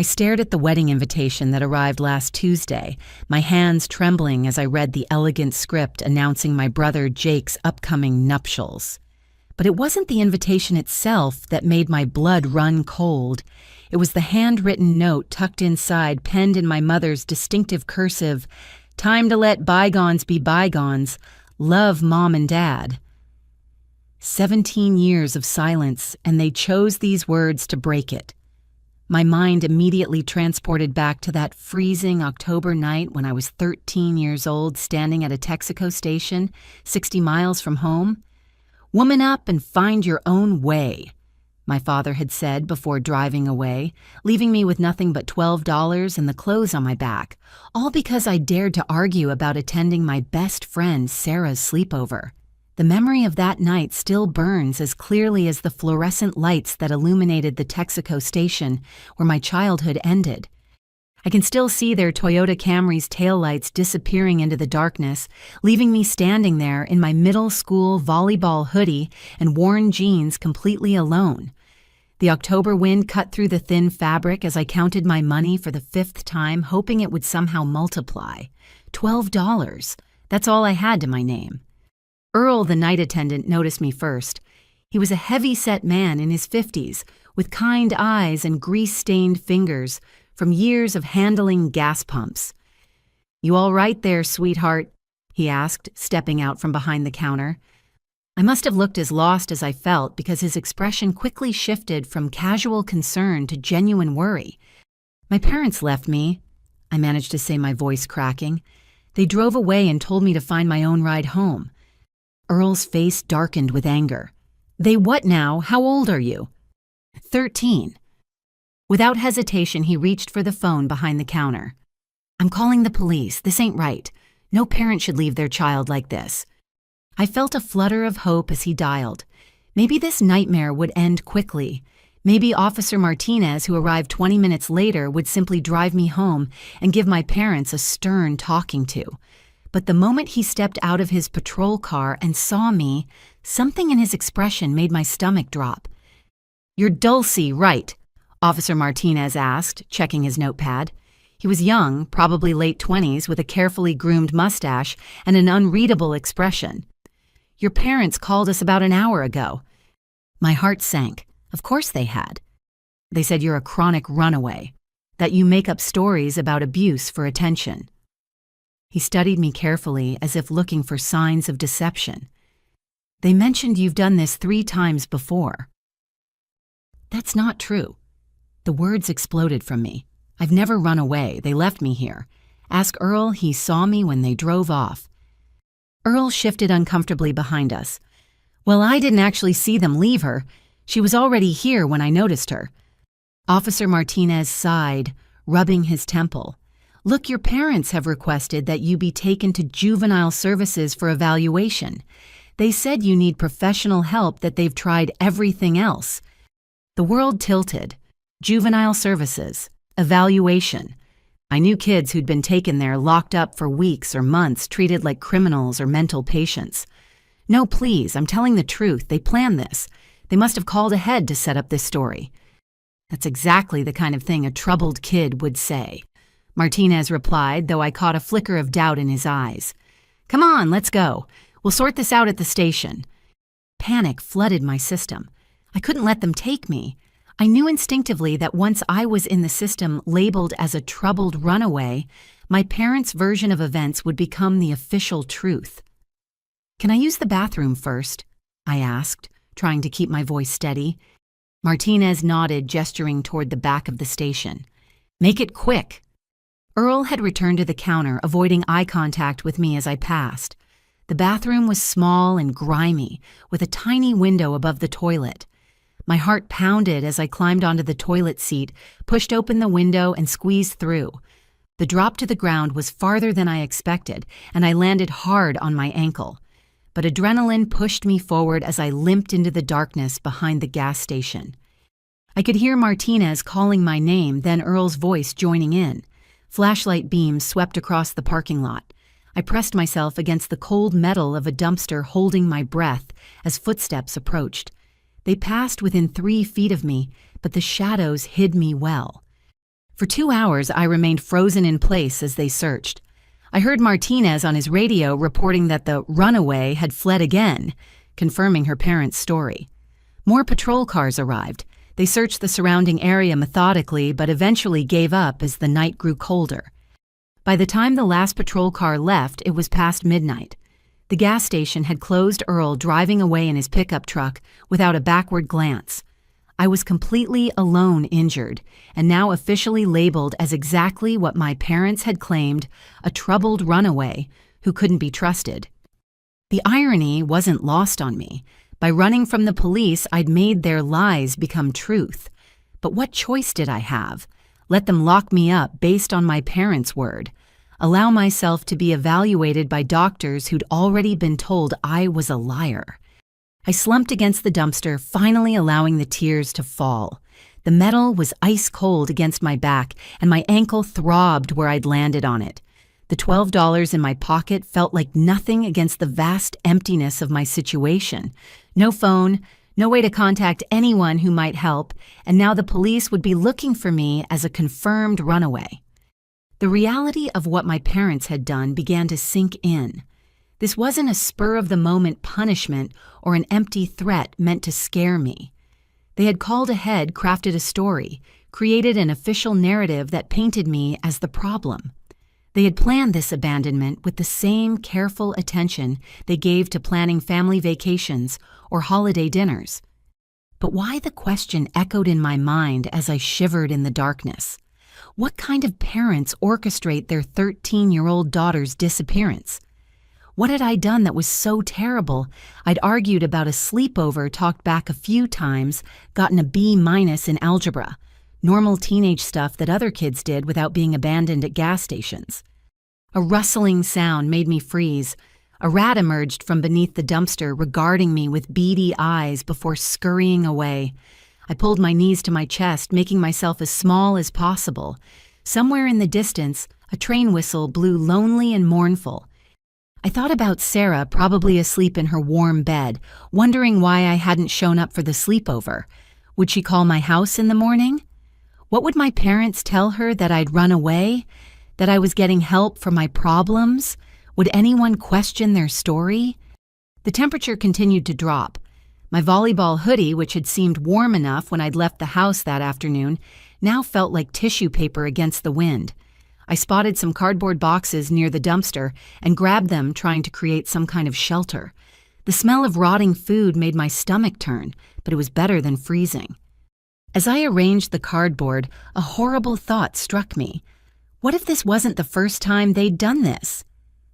I stared at the wedding invitation that arrived last Tuesday, my hands trembling as I read the elegant script announcing my brother Jake's upcoming nuptials. But it wasn't the invitation itself that made my blood run cold. It was the handwritten note tucked inside, penned in my mother's distinctive cursive, "Time to let bygones be bygones. Love, Mom and Dad." 17 years of silence, and they chose these words to break it. My mind immediately transported back to that freezing October night when I was 13 years old, standing at a Texaco station, 60 miles from home. "Woman up and find your own way," my father had said before driving away, leaving me with nothing but $12 and the clothes on my back, all because I dared to argue about attending my best friend Sarah's sleepover. The memory of that night still burns as clearly as the fluorescent lights that illuminated the Texaco station where my childhood ended. I can still see their Toyota Camry's taillights disappearing into the darkness, leaving me standing there in my middle school volleyball hoodie and worn jeans completely alone. The October wind cut through the thin fabric as I counted my money for the 5th time, hoping it would somehow multiply. $12. That's all I had to my name. Earl, the night attendant, noticed me first. He was a heavy-set man in his 50s, with kind eyes and grease-stained fingers from years of handling gas pumps. "You all right there, sweetheart?" he asked, stepping out from behind the counter. I must have looked as lost as I felt because his expression quickly shifted from casual concern to genuine worry. "My parents left me," I managed to say, my voice cracking. "They drove away and told me to find my own ride home." Earl's face darkened with anger. "They what now? How old are you?" 13. Without hesitation, he reached for the phone behind the counter. "I'm calling the police. This ain't right. No parent should leave their child like this." I felt a flutter of hope as he dialed. Maybe this nightmare would end quickly. Maybe Officer Martinez, who arrived 20 minutes later, would simply drive me home and give my parents a stern talking to. But the moment he stepped out of his patrol car and saw me, something in his expression made my stomach drop. "You're Dulcie, right?" Officer Martinez asked, checking his notepad. He was young, probably late 20s, with a carefully groomed mustache and an unreadable expression. "Your parents called us about an hour ago." My heart sank. Of course they had. "They said you're a chronic runaway, that you make up stories about abuse for attention." He studied me carefully as if looking for signs of deception. "They mentioned you've done this 3 times before." "That's not true." The words exploded from me. "I've never run away. They left me here. Ask Earl. He saw me when they drove off." Earl shifted uncomfortably behind us. "Well, I didn't actually see them leave her. She was already here when I noticed her." Officer Martinez sighed, rubbing his temple. "Look, your parents have requested that you be taken to juvenile services for evaluation. They said you need professional help, that they've tried everything else." The world tilted. Juvenile services. Evaluation. I knew kids who'd been taken there, locked up for weeks or months, treated like criminals or mental patients. "No, please, I'm telling the truth. They planned this. They must have called ahead to set up this story." "That's exactly the kind of thing a troubled kid would say," Martinez replied, though I caught a flicker of doubt in his eyes. "Come on, let's go. We'll sort this out at the station." Panic flooded my system. I couldn't let them take me. I knew instinctively that once I was in the system labeled as a troubled runaway, my parents' version of events would become the official truth. "Can I use the bathroom first?" I asked, trying to keep my voice steady. Martinez nodded, gesturing toward the back of the station. "Make it quick." Earl had returned to the counter, avoiding eye contact with me as I passed. The bathroom was small and grimy, with a tiny window above the toilet. My heart pounded as I climbed onto the toilet seat, pushed open the window, and squeezed through. The drop to the ground was farther than I expected, and I landed hard on my ankle. But adrenaline pushed me forward as I limped into the darkness behind the gas station. I could hear Martinez calling my name, then Earl's voice joining in. Flashlight beams swept across the parking lot. I pressed myself against the cold metal of a dumpster, holding my breath as footsteps approached. They passed within 3 feet of me, but the shadows hid me well. For 2 hours, I remained frozen in place as they searched. I heard Martinez on his radio reporting that the runaway had fled again, confirming her parents' story. More patrol cars arrived. They searched the surrounding area methodically, but eventually gave up as the night grew colder. By the time the last patrol car left, it was past midnight. The gas station had closed Earl driving away in his pickup truck without a backward glance. I was completely alone, injured, and now officially labeled as exactly what my parents had claimed, a troubled runaway who couldn't be trusted. The irony wasn't lost on me. By running from the police, I'd made their lies become truth. But what choice did I have? Let them lock me up based on my parents' word. Allow myself to be evaluated by doctors who'd already been told I was a liar. I slumped against the dumpster, finally allowing the tears to fall. The metal was ice cold against my back, and my ankle throbbed where I'd landed on it. The $12 in my pocket felt like nothing against the vast emptiness of my situation. No phone, no way to contact anyone who might help, and now the police would be looking for me as a confirmed runaway. The reality of what my parents had done began to sink in. This wasn't a spur-of-the-moment punishment or an empty threat meant to scare me. They had called ahead, crafted a story, created an official narrative that painted me as the problem. They had planned this abandonment with the same careful attention they gave to planning family vacations or holiday dinners. But why, the question echoed in my mind as I shivered in the darkness. What kind of parents orchestrate their 13-year-old daughter's disappearance? What had I done that was so terrible? I'd argued about a sleepover, talked back a few times, gotten a B- in algebra. Normal teenage stuff that other kids did without being abandoned at gas stations. A rustling sound made me freeze. A rat emerged from beneath the dumpster, regarding me with beady eyes before scurrying away. I pulled my knees to my chest, making myself as small as possible. Somewhere in the distance, a train whistle blew lonely and mournful. I thought about Sarah, probably asleep in her warm bed, wondering why I hadn't shown up for the sleepover. Would she call my house in the morning? What would my parents tell her, that I'd run away? That I was getting help for my problems? Would anyone question their story? The temperature continued to drop. My volleyball hoodie, which had seemed warm enough when I'd left the house that afternoon, now felt like tissue paper against the wind. I spotted some cardboard boxes near the dumpster and grabbed them, trying to create some kind of shelter. The smell of rotting food made my stomach turn, but it was better than freezing. As I arranged the cardboard, a horrible thought struck me. What if this wasn't the first time they'd done this?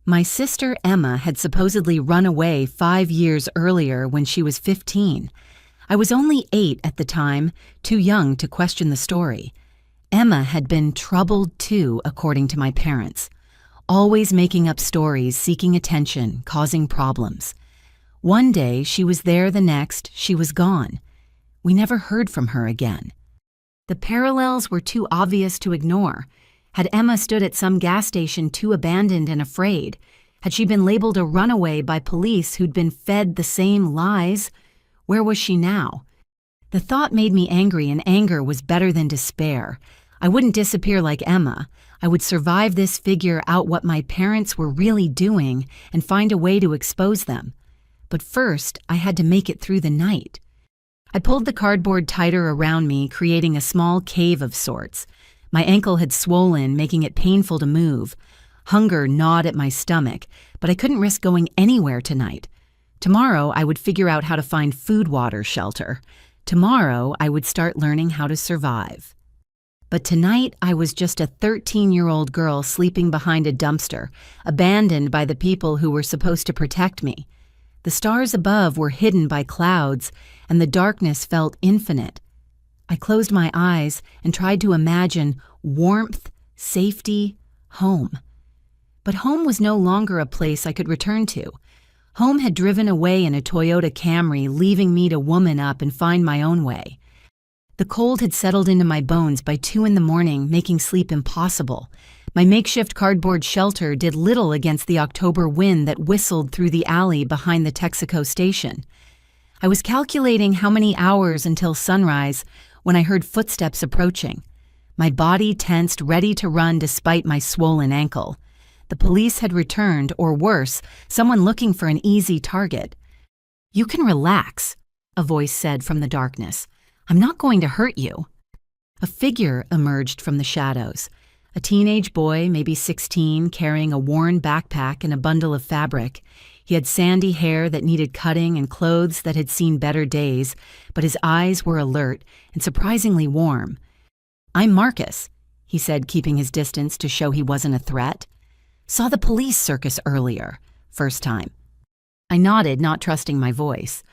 My sister Emma had supposedly run away 5 years earlier when she was 15. I was only 8 at the time, too young to question the story. Emma had been troubled too, according to my parents. Always making up stories, seeking attention, causing problems. One day she was there, the next she was gone. We never heard from her again. The parallels were too obvious to ignore. Had Emma stood at some gas station too abandoned and afraid? Had she been labeled a runaway by police who'd been fed the same lies? Where was she now? The thought made me angry, and anger was better than despair. I wouldn't disappear like Emma. I would survive this, figure out what my parents were really doing, and find a way to expose them. But first, I had to make it through the night. I pulled the cardboard tighter around me, creating a small cave of sorts. My ankle had swollen, making it painful to move. Hunger gnawed at my stomach, but I couldn't risk going anywhere tonight. Tomorrow, I would figure out how to find food, water, shelter. Tomorrow, I would start learning how to survive. But tonight, I was just a 13-year-old girl sleeping behind a dumpster, abandoned by the people who were supposed to protect me. The stars above were hidden by clouds, and the darkness felt infinite. I closed my eyes and tried to imagine warmth, safety, home. But home was no longer a place I could return to. Home had driven away in a Toyota Camry, leaving me to woman up and find my own way. The cold had settled into my bones by 2 a.m, making sleep impossible. My makeshift cardboard shelter did little against the October wind that whistled through the alley behind the Texaco station. I was calculating how many hours until sunrise when I heard footsteps approaching. My body tensed, ready to run despite my swollen ankle. The police had returned, or worse, someone looking for an easy target. "You can relax," a voice said from the darkness. "I'm not going to hurt you." A figure emerged from the shadows. A teenage boy, maybe 16, carrying a worn backpack and a bundle of fabric. He had sandy hair that needed cutting and clothes that had seen better days, but his eyes were alert and surprisingly warm. "I'm Marcus," he said, keeping his distance to show he wasn't a threat. "Saw the police circus earlier. First time." I nodded, not trusting my voice.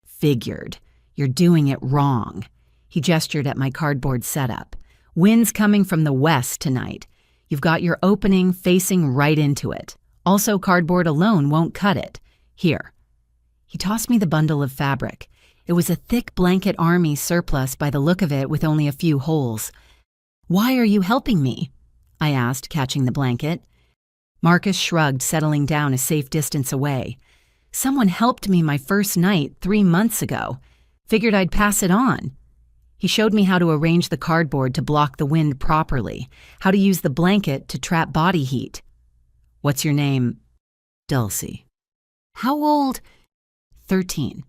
"Figured. You're doing it wrong." He gestured at my cardboard setup. "Wind's coming from the west tonight. You've got your opening facing right into it. Also, cardboard alone won't cut it. Here." He tossed me the bundle of fabric. It was a thick blanket army surplus by the look of it, with only a few holes. "Why are you helping me?" I asked, catching the blanket. Marcus shrugged, settling down a safe distance away. "Someone helped me my first night 3 months ago. Figured I'd pass it on." He showed me how to arrange the cardboard to block the wind properly, how to use the blanket to trap body heat. "What's your name?" "Dulcie." "How old?" 13.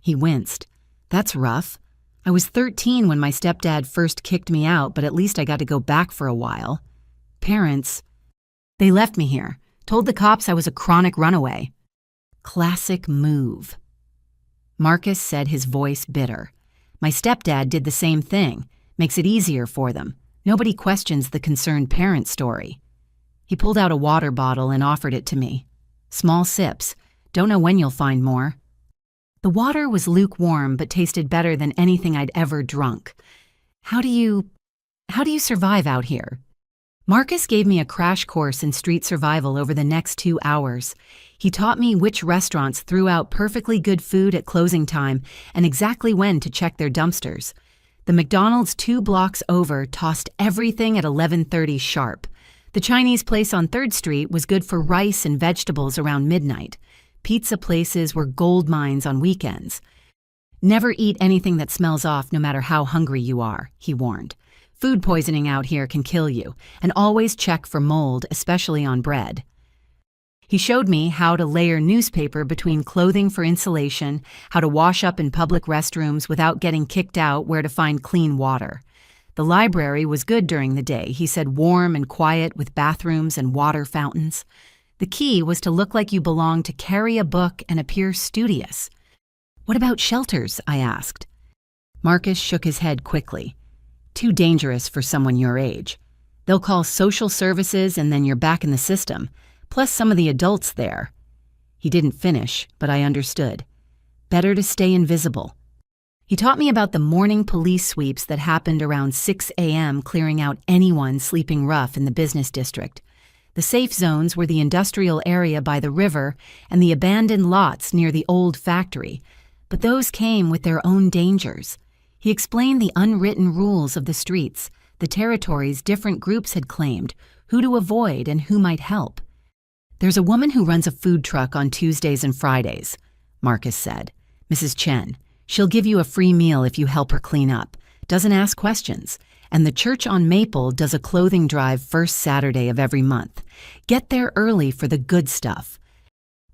He winced. "That's rough. I was 13 when my stepdad first kicked me out, but at least I got to go back for a while. Parents, they left me here, told the cops I was a chronic runaway." Classic move. Marcus said, his voice bitter. "My stepdad did the same thing. Makes it easier for them. Nobody questions the concerned parent story." He pulled out a water bottle and offered it to me. "Small sips. Don't know when you'll find more." The water was lukewarm but tasted better than anything I'd ever drunk. How do you survive out here?" Marcus gave me a crash course in street survival over the next 2 hours. He taught me which restaurants threw out perfectly good food at closing time and exactly when to check their dumpsters. The McDonald's 2 blocks over tossed everything at 11:30 sharp. The Chinese place on 3rd Street was good for rice and vegetables around midnight. Pizza places were gold mines on weekends. "Never eat anything that smells off, no matter how hungry you are," he warned. "Food poisoning out here can kill you, and always check for mold, especially on bread." He showed me how to layer newspaper between clothing for insulation, how to wash up in public restrooms without getting kicked out, where to find clean water. The library was good during the day, he said, warm and quiet with bathrooms and water fountains. The key was to look like you belonged to carry a book and appear studious. "What about shelters?" I asked. Marcus shook his head quickly. "Too dangerous for someone your age. They'll call social services and then you're back in the system, plus some of the adults there." He didn't finish, but I understood. Better to stay invisible. He taught me about the morning police sweeps that happened around 6 a.m., clearing out anyone sleeping rough in the business district. The safe zones were the industrial area by the river and the abandoned lots near the old factory, but those came with their own dangers. He explained the unwritten rules of the streets, the territories different groups had claimed, who to avoid and who might help. "There's a woman who runs a food truck on Tuesdays and Fridays," Marcus said. "Mrs. Chen. She'll give you a free meal if you help her clean up. Doesn't ask questions. And the church on Maple does a clothing drive first Saturday of every month. Get there early for the good stuff."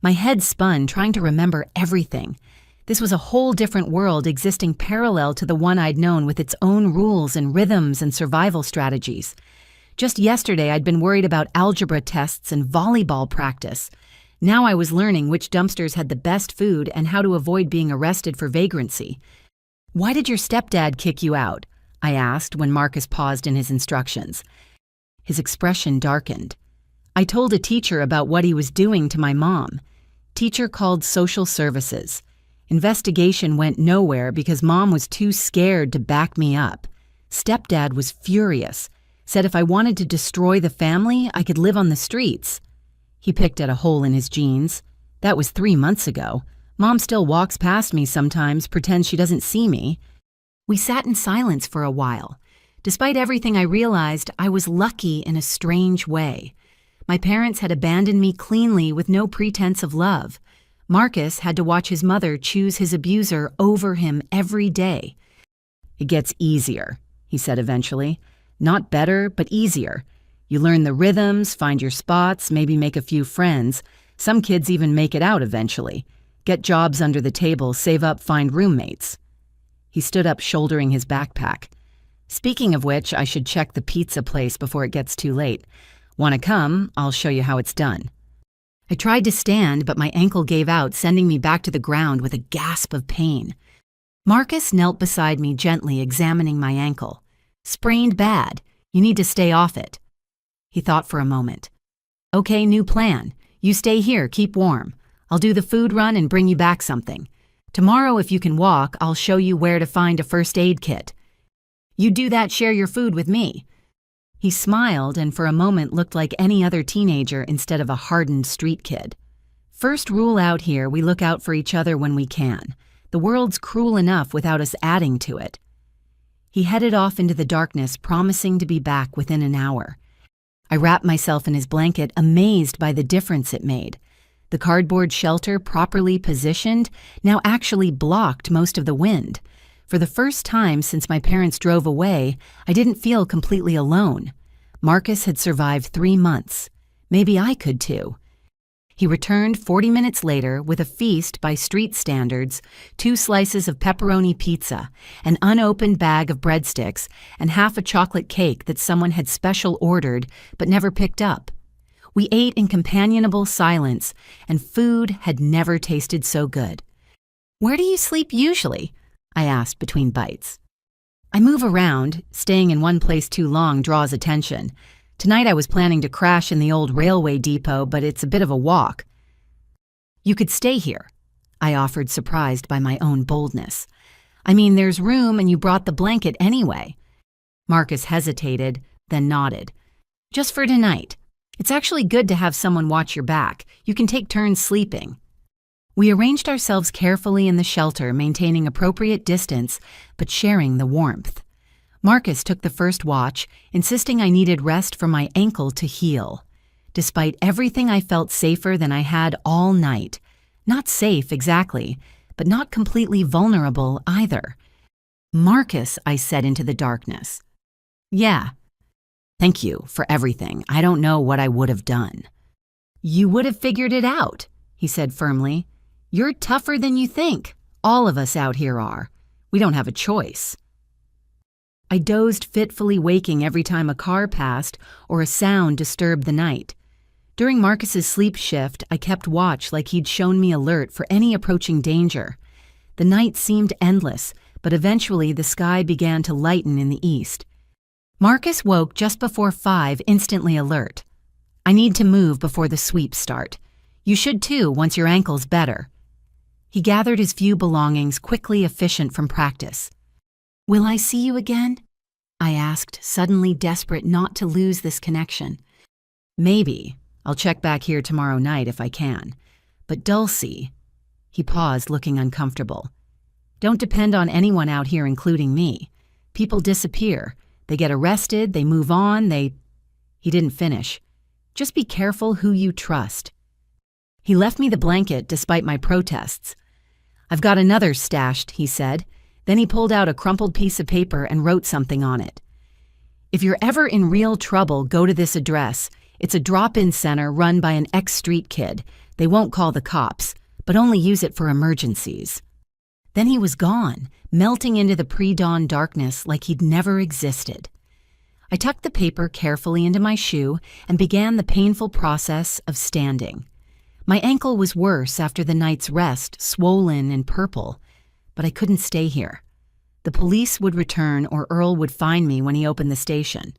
My head spun, trying to remember everything. This was a whole different world existing parallel to the one I'd known, with its own rules and rhythms and survival strategies. Just yesterday, I'd been worried about algebra tests and volleyball practice. Now I was learning which dumpsters had the best food and how to avoid being arrested for vagrancy. "Why did your stepdad kick you out?" I asked when Marcus paused in his instructions. His expression darkened. "I told a teacher about what he was doing to my mom. Teacher called social services. Investigation went nowhere because Mom was too scared to back me up. Stepdad was furious. Said if I wanted to destroy the family, I could live on the streets." He picked at a hole in his jeans. "That was 3 months ago. Mom still walks past me sometimes, pretends she doesn't see me." We sat in silence for a while. Despite everything, I realized I was lucky in a strange way. My parents had abandoned me cleanly with no pretense of love. Marcus had to watch his mother choose his abuser over him every day. "It gets easier," he said eventually. Not better, but easier. You learn the rhythms, find your spots, maybe make a few friends. Some kids even make it out eventually. Get jobs under the table, save up, find roommates. He stood up, shouldering his backpack. Speaking of which, I should check the pizza place before it gets too late. Want to come? I'll show you how it's done. I tried to stand, but my ankle gave out, sending me back to the ground with a gasp of pain. Marcus knelt beside me, gently examining my ankle. Sprained bad. You need to stay off it. He thought for a moment. Okay, new plan. You stay here, keep warm. I'll do the food run and bring you back something. Tomorrow, if you can walk, I'll show you where to find a first aid kit. You do that, share your food with me. He smiled and for a moment looked like any other teenager instead of a hardened street kid. First rule out here, we look out for each other when we can. The world's cruel enough without us adding to it. He headed off into the darkness, promising to be back within an hour. I wrapped myself in his blanket, amazed by the difference it made. The cardboard shelter, properly positioned, now actually blocked most of the wind. For the first time since my parents drove away, I didn't feel completely alone. Marcus had survived 3 months. Maybe I could too. He returned 40 minutes later with a feast by street standards, 2 slices of pepperoni pizza, an unopened bag of breadsticks, and half a chocolate cake that someone had special ordered but never picked up. We ate in companionable silence, and food had never tasted so good. Where do you sleep usually? I asked between bites. I move around. Staying in one place too long draws attention. Tonight I was planning to crash in the old railway depot, but it's a bit of a walk. You could stay here, I offered, surprised by my own boldness. I mean, there's room and you brought the blanket anyway. Marcus hesitated, then nodded. Just for tonight. It's actually good to have someone watch your back. You can take turns sleeping. We arranged ourselves carefully in the shelter, maintaining appropriate distance, but sharing the warmth. Marcus took the first watch, insisting I needed rest for my ankle to heal. Despite everything, I felt safer than I had all night. Not safe exactly, but not completely vulnerable either. Marcus, I said into the darkness. Yeah. Thank you for everything. I don't know what I would have done. You would have figured it out, he said firmly. You're tougher than you think. All of us out here are. We don't have a choice. I dozed, fitfully waking every time a car passed or a sound disturbed the night. During Marcus's sleep shift, I kept watch like he'd shown me alert for any approaching danger. The night seemed endless, but eventually the sky began to lighten in the east. Marcus woke just before 5, instantly alert. I need to move before the sweeps start. You should too, once your ankle's better. He gathered his few belongings, quickly efficient from practice. Will I see you again? I asked, suddenly desperate not to lose this connection. Maybe. I'll check back here tomorrow night if I can. But Dulcie... He paused, looking uncomfortable. Don't depend on anyone out here, including me. People disappear. They get arrested, they move on, He didn't finish. Just be careful who you trust. He left me the blanket despite my protests. I've got another stashed, he said. Then he pulled out a crumpled piece of paper and wrote something on it. If you're ever in real trouble, go to this address. It's a drop-in center run by an ex-street kid. They won't call the cops, but only use it for emergencies. Then he was gone, melting into the pre-dawn darkness like he'd never existed. I tucked the paper carefully into my shoe and began the painful process of standing. My ankle was worse after the night's rest, swollen and purple, but I couldn't stay here. The police would return or Earl would find me when he opened the station.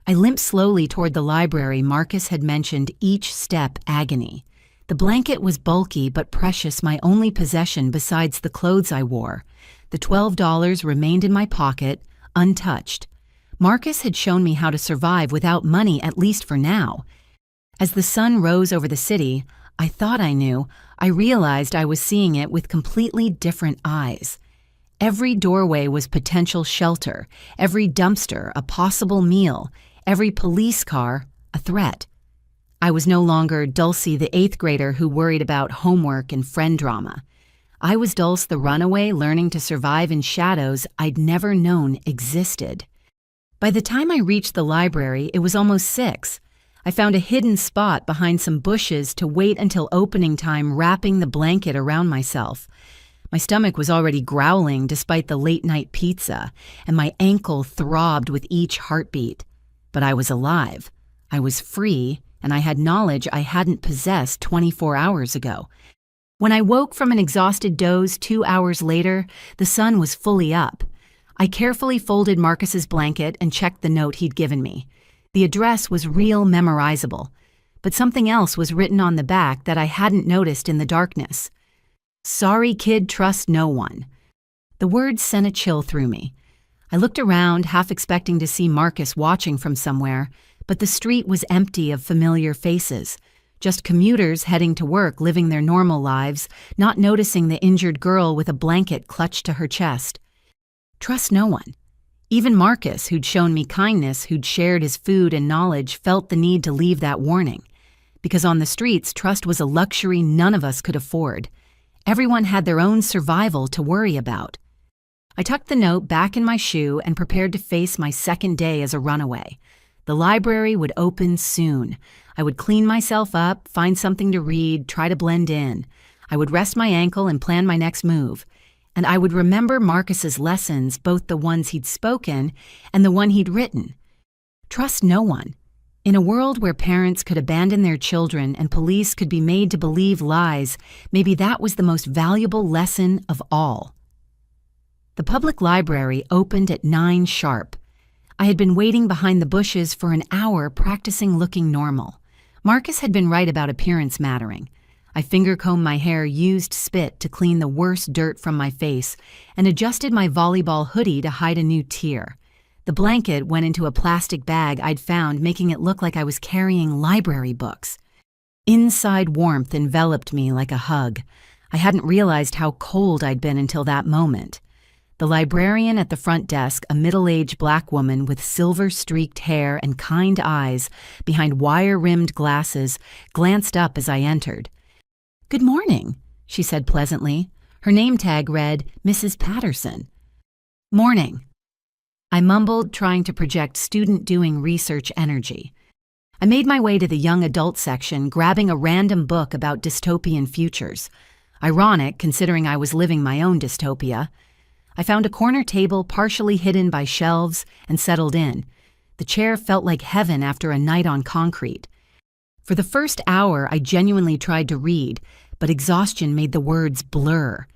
I limped slowly toward the library Marcus had mentioned, each step agony. The blanket was bulky but precious, my only possession besides the clothes I wore. The $12 remained in my pocket, untouched. Marcus had shown me how to survive without money, at least for now. As the sun rose over the city, I thought I knew. I realized I was seeing it with completely different eyes. Every doorway was potential shelter, every dumpster a possible meal, every police car a threat. I was no longer Dulcie, the 8th grader who worried about homework and friend drama. I was Dulce, the runaway learning to survive in shadows I'd never known existed. By the time I reached the library, it was almost 6. I found a hidden spot behind some bushes to wait until opening time, wrapping the blanket around myself. My stomach was already growling despite the late-night pizza, and my ankle throbbed with each heartbeat. But I was alive. I was free, and I had knowledge I hadn't possessed 24 hours ago. When I woke from an exhausted doze 2 hours later, the sun was fully up. I carefully folded Marcus's blanket and checked the note he'd given me. The address was real memorizable, but something else was written on the back that I hadn't noticed in the darkness. "Sorry kid, trust no one." The words sent a chill through me. I looked around, half expecting to see Marcus watching from somewhere, but the street was empty of familiar faces. Just commuters heading to work, living their normal lives, not noticing the injured girl with a blanket clutched to her chest. Trust no one. Even Marcus, who'd shown me kindness, who'd shared his food and knowledge, felt the need to leave that warning. Because on the streets, trust was a luxury none of us could afford. Everyone had their own survival to worry about. I tucked the note back in my shoe and prepared to face my second day as a runaway. The library would open soon. I would clean myself up, find something to read, try to blend in. I would rest my ankle and plan my next move. And I would remember Marcus's lessons, both the ones he'd spoken and the one he'd written. Trust no one. In a world where parents could abandon their children and police could be made to believe lies, maybe that was the most valuable lesson of all. The public library opened at 9 sharp. I had been waiting behind the bushes for an hour practicing looking normal. Marcus had been right about appearance mattering. I finger-combed my hair, used spit to clean the worst dirt from my face, and adjusted my volleyball hoodie to hide a new tear. The blanket went into a plastic bag I'd found, making it look like I was carrying library books. Inside warmth enveloped me like a hug. I hadn't realized how cold I'd been until that moment. The librarian at the front desk, a middle-aged black woman with silver-streaked hair and kind eyes behind wire-rimmed glasses, glanced up as I entered. "Good morning," she said pleasantly. Her name tag read, Mrs. Patterson. "Morning." I mumbled, trying to project student doing research energy. I made my way to the young adult section, grabbing a random book about dystopian futures. Ironic, considering I was living my own dystopia. I found a corner table partially hidden by shelves and settled in. The chair felt like heaven after a night on concrete. For the first hour, I genuinely tried to read, but exhaustion made the words blur.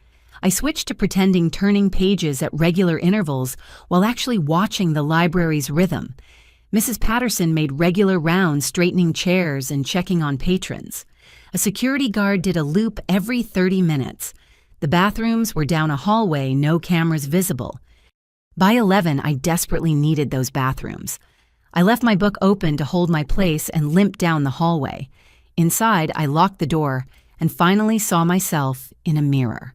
I switched to pretending turning pages at regular intervals while actually watching the library's rhythm. Mrs. Patterson made regular rounds straightening chairs and checking on patrons. A security guard did a loop every 30 minutes. The bathrooms were down a hallway, no cameras visible. By 11, I desperately needed those bathrooms. I left my book open to hold my place and limped down the hallway. Inside, I locked the door and finally saw myself in a mirror.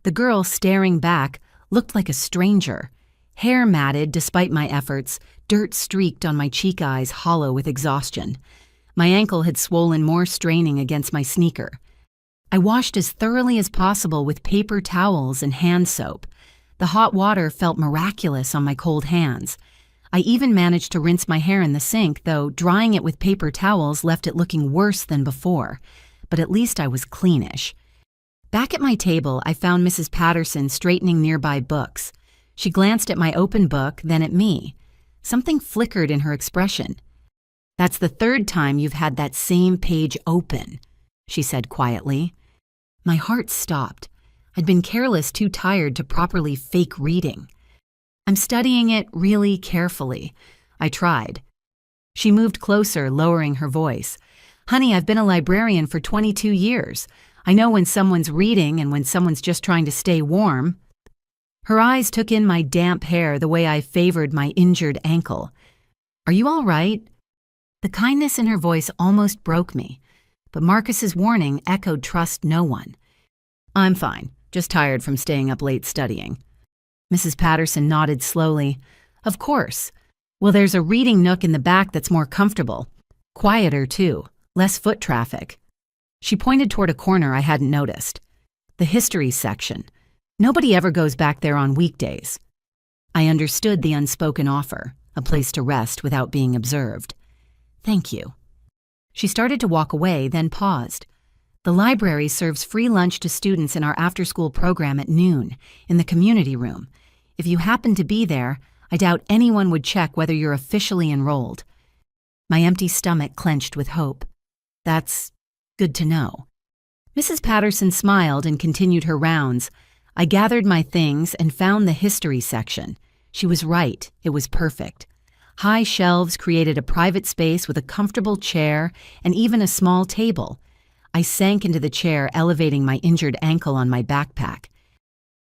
The girl staring back looked like a stranger. Hair matted despite my efforts, dirt streaked on my cheek eyes hollow with exhaustion. My ankle had swollen more, straining against my sneaker. I washed as thoroughly as possible with paper towels and hand soap. The hot water felt miraculous on my cold hands. I even managed to rinse my hair in the sink, though drying it with paper towels left it looking worse than before. But at least I was cleanish. Back at my table, I found Mrs. Patterson straightening nearby books. She glanced at my open book, then at me. Something flickered in her expression. "That's the 3rd time you've had that same page open," she said quietly. My heart stopped. I'd been careless, too tired to properly fake reading. "I'm studying it really carefully." I tried. She moved closer, lowering her voice. "Honey, I've been a librarian for 22 years. I know when someone's reading and when someone's just trying to stay warm." Her eyes took in my damp hair the way I favored my injured ankle. "Are you all right?" The kindness in her voice almost broke me, but Marcus's warning echoed trust no one. "I'm fine, just tired from staying up late studying." Mrs. Patterson nodded slowly. "Of course. Well, there's a reading nook in the back that's more comfortable. Quieter, too. Less foot traffic." She pointed toward a corner I hadn't noticed. "The history section. Nobody ever goes back there on weekdays." I understood the unspoken offer. a place to rest without being observed. Thank you. She started to walk away, then paused. The library serves free lunch to students in our after-school program at noon, in the community room. If you happen to be there, I doubt anyone would check whether you're officially enrolled. My empty stomach clenched with hope. That's good to know. Mrs. Patterson smiled and continued her rounds. I gathered my things and found the history section. She was right. It was perfect. High shelves created a private space with a comfortable chair and even a small table. I sank into the chair, elevating my injured ankle on my backpack.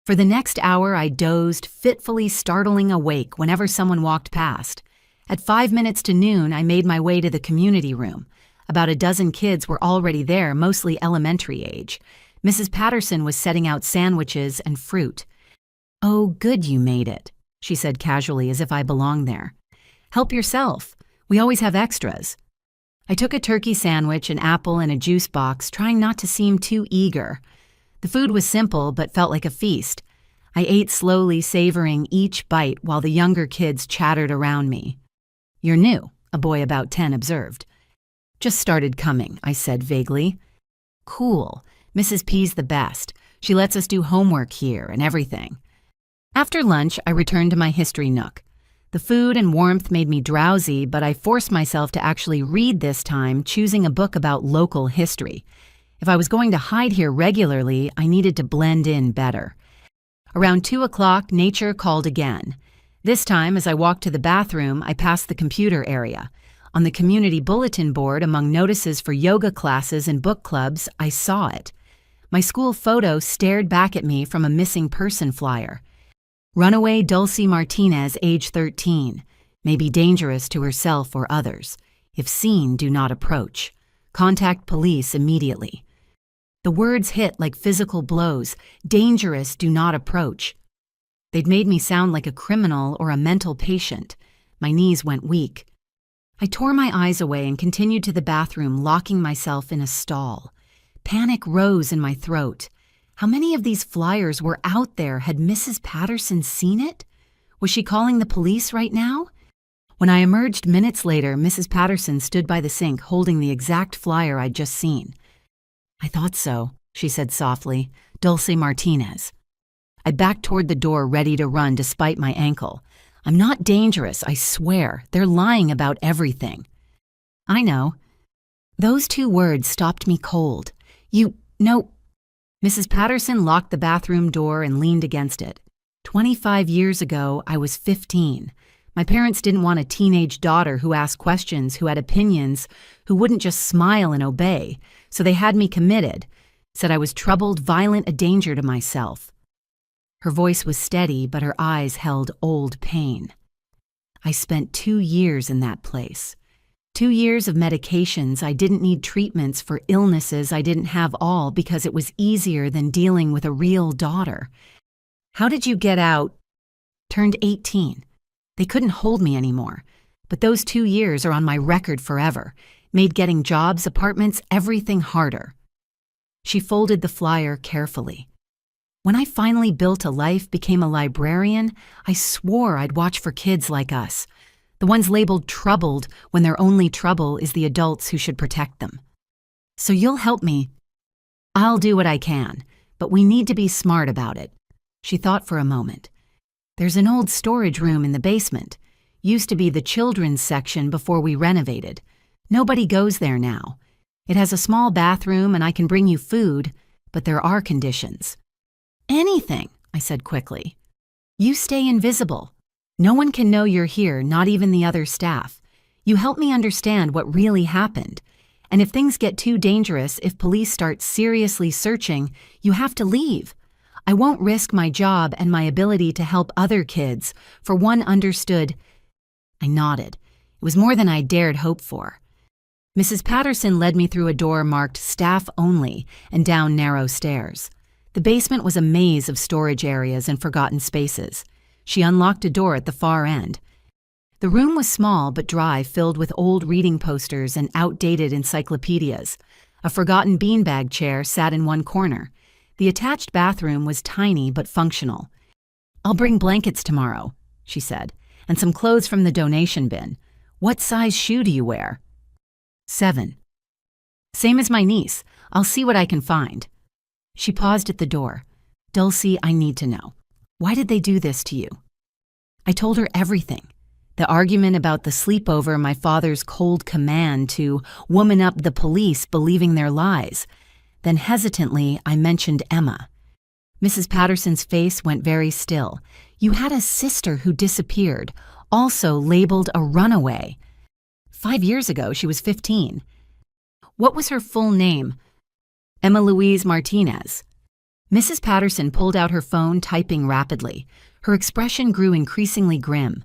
For the next hour, I dozed, fitfully startling awake whenever someone walked past. At 5 minutes to noon, I made my way to the community room. About a dozen kids were already there, mostly elementary age. Mrs. Patterson was setting out sandwiches and fruit. "Oh, good you made it," she said casually, as if I belonged there. "Help yourself. We always have extras." I took a turkey sandwich, an apple, and a juice box, trying not to seem too eager. The food was simple, but felt like a feast. I ate slowly, savoring each bite while the younger kids chattered around me. "You're new," a boy about 10 observed. "Just started coming," I said vaguely. "Cool. Mrs. P's the best. She lets us do homework here and everything." After lunch, I returned to my history nook. The food and warmth made me drowsy, but I forced myself to actually read this time, choosing a book about local history. If I was going to hide here regularly, I needed to blend in better. Around 2 o'clock, nature called again. This time, as I walked to the bathroom, I passed the computer area. On the community bulletin board, among notices for yoga classes and book clubs, I saw it. My school photo stared back at me from a missing person flyer. Runaway Dulcie Martinez, age 13, may be dangerous to herself or others. If seen, do not approach. Contact police immediately. The words hit like physical blows. Dangerous, do not approach. They'd made me sound like a criminal or a mental patient. My knees went weak. I tore my eyes away and continued to the bathroom, locking myself in a stall. Panic rose in my throat. How many of these flyers were out there? Had Mrs. Patterson seen it? Was she calling the police right now? When I emerged minutes later, Mrs. Patterson stood by the sink holding the exact flyer I'd just seen. "I thought so," she said softly. "Dulcie Martinez." I backed toward the door, ready to run despite my ankle. "I'm not dangerous, I swear. They're lying about everything." "I know." Those 2 words stopped me cold. No. Mrs. Patterson locked the bathroom door and leaned against it. 25 years ago, I was 15. My parents didn't want a teenage daughter who asked questions, who had opinions, who wouldn't just smile and obey, so they had me committed, said I was troubled, violent, a danger to myself. Her voice was steady, but her eyes held old pain. I spent 2 years in that place. 2 years of medications. I didn't need treatments for illnesses I didn't have all because it was easier than dealing with a real daughter. "How did you get out?" "Turned 18. They couldn't hold me anymore. But those 2 years are on my record forever. Made getting jobs, apartments, everything harder." She folded the flyer carefully. "When I finally built a life, became a librarian, I swore I'd watch for kids like us. The ones labeled troubled when their only trouble is the adults who should protect them. So you'll help me." "I'll do what I can, but we need to be smart about it." She thought for a moment. "There's an old storage room in the basement. Used to be the children's section before we renovated. Nobody goes there now. It has a small bathroom and I can bring you food, but there are conditions." "Anything," I said quickly. "You stay invisible. No one can know you're here, not even the other staff. You help me understand what really happened. And if things get too dangerous, if police start seriously searching, you have to leave. I won't risk my job and my ability to help other kids for one understood." I nodded. It was more than I dared hope for. Mrs. Patterson led me through a door marked staff only and down narrow stairs. The basement was a maze of storage areas and forgotten spaces. She unlocked a door at the far end. The room was small but dry, filled with old reading posters and outdated encyclopedias. A forgotten beanbag chair sat in one corner. The attached bathroom was tiny but functional. "I'll bring blankets tomorrow," she said, and some clothes from the donation bin. What size shoe do you wear? 7. Same as my niece. I'll see what I can find. She paused at the door. Dulcie, I need to know. Why did they do this to you? I told her everything. The argument about the sleepover, my father's cold command to woman up the police believing their lies. Then hesitantly, I mentioned Emma. Mrs. Patterson's face went very still. You had a sister who disappeared, also labeled a runaway. 5 years ago, she was 15. What was her full name? Emma Louise Martinez. Mrs. Patterson pulled out her phone, typing rapidly. Her expression grew increasingly grim.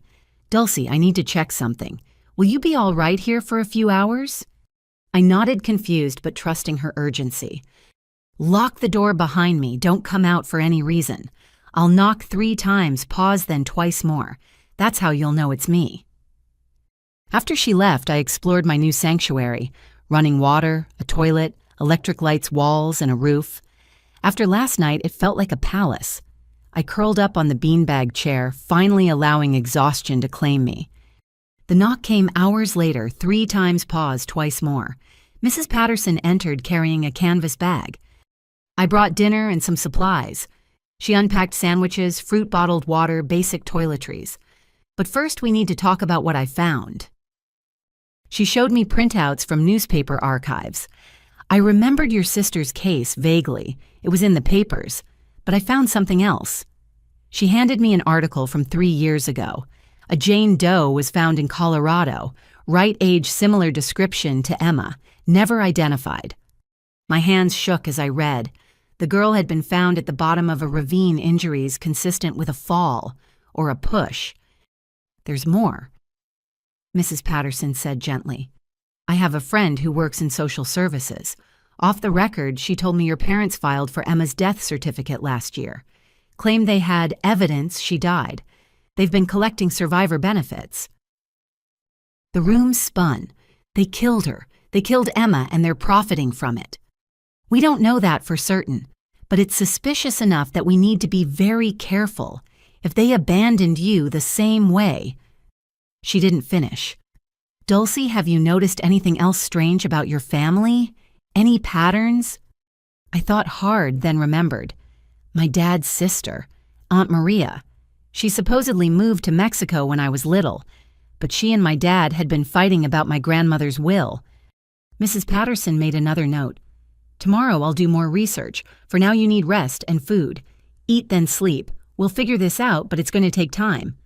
Dulcie, I need to check something. Will you be all right here for a few hours? I nodded, confused but trusting her urgency. Lock the door behind me. Don't come out for any reason. I'll knock 3 times, pause, then twice more. That's how you'll know it's me. After she left, I explored my new sanctuary. Running water, a toilet, electric lights, walls, and a roof. After last night, it felt like a palace. I curled up on the beanbag chair, finally allowing exhaustion to claim me. The knock came hours later, 3 times, pause, twice more. Mrs. Patterson entered carrying a canvas bag. I brought dinner and some supplies. She unpacked sandwiches, fruit, bottled water, basic toiletries. But first we need to talk about what I found. She showed me printouts from newspaper archives. I remembered your sister's case vaguely. It was in the papers, but I found something else. She handed me an article from 3 years ago. A Jane Doe was found in Colorado, right age, similar description to Emma, never identified. My hands shook as I read. The girl had been found at the bottom of a ravine, injuries consistent with a fall or a push. There's more, Mrs. Patterson said gently. I have a friend who works in social services. Off the record, she told me your parents filed for Emma's death certificate last year. Claimed they had evidence she died. They've been collecting survivor benefits. The room spun. They killed her. They killed Emma, and they're profiting from it. We don't know that for certain, but it's suspicious enough that we need to be very careful. If they abandoned you the same way. She didn't finish. Dulcie, have you noticed anything else strange about your family? Any patterns? I thought hard, then remembered. My dad's sister, Aunt Maria. She supposedly moved to Mexico when I was little, but she and my dad had been fighting about my grandmother's will. Mrs. Patterson made another note. Tomorrow I'll do more research. For now you need rest and food. Eat then sleep. We'll figure this out, but it's going to take time.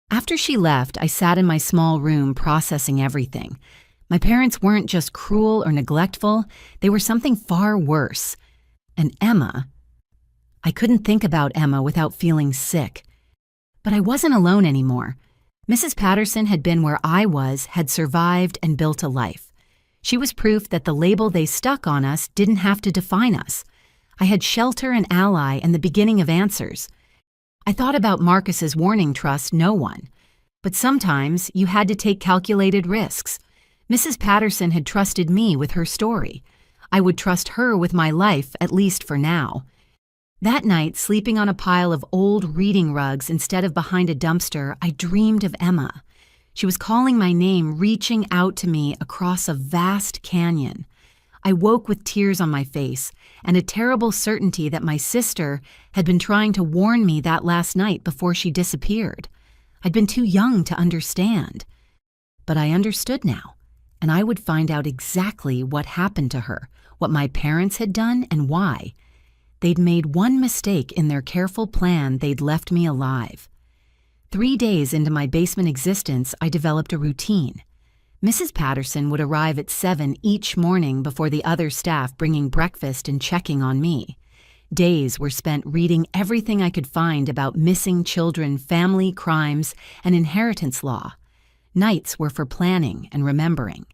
After she left, I sat in my small room processing everything. My parents weren't just cruel or neglectful, they were something far worse. And Emma. I couldn't think about Emma without feeling sick. But I wasn't alone anymore. Mrs. Patterson had been where I was, had survived and built a life. She was proof that the label they stuck on us didn't have to define us. I had shelter and ally and the beginning of answers. I thought about Marcus's warning, trust no one. But sometimes you had to take calculated risks. Mrs. Patterson had trusted me with her story. I would trust her with my life, at least for now. That night, sleeping on a pile of old reading rugs instead of behind a dumpster, I dreamed of Emma. She was calling my name, reaching out to me across a vast canyon. I woke with tears on my face and a terrible certainty that my sister had been trying to warn me that last night before she disappeared. I'd been too young to understand. But I understood now, and I would find out exactly what happened to her, what my parents had done, and why. They'd made one mistake in their careful plan. They'd left me alive. 3 days into my basement existence, I developed a routine. Mrs. Patterson would arrive at 7 each morning before the other staff, bringing breakfast and checking on me. Days were spent reading everything I could find about missing children, family crimes, and inheritance law. Nights were for planning and remembering.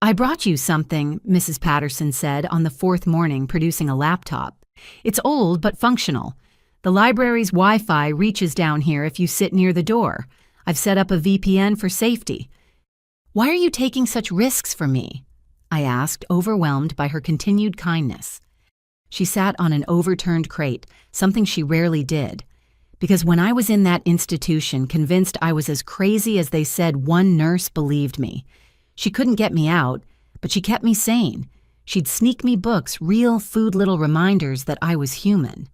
I brought you something, Mrs. Patterson said on the 4th morning, producing a laptop. It's old but functional. The library's Wi-Fi reaches down here if you sit near the door. I've set up a VPN for safety. Why are you taking such risks for me? I asked, overwhelmed by her continued kindness. She sat on an overturned crate, something she rarely did. Because when I was in that institution, convinced I was as crazy as they said, one nurse believed me. She couldn't get me out, but she kept me sane. She'd sneak me books, real food little reminders that I was human.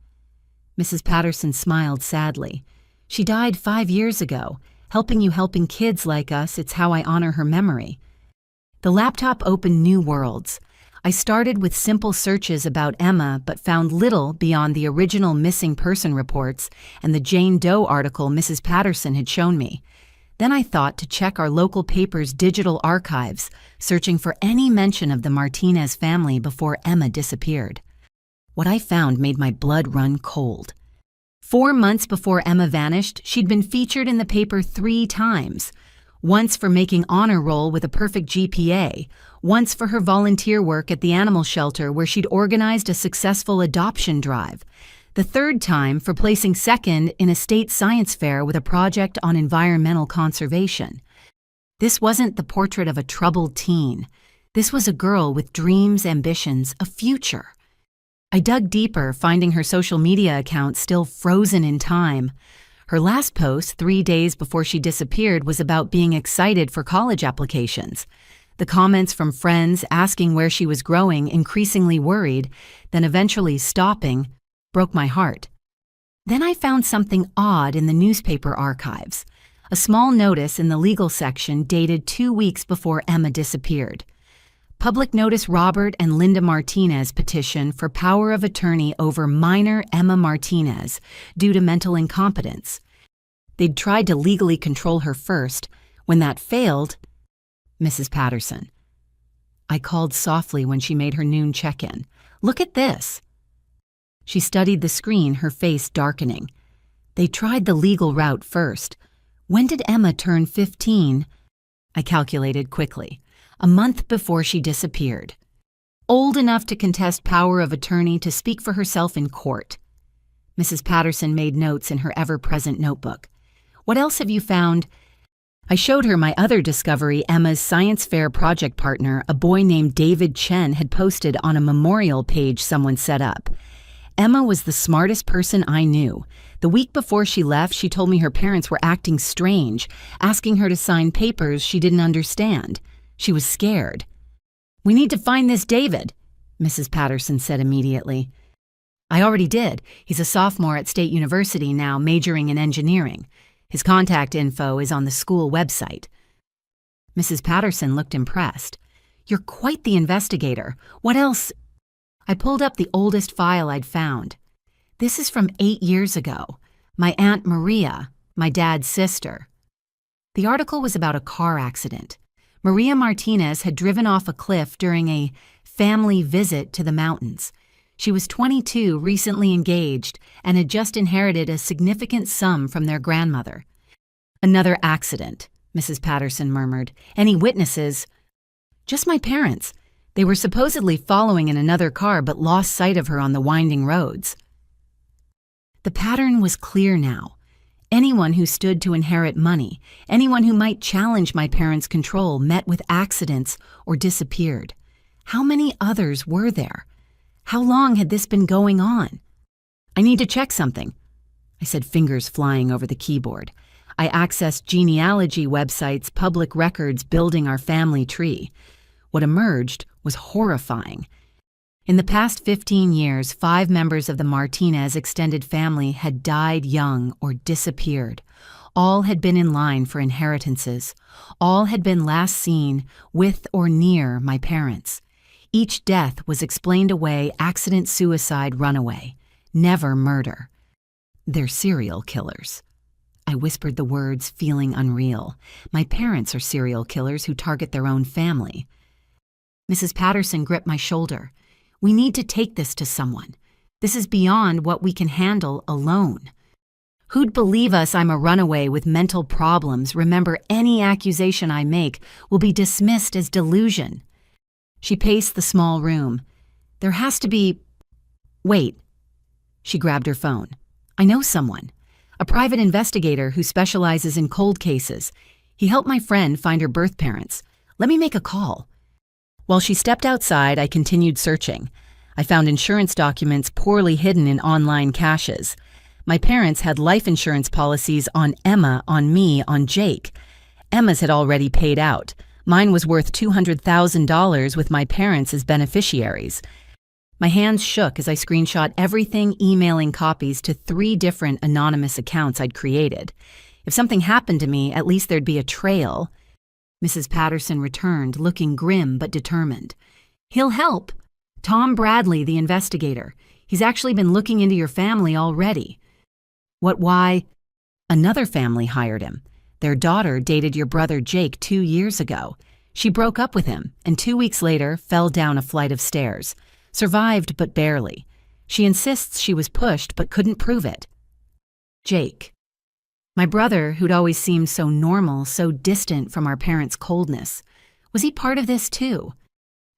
Mrs. Patterson smiled sadly. She died 5 years ago. Helping kids like us, it's how I honor her memory. The laptop opened new worlds. I started with simple searches about Emma, but found little beyond the original missing person reports and the Jane Doe article Mrs. Patterson had shown me. Then I thought to check our local paper's digital archives, searching for any mention of the Martinez family before Emma disappeared. What I found made my blood run cold. 4 months before Emma vanished, she'd been featured in the paper 3 times. Once for making honor roll with a perfect GPA, once for her volunteer work at the animal shelter where she'd organized a successful adoption drive, the 3rd time for placing 2nd in a state science fair with a project on environmental conservation. This wasn't the portrait of a troubled teen. This was a girl with dreams, ambitions, a future. I dug deeper, finding her social media account still frozen in time. Her last post, 3 days before she disappeared, was about being excited for college applications. The comments from friends asking where she was growing, increasingly worried, then eventually stopping, broke my heart. Then I found something odd in the newspaper archives. A small notice in the legal section dated 2 weeks before Emma disappeared. Public notice Robert and Linda Martinez petition for power of attorney over minor Emma Martinez due to mental incompetence. They'd tried to legally control her first. When that failed, Mrs. Patterson. I called softly when she made her noon check-in. "Look at this." She studied the screen, her face darkening. They tried the legal route first. When did Emma turn 15? I calculated quickly. A month before she disappeared. Old enough to contest power of attorney to speak for herself in court. Mrs. Patterson made notes in her ever-present notebook. "What else have you found?" I showed her my other discovery. Emma's science fair project partner, a boy named David Chen, had posted on a memorial page someone set up. Emma was the smartest person I knew. The week before she left, she told me her parents were acting strange, asking her to sign papers she didn't understand. She was scared. "We need to find this David," Mrs. Patterson said immediately. "I already did. He's a sophomore at State University now, majoring in engineering. His contact info is on the school website." Mrs. Patterson looked impressed. "You're quite the investigator. What else?" I pulled up the oldest file I'd found. This is from 8 years ago. My Aunt Maria, my dad's sister. The article was about a car accident. Maria Martinez had driven off a cliff during a family visit to the mountains. She was 22, recently engaged, and had just inherited a significant sum from their grandmother. "Another accident," Mrs. Patterson murmured. "Any witnesses?" "Just my parents. They were supposedly following in another car but lost sight of her on the winding roads." The pattern was clear now. Anyone who stood to inherit money, anyone who might challenge my parents' control, met with accidents or disappeared. How many others were there? How long had this been going on? "I need to check something," I said, fingers flying over the keyboard. I accessed genealogy websites, public records, building our family tree. What emerged was horrifying. In the past 15 years, 5 members of the Martinez extended family had died young or disappeared. All had been in line for inheritances. All had been last seen with or near my parents. Each death was explained away: accident, suicide, runaway. Never murder. They're serial killers. I whispered the words, feeling unreal. My parents are serial killers who target their own family. Mrs. Patterson gripped my shoulder. "We need to take this to someone. This is beyond what we can handle alone. Who'd believe us? I'm a runaway with mental problems. Remember, any accusation I make will be dismissed as delusion." She paced the small room. "There has to be—" "Wait." She grabbed her phone. "I know someone. A private investigator who specializes in cold cases. He helped my friend find her birth parents. Let me make a call." While she stepped outside, I continued searching. I found insurance documents poorly hidden in online caches. My parents had life insurance policies on Emma, on me, on Jake. Emma's had already paid out. Mine was worth $200,000 with my parents as beneficiaries. My hands shook as I screenshot everything, emailing copies to 3 different anonymous accounts I'd created. If something happened to me, at least there'd be a trail. Mrs. Patterson returned, looking grim but determined. "He'll help. Tom Bradley, the investigator. He's actually been looking into your family already." "What, why?" "Another family hired him. Their daughter dated your brother Jake 2 years ago. She broke up with him, and 2 weeks later fell down a flight of stairs. Survived, but barely. She insists she was pushed, but couldn't prove it." Jake. My brother, who'd always seemed so normal, so distant from our parents' coldness. Was he part of this too?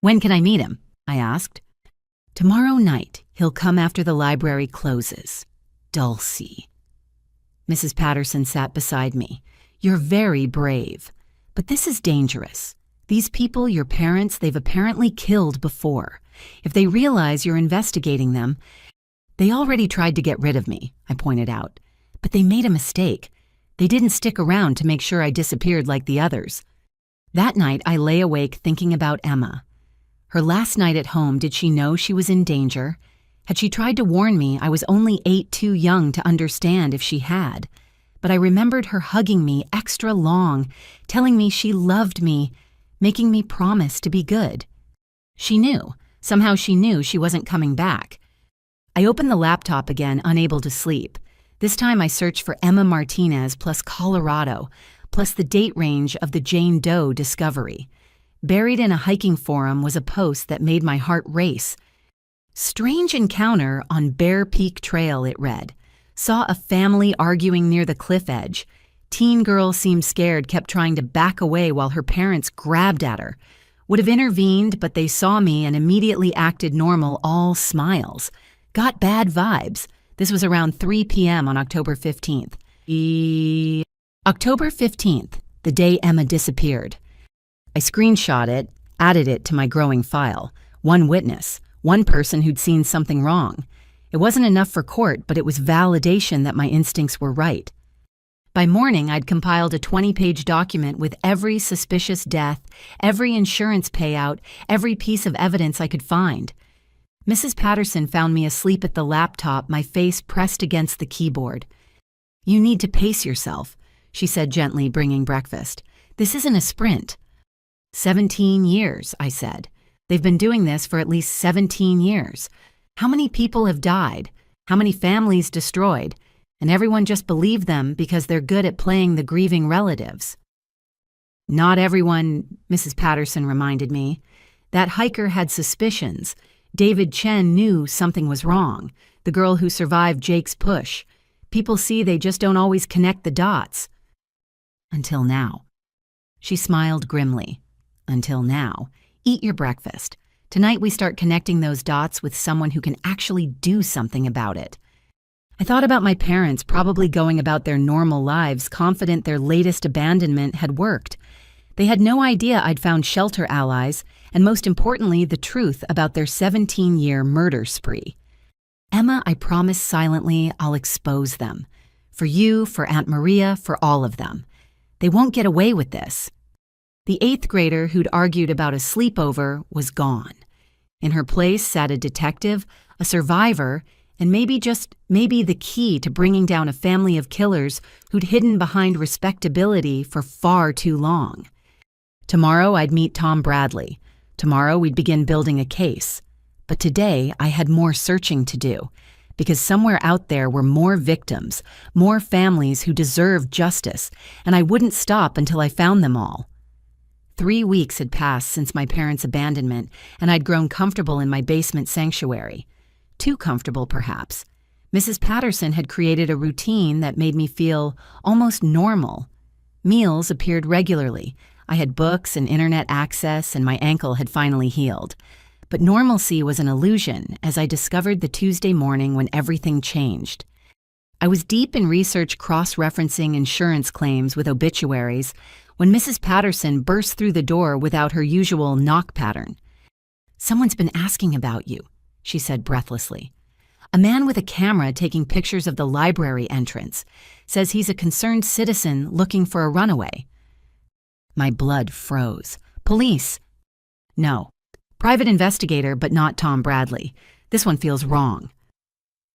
"When can I meet him?" I asked. "Tomorrow night. He'll come after the library closes. Dulcie." Mrs. Patterson sat beside me. "You're very brave. But this is dangerous. These people, your parents, they've apparently killed before. If they realize you're investigating them..." "They already tried to get rid of me," I pointed out. "But they made a mistake. They didn't stick around to make sure I disappeared like the others." That night, I lay awake thinking about Emma. Her last night at home, did she know she was in danger? Had she tried to warn me I was only 8, too young to understand if she had? But I remembered her hugging me extra long, telling me she loved me, making me promise to be good. She knew. Somehow she knew she wasn't coming back. I opened the laptop again, unable to sleep. This time I searched for Emma Martinez plus Colorado, plus the date range of the Jane Doe discovery. Buried in a hiking forum was a post that made my heart race. "Strange encounter on Bear Peak Trail," it read. "Saw a family arguing near the cliff edge. Teen girl seemed scared, kept trying to back away while her parents grabbed at her. Would have intervened, but they saw me and immediately acted normal, all smiles. Got bad vibes." This was around 3 p.m. on October 15th. October 15th, the day Emma disappeared. I screenshot it, added it to my growing file. One witness, one person who'd seen something wrong. It wasn't enough for court, but it was validation that my instincts were right. By morning, I'd compiled a 20-page document with every suspicious death, every insurance payout, every piece of evidence I could find. Mrs. Patterson found me asleep at the laptop, my face pressed against the keyboard. "You need to pace yourself," she said gently, bringing breakfast. "This isn't a sprint." 17 years, I said. "They've been doing this for at least 17 years. How many people have died? How many families destroyed? And everyone just believed them because they're good at playing the grieving relatives." "Not everyone," Mrs. Patterson reminded me. "That hiker had suspicions. David Chen knew something was wrong, the girl who survived Jake's push. People see, they just don't always connect the dots." "Until now." She smiled grimly. "Until now. Eat your breakfast. Tonight we start connecting those dots with someone who can actually do something about it." I thought about my parents probably going about their normal lives, confident their latest abandonment had worked. They had no idea I'd found shelter allies, and most importantly, the truth about their 17-year murder spree. "Emma, I promise silently I'll expose them. For you, for Aunt Maria, for all of them. They won't get away with this." The 8th grader who'd argued about a sleepover was gone. In her place sat a detective, a survivor, and maybe the key to bringing down a family of killers who'd hidden behind respectability for far too long. Tomorrow I'd meet Tom Bradley. Tomorrow we'd begin building a case. But today I had more searching to do, because somewhere out there were more victims, more families who deserved justice, and I wouldn't stop until I found them all. 3 weeks had passed since my parents' abandonment, and I'd grown comfortable in my basement sanctuary. Too comfortable, perhaps. Mrs. Patterson had created a routine that made me feel almost normal. Meals appeared regularly. I had books and internet access, and my ankle had finally healed. But normalcy was an illusion, as I discovered the Tuesday morning when everything changed. I was deep in research cross-referencing insurance claims with obituaries when Mrs. Patterson burst through the door without her usual knock pattern. "Someone's been asking about you," she said breathlessly. A man with a camera taking pictures of the library entrance says he's a concerned citizen looking for a runaway. My blood froze. Police? No. Private investigator, but not Tom Bradley. This one feels wrong.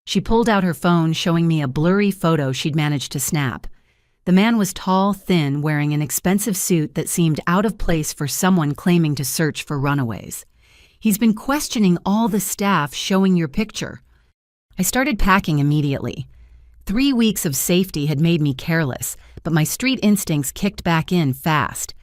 She pulled out her phone, showing me a blurry photo she'd managed to snap. The man was tall, thin, wearing an expensive suit that seemed out of place for someone claiming to search for runaways. He's been questioning all the staff showing your picture. I started packing immediately. 3 weeks of safety had made me careless, but my street instincts kicked back in fast.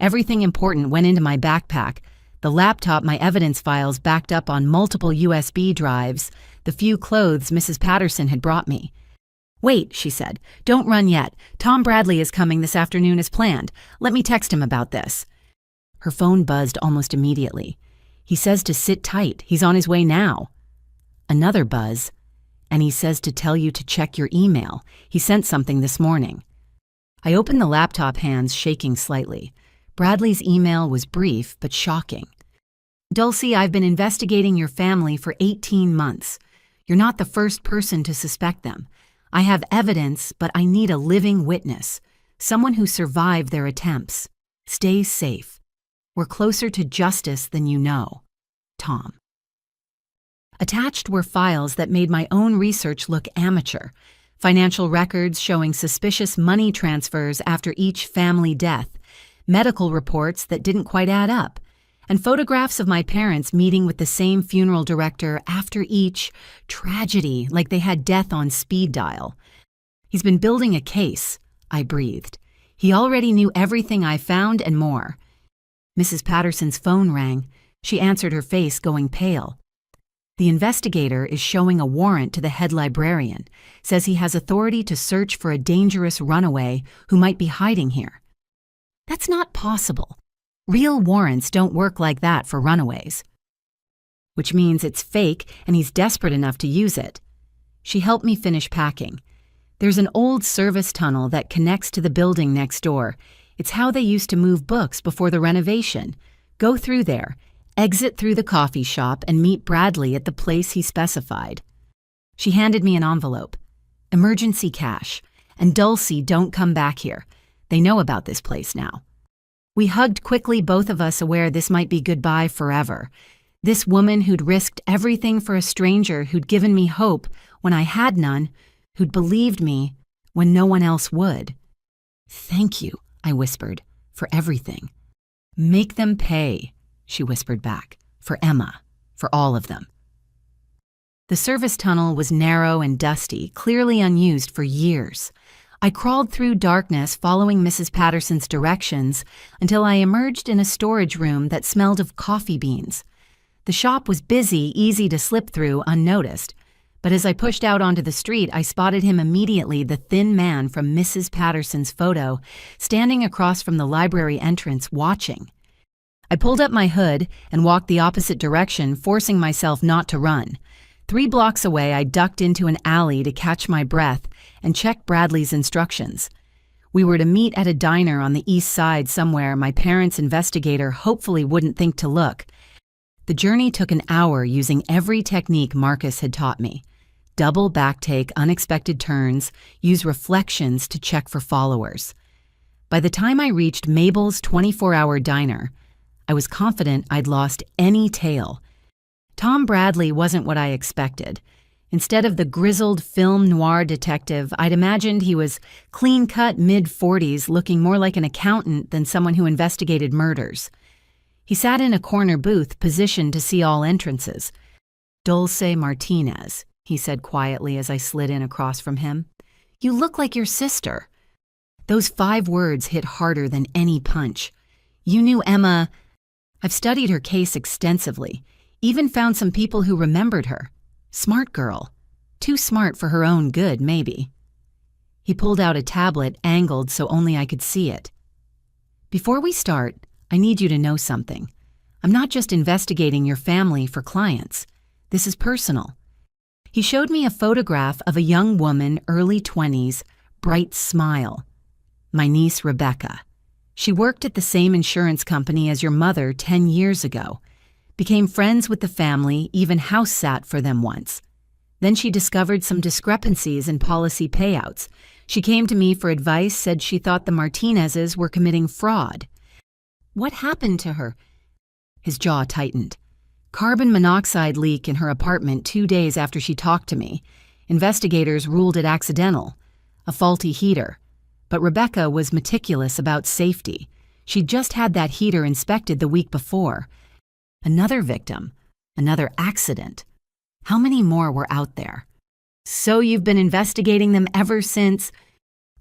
Everything important went into my backpack. The laptop, my evidence files backed up on multiple USB drives, the few clothes Mrs. Patterson had brought me. "Wait," she said. "Don't run yet. Tom Bradley is coming this afternoon as planned. Let me text him about this." Her phone buzzed almost immediately. "He says to sit tight. He's on his way now." Another buzz. "And he says to tell you to check your email. He sent something this morning." I opened the laptop, hands shaking slightly. Bradley's email was brief but shocking. "Dulcie, I've been investigating your family for 18 months. You're not the first person to suspect them. I have evidence, but I need a living witness, someone who survived their attempts. Stay safe. We're closer to justice than you know. Tom." Attached were files that made my own research look amateur. Financial records showing suspicious money transfers after each family death, medical reports that didn't quite add up, and photographs of my parents meeting with the same funeral director after each tragedy, like they had death on speed dial. "He's been building a case," I breathed. "He already knew everything I found and more." Mrs. Patterson's phone rang. She answered, her face going pale. "The investigator is showing a warrant to the head librarian, says he has authority to search for a dangerous runaway who might be hiding here." That's not possible. Real warrants don't work like that for runaways. Which means it's fake and he's desperate enough to use it. She helped me finish packing. There's an old service tunnel that connects to the building next door. It's how they used to move books before the renovation. Go through there, exit through the coffee shop, and meet Bradley at the place he specified. She handed me an envelope. "Emergency cash. And Dulcie, don't come back here. They know about this place now." We hugged quickly, both of us aware this might be goodbye forever. This woman who'd risked everything for a stranger, who'd given me hope when I had none, who'd believed me when no one else would. "Thank you," I whispered, "for everything." "Make them pay," she whispered back, "for Emma, for all of them." The service tunnel was narrow and dusty, clearly unused for years. I crawled through darkness, following Mrs. Patterson's directions, until I emerged in a storage room that smelled of coffee beans. The shop was busy, easy to slip through unnoticed, but as I pushed out onto the street, I spotted him immediately, the thin man from Mrs. Patterson's photo, standing across from the library entrance, watching. I pulled up my hood and walked the opposite direction, forcing myself not to run. 3 blocks away, I ducked into an alley to catch my breath and check Bradley's instructions. We were to meet at a diner on the east side somewhere my parents' investigator hopefully wouldn't think to look. The journey took an hour using every technique Marcus had taught me. Double backtake, unexpected turns, use reflections to check for followers. By the time I reached Mabel's 24-hour diner, I was confident I'd lost any tail. Tom Bradley wasn't what I expected. Instead of the grizzled film noir detective, I'd imagined he was clean-cut mid-40s, looking more like an accountant than someone who investigated murders. He sat in a corner booth, positioned to see all entrances. "Dulce Martinez," he said quietly as I slid in across from him. "You look like your sister." Those 5 words hit harder than any punch. "You knew Emma." I've studied her case extensively. Even found some people who remembered her. Smart girl. Too smart for her own good, maybe. He pulled out a tablet, angled so only I could see it. "Before we start, I need you to know something. I'm not just investigating your family for clients. This is personal." He showed me a photograph of a young woman, early 20s, bright smile. "My niece, Rebecca. She worked at the same insurance company as your mother 10 years ago. Became friends with the family, even house sat for them once. Then she discovered some discrepancies in policy payouts. She came to me for advice, said she thought the Martinezes were committing fraud. What happened to her? His jaw tightened. Carbon monoxide leak in her apartment 2 days after she talked to me. Investigators ruled it accidental, a faulty heater. But Rebecca was meticulous about safety. She'd just had that heater inspected the week before. Another victim, another accident. How many more were out there? So you've been investigating them ever since?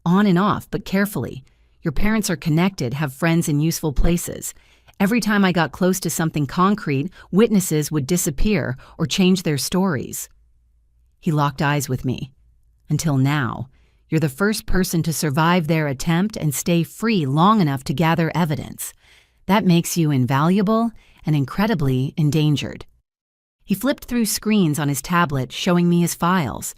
On and off, but carefully. Your parents are connected, have friends in useful places. Every time I got close to something concrete, witnesses would disappear or change their stories. He locked eyes with me. Until now, you're the first person to survive their attempt and stay free long enough to gather evidence. That makes you invaluable and incredibly endangered. He flipped through screens on his tablet, showing me his files.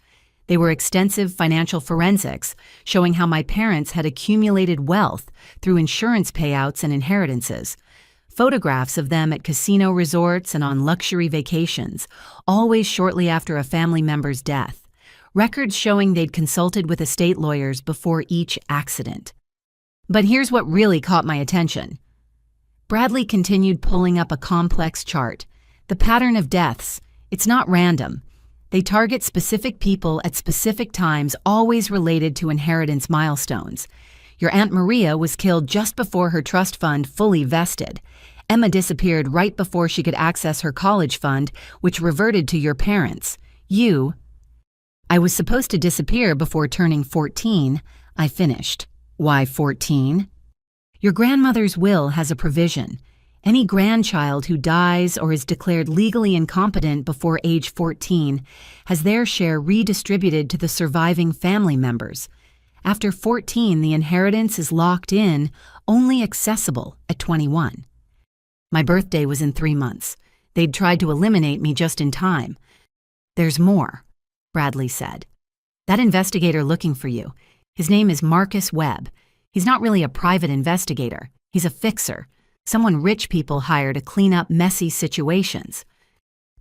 They were extensive financial forensics, showing how my parents had accumulated wealth through insurance payouts and inheritances. Photographs of them at casino resorts and on luxury vacations, always shortly after a family member's death. Records showing they'd consulted with estate lawyers before each accident. But here's what really caught my attention. Bradley continued pulling up a complex chart. The pattern of deaths, it's not random. They target specific people at specific times, always related to inheritance milestones. Your Aunt Maria was killed just before her trust fund fully vested. Emma disappeared right before she could access her college fund, which reverted to your parents. I was supposed to disappear before turning 14. I finished. Why 14? Your grandmother's will has a provision. Any grandchild who dies or is declared legally incompetent before age 14 has their share redistributed to the surviving family members. After 14, the inheritance is locked in, only accessible at 21. My birthday was in 3 months. They'd tried to eliminate me just in time. There's more, Bradley said. That investigator looking for you, his name is Marcus Webb. He's not really a private investigator. He's a fixer. Someone rich people hire to clean up messy situations.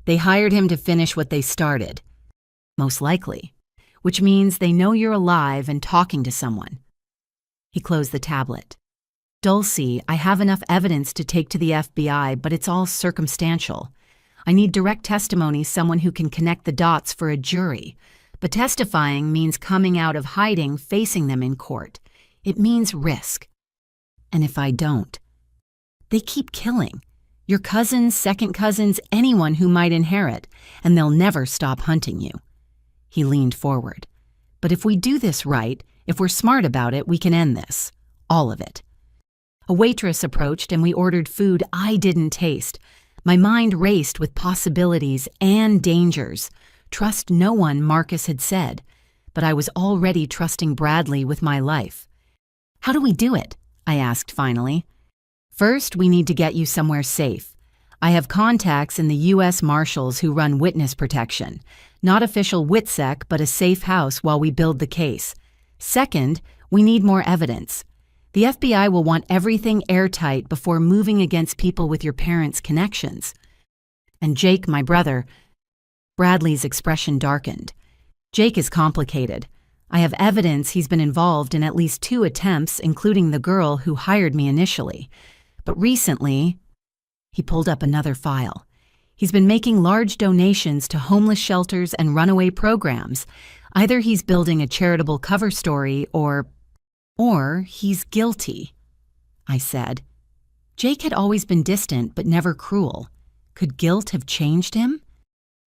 They hired him to finish what they started. Most likely. Which means they know you're alive and talking to someone. He closed the tablet. Dulcie, I have enough evidence to take to the FBI, but it's all circumstantial. I need direct testimony, someone who can connect the dots for a jury. But testifying means coming out of hiding, facing them in court. It means risk. And if I don't? They keep killing. Your cousins, second cousins, anyone who might inherit, and they'll never stop hunting you. He leaned forward. But if we do this right, if we're smart about it, we can end this. All of it. A waitress approached and we ordered food I didn't taste. My mind raced with possibilities and dangers. Trust no one, Marcus had said. But I was already trusting Bradley with my life. How do we do it? I asked finally. First, we need to get you somewhere safe. I have contacts in the U.S. Marshals who run witness protection. Not official WITSEC, but a safe house while we build the case. Second, we need more evidence. The FBI will want everything airtight before moving against people with your parents' connections. And Jake, my brother, Bradley's expression darkened. Jake is complicated. I have evidence he's been involved in at least 2 attempts, including the girl who hired me initially. But recently, he pulled up another file. He's been making large donations to homeless shelters and runaway programs. Either he's building a charitable cover story or he's guilty, I said. Jake had always been distant but never cruel. Could guilt have changed him?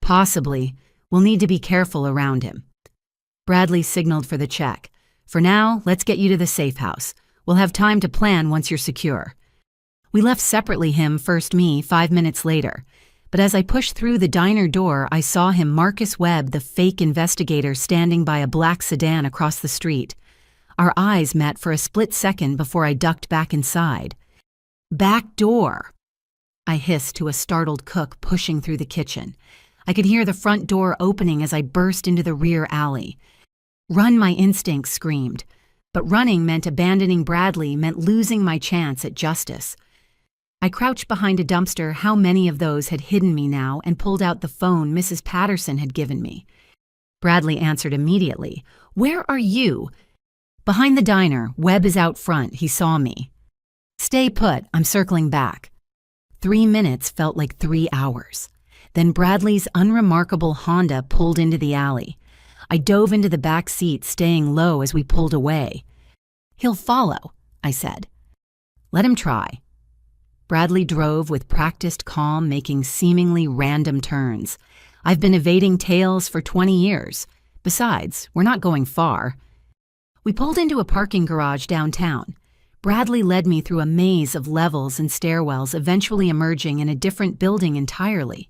Possibly. We'll need to be careful around him. Bradley signaled for the check. For now, let's get you to the safe house. We'll have time to plan once you're secure. We left separately, him first, me, 5 minutes later. But as I pushed through the diner door, I saw him, Marcus Webb, the fake investigator, standing by a black sedan across the street. Our eyes met for a split second before I ducked back inside. Back door! I hissed to a startled cook pushing through the kitchen. I could hear the front door opening as I burst into the rear alley. Run, my instincts screamed. But running meant abandoning Bradley, meant losing my chance at justice. I crouched behind a dumpster, how many of those had hidden me now, and pulled out the phone Mrs. Patterson had given me. Bradley answered immediately. "Where are you?" "Behind the diner. Webb is out front. He saw me." "Stay put. I'm circling back." 3 minutes felt like 3 hours. Then Bradley's unremarkable Honda pulled into the alley. I dove into the back seat, staying low as we pulled away. "He'll follow," I said. "Let him try." Bradley drove with practiced calm, making seemingly random turns. I've been evading tails for 20 years. Besides, we're not going far. We pulled into a parking garage downtown. Bradley led me through a maze of levels and stairwells, eventually emerging in a different building entirely.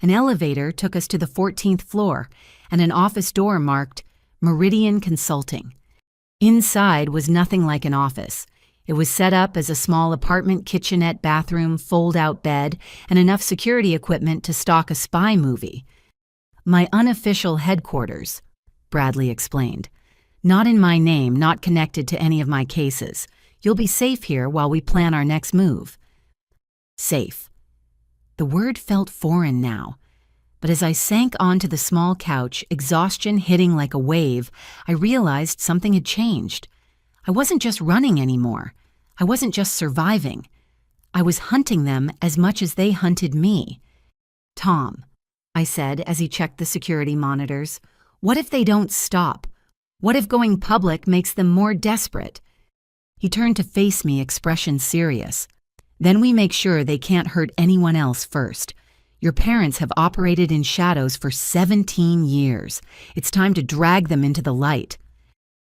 An elevator took us to the 14th floor, and an office door marked Meridian Consulting. Inside was nothing like an office. It was set up as a small apartment, kitchenette, bathroom, fold-out bed, and enough security equipment to stock a spy movie. "My unofficial headquarters," Bradley explained. "Not in my name, not connected to any of my cases. You'll be safe here while we plan our next move." Safe. The word felt foreign now. But as I sank onto the small couch, exhaustion hitting like a wave, I realized something had changed. I wasn't just running anymore. I wasn't just surviving. I was hunting them as much as they hunted me. "Tom," I said as he checked the security monitors, "what if they don't stop? What if going public makes them more desperate?" He turned to face me, expression serious. "Then we make sure they can't hurt anyone else first. Your parents have operated in shadows for 17 years. It's time to drag them into the light."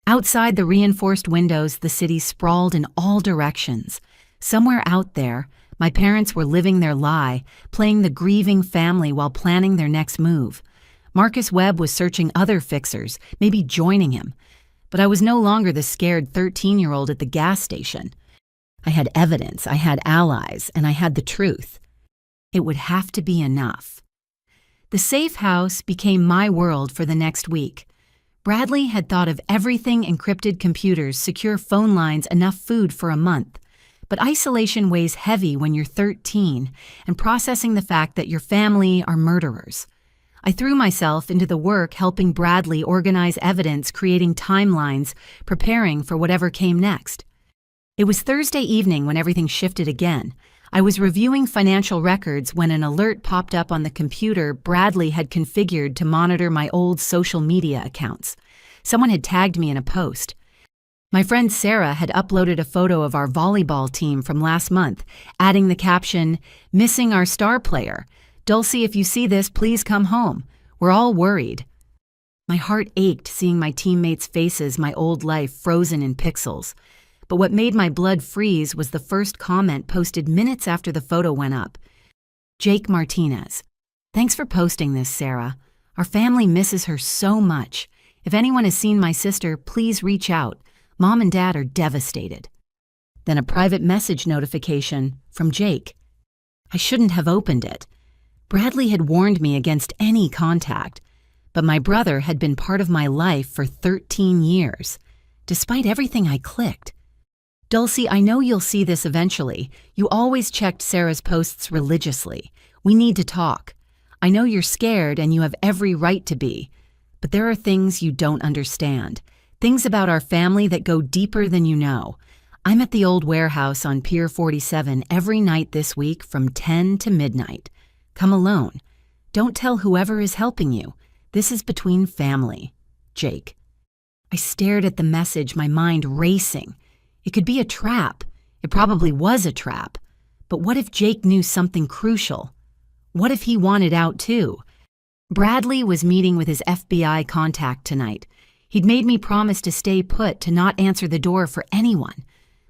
Outside the reinforced windows, the city sprawled in all directions. Somewhere out there, my parents were living their lie, playing the grieving family while planning their next move. Marcus Webb was searching other fixers, maybe joining him. But I was no longer the scared 13-year-old at the gas station. I had evidence, I had allies, and I had the truth. It would have to be enough. The safe house became my world for the next week. Bradley had thought of everything: encrypted computers, secure phone lines, enough food for a month. But isolation weighs heavy when you're 13, and processing the fact that your family are murderers. I threw myself into the work helping Bradley organize evidence, creating timelines, preparing for whatever came next. It was Thursday evening when everything shifted again. I was reviewing financial records when an alert popped up on the computer Bradley had configured to monitor my old social media accounts. Someone had tagged me in a post. My friend Sarah had uploaded a photo of our volleyball team from last month, adding the caption, "Missing our star player. Dulcie, if you see this, please come home. We're all worried." My heart ached seeing my teammates' faces, my old life frozen in pixels. But what made my blood freeze was the first comment posted minutes after the photo went up. Jake Martinez. "Thanks for posting this, Sarah. Our family misses her so much. If anyone has seen my sister, please reach out. Mom and Dad are devastated." Then a private message notification from Jake. I shouldn't have opened it. Bradley had warned me against any contact, but my brother had been part of my life for 13 years. Despite everything, I clicked. "Dulcie, I know you'll see this eventually. You always checked Sarah's posts religiously. We need to talk. I know you're scared and you have every right to be, but there are things you don't understand. Things about our family that go deeper than you know. I'm at the old warehouse on Pier 47 every night this week from 10 to midnight. Come alone. Don't tell whoever is helping you. This is between family. Jake." I stared at the message, my mind racing. It could be a trap. It probably was a trap. But what if Jake knew something crucial? What if he wanted out too? Bradley was meeting with his FBI contact tonight. He'd made me promise to stay put, to not answer the door for anyone.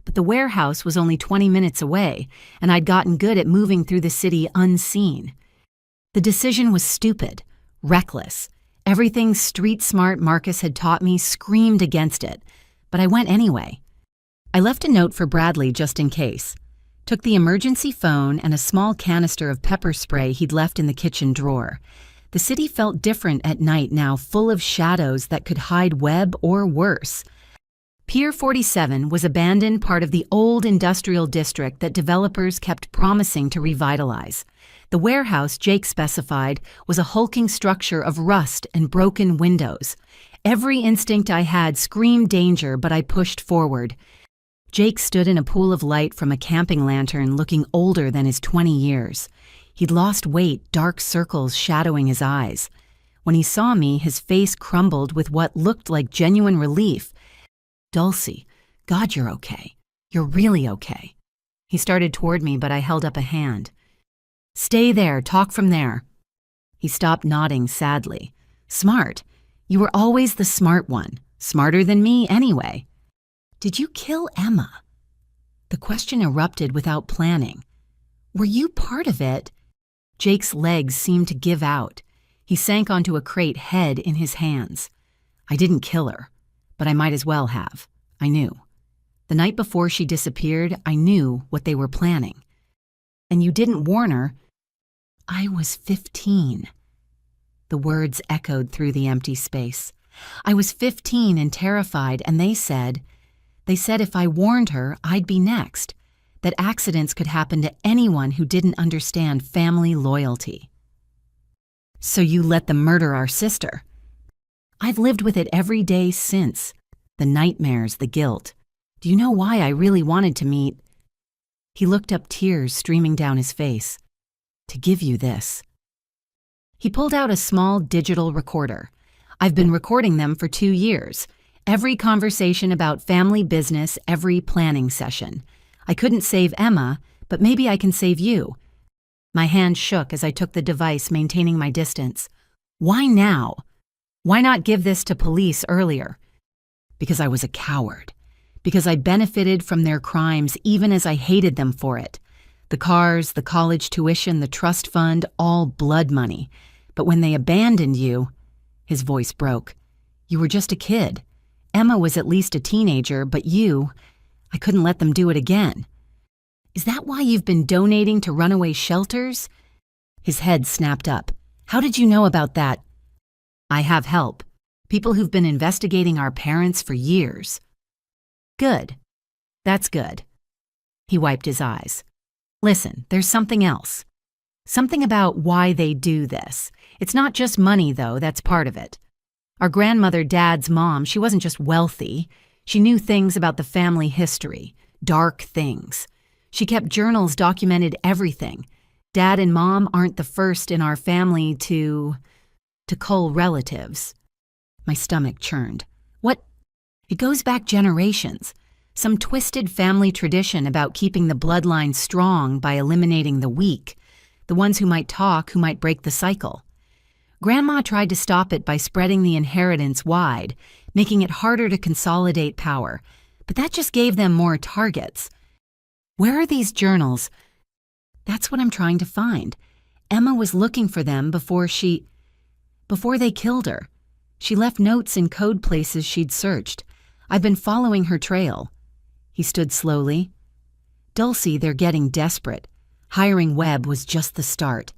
But the warehouse was only 20 minutes away, and I'd gotten good at moving through the city unseen. The decision was stupid, reckless. Everything street-smart Marcus had taught me screamed against it, but I went anyway. I left a note for Bradley just in case. Took the emergency phone and a small canister of pepper spray he'd left in the kitchen drawer. The city felt different at night now, full of shadows that could hide Webb or worse. Pier 47 was abandoned part of the old industrial district that developers kept promising to revitalize. The warehouse, Jake specified, was a hulking structure of rust and broken windows. Every instinct I had screamed danger, but I pushed forward. Jake stood in a pool of light from a camping lantern, looking older than his 20 years. He'd lost weight, dark circles shadowing his eyes. When he saw me, his face crumbled with what looked like genuine relief. "Dulcie, God, you're okay. You're really okay." He started toward me, but I held up a hand. "Stay there, talk from there." He stopped, nodding sadly. "Smart. You were always the smart one. Smarter than me, anyway." "Did you kill Emma?" The question erupted without planning. "Were you part of it?" Jake's legs seemed to give out. He sank onto a crate, head in his hands. "I didn't kill her, but I might as well have. I knew. The night before she disappeared, I knew what they were planning." "And you didn't warn her?" "I was 15. The words echoed through the empty space. "I was 15 and terrified, and they said if I warned her, I'd be next, that accidents could happen to anyone who didn't understand family loyalty." "So you let them murder our sister?" "I've lived with it every day since. The nightmares, the guilt. Do you know why I really wanted to meet?" He looked up, tears streaming down his face. "To give you this." He pulled out a small digital recorder. "I've been recording them for 2 years. Every conversation about family business, every planning session. I couldn't save Emma, but maybe I can save you." My hand shook as I took the device, maintaining my distance. "Why now? Why not give this to police earlier?" "Because I was a coward. Because I benefited from their crimes even as I hated them for it. The cars, the college tuition, the trust fund, all blood money. But when they abandoned you," his voice broke, "you were just a kid. Emma was at least a teenager, but I couldn't let them do it again." "Is that why you've been donating to runaway shelters?" His head snapped up. "How did you know about that?" "I have help. People who've been investigating our parents for years." "Good. That's good." He wiped his eyes. "Listen, there's something else. Something about why they do this. It's not just money, though, that's part of it. Our grandmother, Dad's mom, she wasn't just wealthy. She knew things about the family history, dark things. She kept journals, documented everything. Dad and Mom aren't the first in our family to cull relatives." My stomach churned. "What?" "It goes back generations. Some twisted family tradition about keeping the bloodline strong by eliminating the weak, the ones who might talk, who might break the cycle. Grandma tried to stop it by spreading the inheritance wide, making it harder to consolidate power, but that just gave them more targets. Where are these journals?" "That's what I'm trying to find. Emma was looking for them before they killed her. She left notes in code places she'd searched. I've been following her trail." He stood slowly. "Dulcie, they're getting desperate. Hiring Webb was just the start.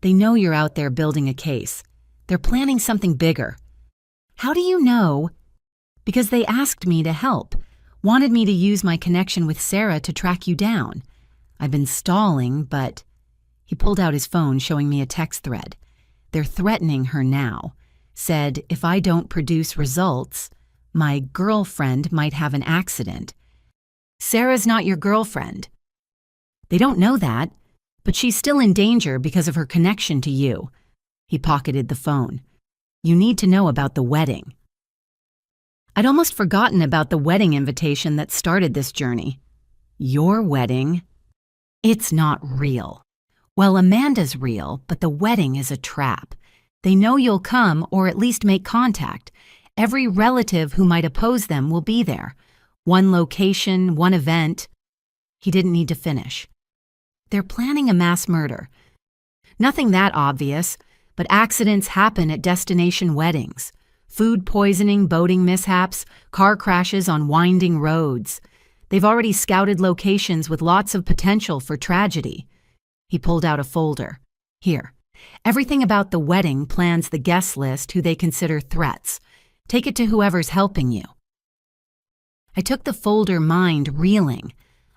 They know you're out there building a case. They're planning something bigger." "How do you know?" "Because they asked me to help. Wanted me to use my connection with Sarah to track you down. I've been stalling, but..." He pulled out his phone, showing me a text thread. "They're threatening her now. Said if I don't produce results, my girlfriend might have an accident." "Sarah's not your girlfriend." "They don't know that, but she's still in danger because of her connection to you." He pocketed the phone. "You need to know about the wedding." I'd almost forgotten about the wedding invitation that started this journey. "Your wedding?" "It's not real." "Well, Amanda's real, but the wedding is a trap. They know you'll come, or at least make contact. Every relative who might oppose them will be there. One location, one event." He didn't need to finish. "They're planning a mass murder. Nothing that obvious, but accidents happen at destination weddings. Food poisoning, boating mishaps, car crashes on winding roads. They've already scouted locations with lots of potential for tragedy." He pulled out a folder. "Here. Everything about the wedding, plans, the guest list, who they consider threats. Take it to whoever's helping you." I took the folder, mind reeling.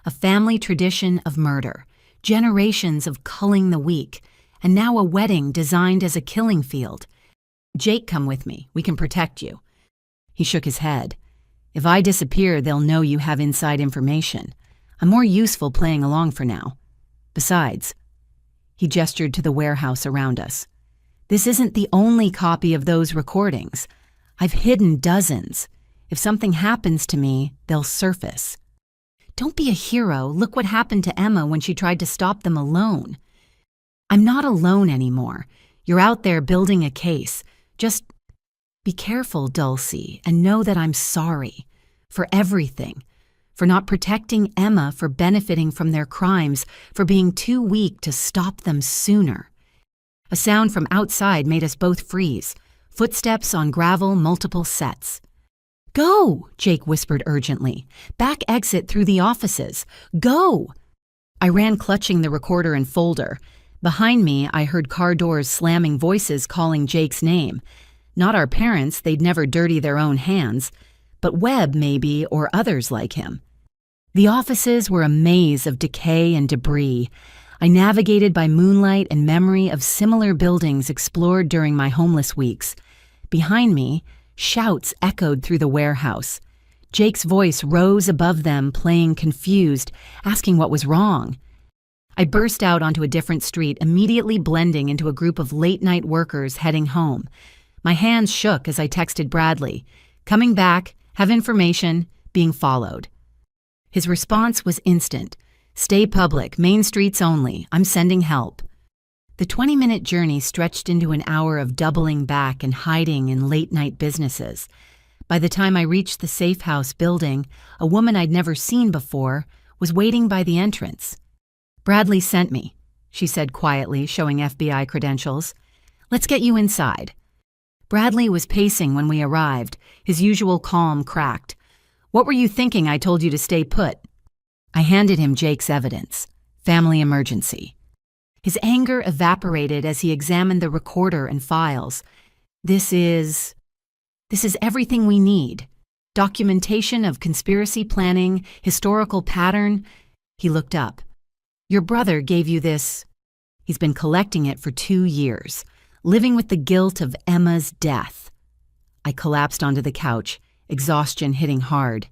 A family tradition of murder, generations of culling the weak, and now a wedding designed as a killing field. Jake, come with me. We can protect you. He shook his head. If I disappear, they'll know you have inside information. I'm more useful playing along for now. Besides, he gestured to the warehouse around us. This isn't the only copy of those recordings. I've hidden dozens. If something happens to me, they'll surface. Don't be a hero. Look what happened to Emma when she tried to stop them alone. I'm not alone anymore. You're out there building a case. Just be careful, Dulcie, and know that I'm sorry. For everything. For not protecting Emma, for benefiting from their crimes, for being too weak to stop them sooner. A sound from outside made us both freeze. Footsteps on gravel, multiple sets. Go, Jake whispered urgently. Back exit through the offices. Go! I ran clutching the recorder and folder. Behind me, I heard car doors slamming, voices calling Jake's name. Not our parents, they'd never dirty their own hands. But Webb, maybe, or others like him. The offices were a maze of decay and debris. I navigated by moonlight and memory of similar buildings explored during my homeless weeks. Behind me, shouts echoed through the warehouse. Jake's voice rose above them, playing confused, asking what was wrong. I burst out onto a different street, immediately blending into a group of late-night workers heading home. My hands shook as I texted Bradley. Coming back, have information, being followed. His response was instant. Stay public, main streets only. I'm sending help. The 20-minute journey stretched into an hour of doubling back and hiding in late-night businesses. By the time I reached the safe house building, a woman I'd never seen before was waiting by the entrance. Bradley sent me, she said quietly, showing FBI credentials. Let's get you inside. Bradley was pacing when we arrived, his usual calm cracked. What were you thinking I told you to stay put? I handed him Jake's evidence. Family emergency. His anger evaporated as he examined the recorder and files. This is everything we need. Documentation of conspiracy planning, historical pattern. He looked up. Your brother gave you this. He's been collecting it for 2 years, living with the guilt of Emma's death. I collapsed onto the couch, exhaustion hitting hard.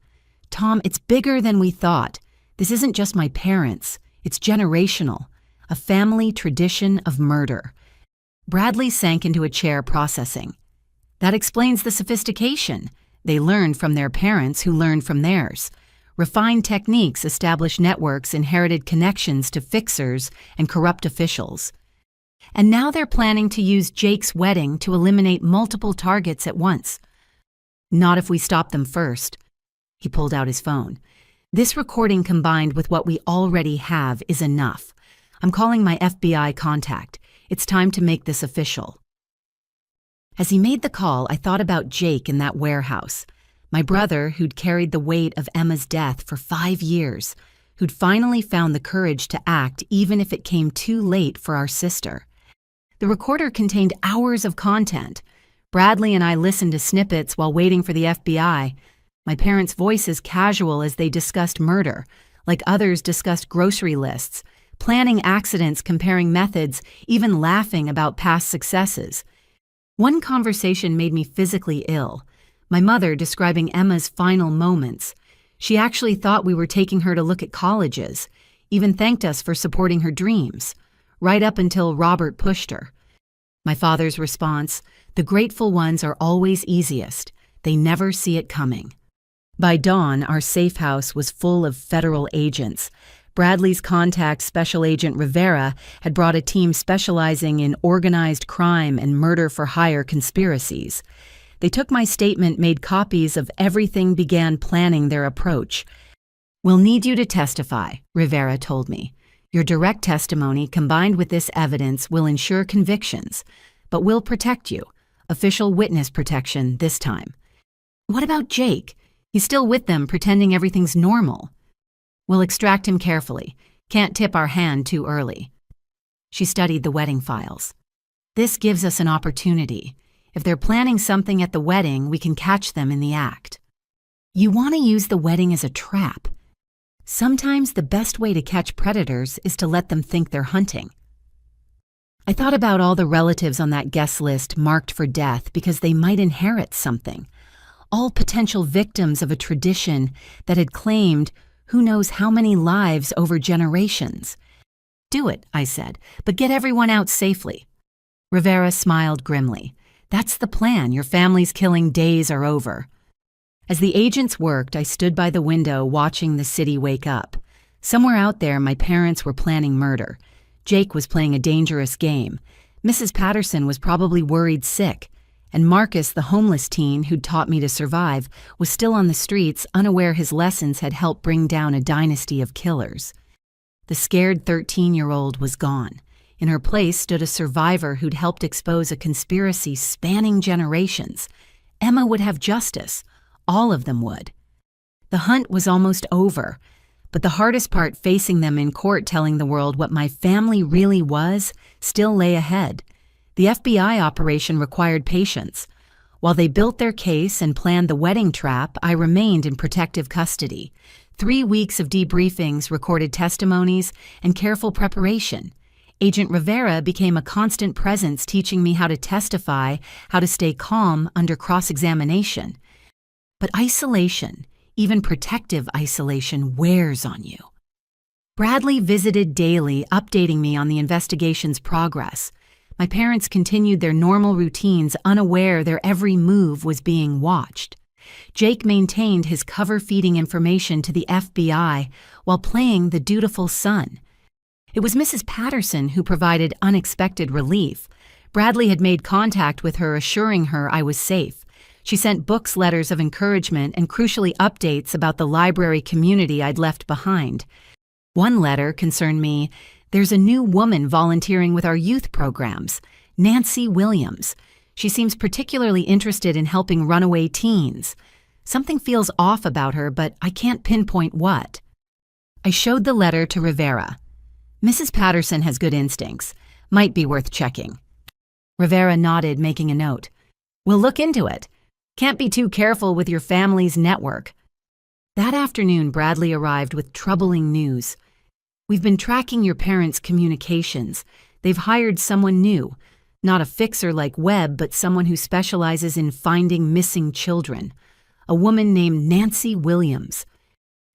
Tom, it's bigger than we thought. This isn't just my parents. It's generational. A family tradition of murder. Bradley sank into a chair, processing. That explains the sophistication. They learned from their parents who learned from theirs. Refined techniques established networks, inherited connections to fixers and corrupt officials. And now they're planning to use Jake's wedding to eliminate multiple targets at once. Not if we stop them first. He pulled out his phone. This recording combined with what we already have is enough. I'm calling my FBI contact. It's time to make this official. As he made the call, I thought about Jake in that warehouse. My brother, who'd carried the weight of Emma's death for 5 years, who'd finally found the courage to act even if it came too late for our sister. The recorder contained hours of content. Bradley and I listened to snippets while waiting for the FBI. My parents' voices casual as they discussed murder, like others discussed grocery lists, planning accidents, comparing methods, even laughing about past successes. One conversation made me physically ill. My mother describing Emma's final moments. She actually thought we were taking her to look at colleges, even thanked us for supporting her dreams, right up until Robert pushed her. My father's response, the grateful ones are always easiest. They never see it coming. By dawn, our safe house was full of federal agents. Bradley's contact, Special Agent Rivera, had brought a team specializing in organized crime and murder-for-hire conspiracies. They took my statement, made copies of everything, began planning their approach. We'll need you to testify, Rivera told me. Your direct testimony combined with this evidence will ensure convictions, but we'll protect you. Official witness protection this time. What about Jake? He's still with them, pretending everything's normal. We'll extract him carefully. Can't tip our hand too early. She studied the wedding files. This gives us an opportunity. If they're planning something at the wedding, we can catch them in the act. You want to use the wedding as a trap. Sometimes the best way to catch predators is to let them think they're hunting. I thought about all the relatives on that guest list marked for death because they might inherit something. All potential victims of a tradition that had claimed who knows how many lives over generations. Do it, I said, but get everyone out safely. Rivera smiled grimly. That's the plan. Your family's killing days are over. As the agents worked, I stood by the window watching the city wake up. Somewhere out there, my parents were planning murder. Jake was playing a dangerous game. Mrs. Patterson was probably worried sick. And Marcus, the homeless teen who'd taught me to survive, was still on the streets, unaware his lessons had helped bring down a dynasty of killers. The scared 13-year-old was gone. In her place stood a survivor who'd helped expose a conspiracy spanning generations. Emma would have justice. All of them would. The hunt was almost over, but the hardest part facing them in court telling the world what my family really was still lay ahead. The FBI operation required patience. While they built their case and planned the wedding trap, I remained in protective custody. 3 weeks of debriefings, recorded testimonies, and careful preparation. Agent Rivera became a constant presence teaching me how to testify, how to stay calm under cross-examination. But isolation, even protective isolation, wears on you. Bradley visited daily, updating me on the investigation's progress. My parents continued their normal routines, unaware their every move was being watched. Jake maintained his cover-feeding information to the FBI while playing the dutiful son. It was Mrs. Patterson who provided unexpected relief. Bradley had made contact with her, assuring her I was safe. She sent books, letters of encouragement, and crucially updates about the library community I'd left behind. One letter concerned me. There's a new woman volunteering with our youth programs, Nancy Williams. She seems particularly interested in helping runaway teens. Something feels off about her, but I can't pinpoint what. I showed the letter to Rivera. Mrs. Patterson has good instincts. Might be worth checking. Rivera nodded, making a note. We'll look into it. Can't be too careful with your family's network. That afternoon, Bradley arrived with troubling news. We've been tracking your parents' communications. They've hired someone new. Not a fixer like Webb, but someone who specializes in finding missing children. A woman named Nancy Williams.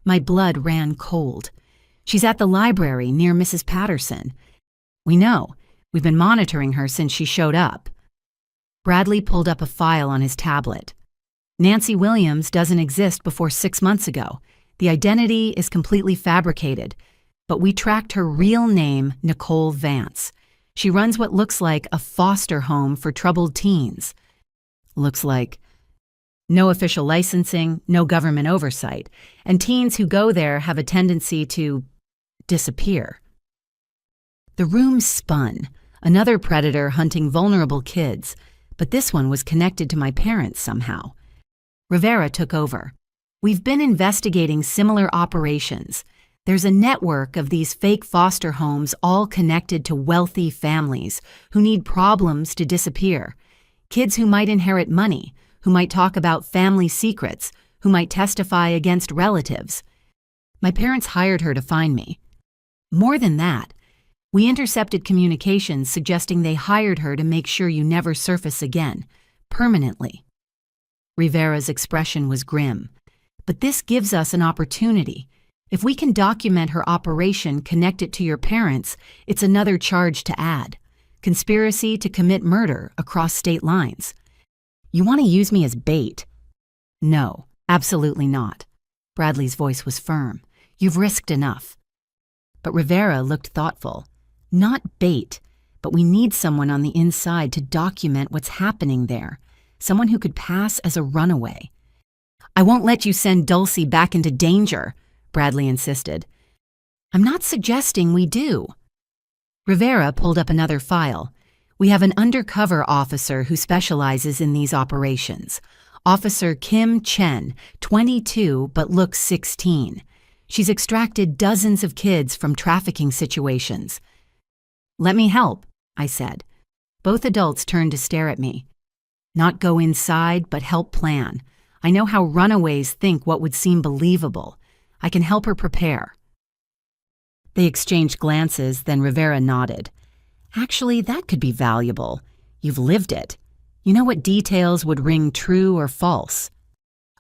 My blood ran cold. She's at the library near Mrs. Patterson. We know. We've been monitoring her since she showed up. Bradley pulled up a file on his tablet. Nancy Williams doesn't exist before 6 months ago. The identity is completely fabricated. But we tracked her real name, Nicole Vance. She runs what looks like a foster home for troubled teens. Looks like. No official licensing, no government oversight, and teens who go there have a tendency to disappear. The room spun, another predator hunting vulnerable kids, but this one was connected to my parents somehow. Rivera took over. We've been investigating similar operations. There's a network of these fake foster homes all connected to wealthy families who need problems to disappear. Kids who might inherit money, who might talk about family secrets, who might testify against relatives. My parents hired her to find me. More than that, we intercepted communications suggesting they hired her to make sure you never surface again, permanently. Rivera's expression was grim. But this gives us an opportunity. If we can document her operation, connect it to your parents, it's another charge to add. Conspiracy to commit murder across state lines. You want to use me as bait? No, absolutely not. Bradley's voice was firm. You've risked enough. But Rivera looked thoughtful. Not bait, but we need someone on the inside to document what's happening there. Someone who could pass as a runaway. I won't let you send Dulcie back into danger, Bradley insisted. I'm not suggesting we do. Rivera pulled up another file. We have an undercover officer who specializes in these operations. Officer Kim Chen, 22 but looks 16. She's extracted dozens of kids from trafficking situations. Let me help, I said. Both adults turned to stare at me. Not go inside, but help plan. I know how runaways think what would seem believable. I can help her prepare." They exchanged glances, then Rivera nodded. "Actually, that could be valuable. You've lived it. You know what details would ring true or false."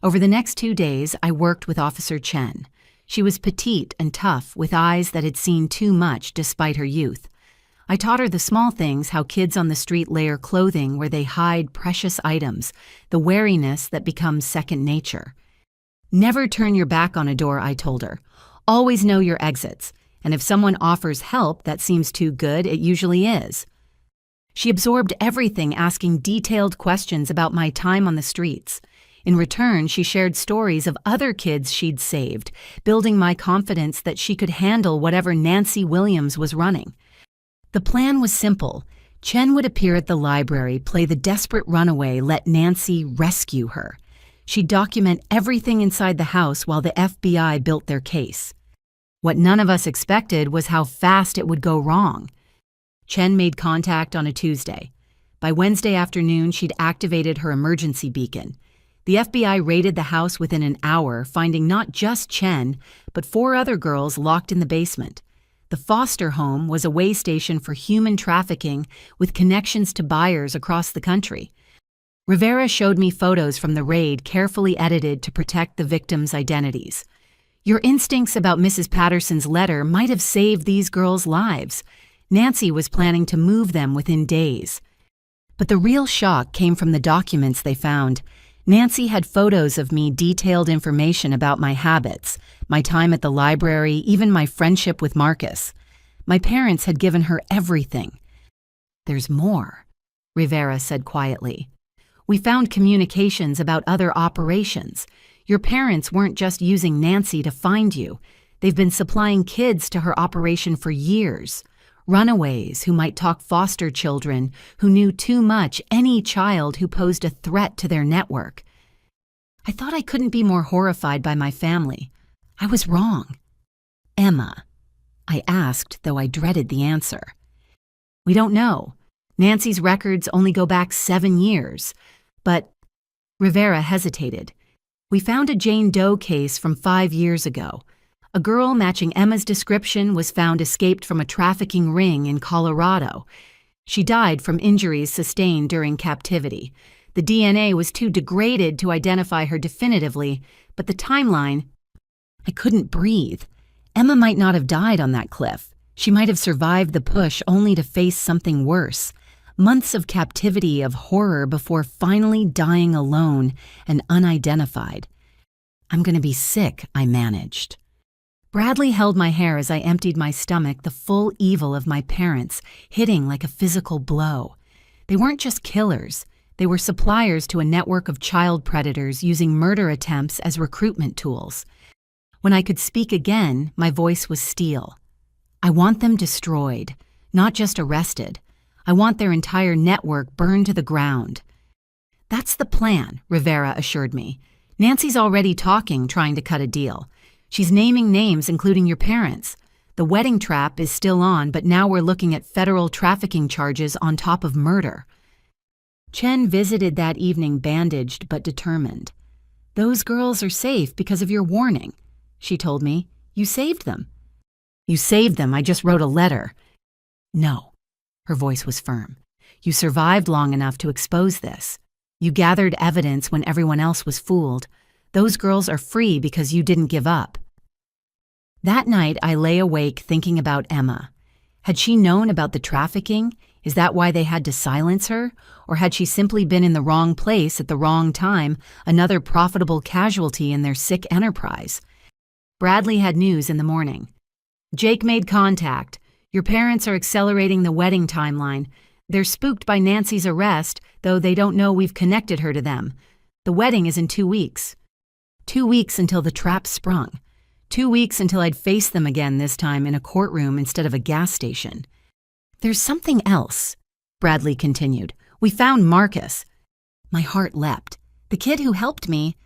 Over the next 2 days, I worked with Officer Chen. She was petite and tough, with eyes that had seen too much despite her youth. I taught her the small things, how kids on the street layer clothing where they hide precious items, the wariness that becomes second nature. "Never turn your back on a door," I told her. "Always know your exits. And if someone offers help that seems too good, it usually is." She absorbed everything, asking detailed questions about my time on the streets. In return, she shared stories of other kids she'd saved, building my confidence that she could handle whatever Nancy Williams was running. The plan was simple. Chen would appear at the library, play the desperate runaway, let Nancy rescue her. She'd document everything inside the house while the FBI built their case. What none of us expected was how fast it would go wrong. Chen made contact on a Tuesday. By Wednesday afternoon, she'd activated her emergency beacon. The FBI raided the house within an hour, finding not just Chen, but 4 other girls locked in the basement. The foster home was a way station for human trafficking with connections to buyers across the country. Rivera showed me photos from the raid, carefully edited to protect the victims' identities. "Your instincts about Mrs. Patterson's letter might have saved these girls' lives. Nancy was planning to move them within days." But the real shock came from the documents they found. Nancy had photos of me, detailed information about my habits, my time at the library, even my friendship with Marcus. My parents had given her everything. "There's more," Rivera said quietly. "We found communications about other operations. Your parents weren't just using Nancy to find you. They've been supplying kids to her operation for years. Runaways who might talk foster children, who knew too much, any child who posed a threat to their network." I thought I couldn't be more horrified by my family. I was wrong. "Emma?" I asked, though I dreaded the answer. "We don't know. Nancy's records only go back 7 years. But—" Rivera hesitated. "We found a Jane Doe case from 5 years ago. A girl matching Emma's description was found escaped from a trafficking ring in Colorado. She died from injuries sustained during captivity. The DNA was too degraded to identify her definitively, but the timeline—" I couldn't breathe. Emma might not have died on that cliff. She might have survived the push only to face something worse. Months of captivity, of horror, before finally dying alone and unidentified. "I'm going to be sick," I managed. Bradley held my hair as I emptied my stomach, the full evil of my parents, hitting like a physical blow. They weren't just killers. They were suppliers to a network of child predators using murder attempts as recruitment tools. When I could speak again, my voice was steel. "I want them destroyed, not just arrested. I want their entire network burned to the ground." "That's the plan," Rivera assured me. "Nancy's already talking, trying to cut a deal. She's naming names, including your parents. The wedding trap is still on, but now we're looking at federal trafficking charges on top of murder." Chen visited that evening bandaged but determined. "Those girls are safe because of your warning," she told me. "You saved them." "You saved them, I just wrote a letter." "No." Her voice was firm. "You survived long enough to expose this. You gathered evidence when everyone else was fooled. Those girls are free because you didn't give up." That night, I lay awake thinking about Emma. Had she known about the trafficking? Is that why they had to silence her? Or had she simply been in the wrong place at the wrong time, another profitable casualty in their sick enterprise? Bradley had news in the morning. "Jake made contact. Your parents are accelerating the wedding timeline. They're spooked by Nancy's arrest, though they don't know we've connected her to them. The wedding is in 2 weeks." 2 weeks until the trap sprung. 2 weeks until I'd face them again, this time in a courtroom instead of a gas station. "There's something else," Bradley continued. "We found Marcus." My heart leapt. "The kid who helped me?"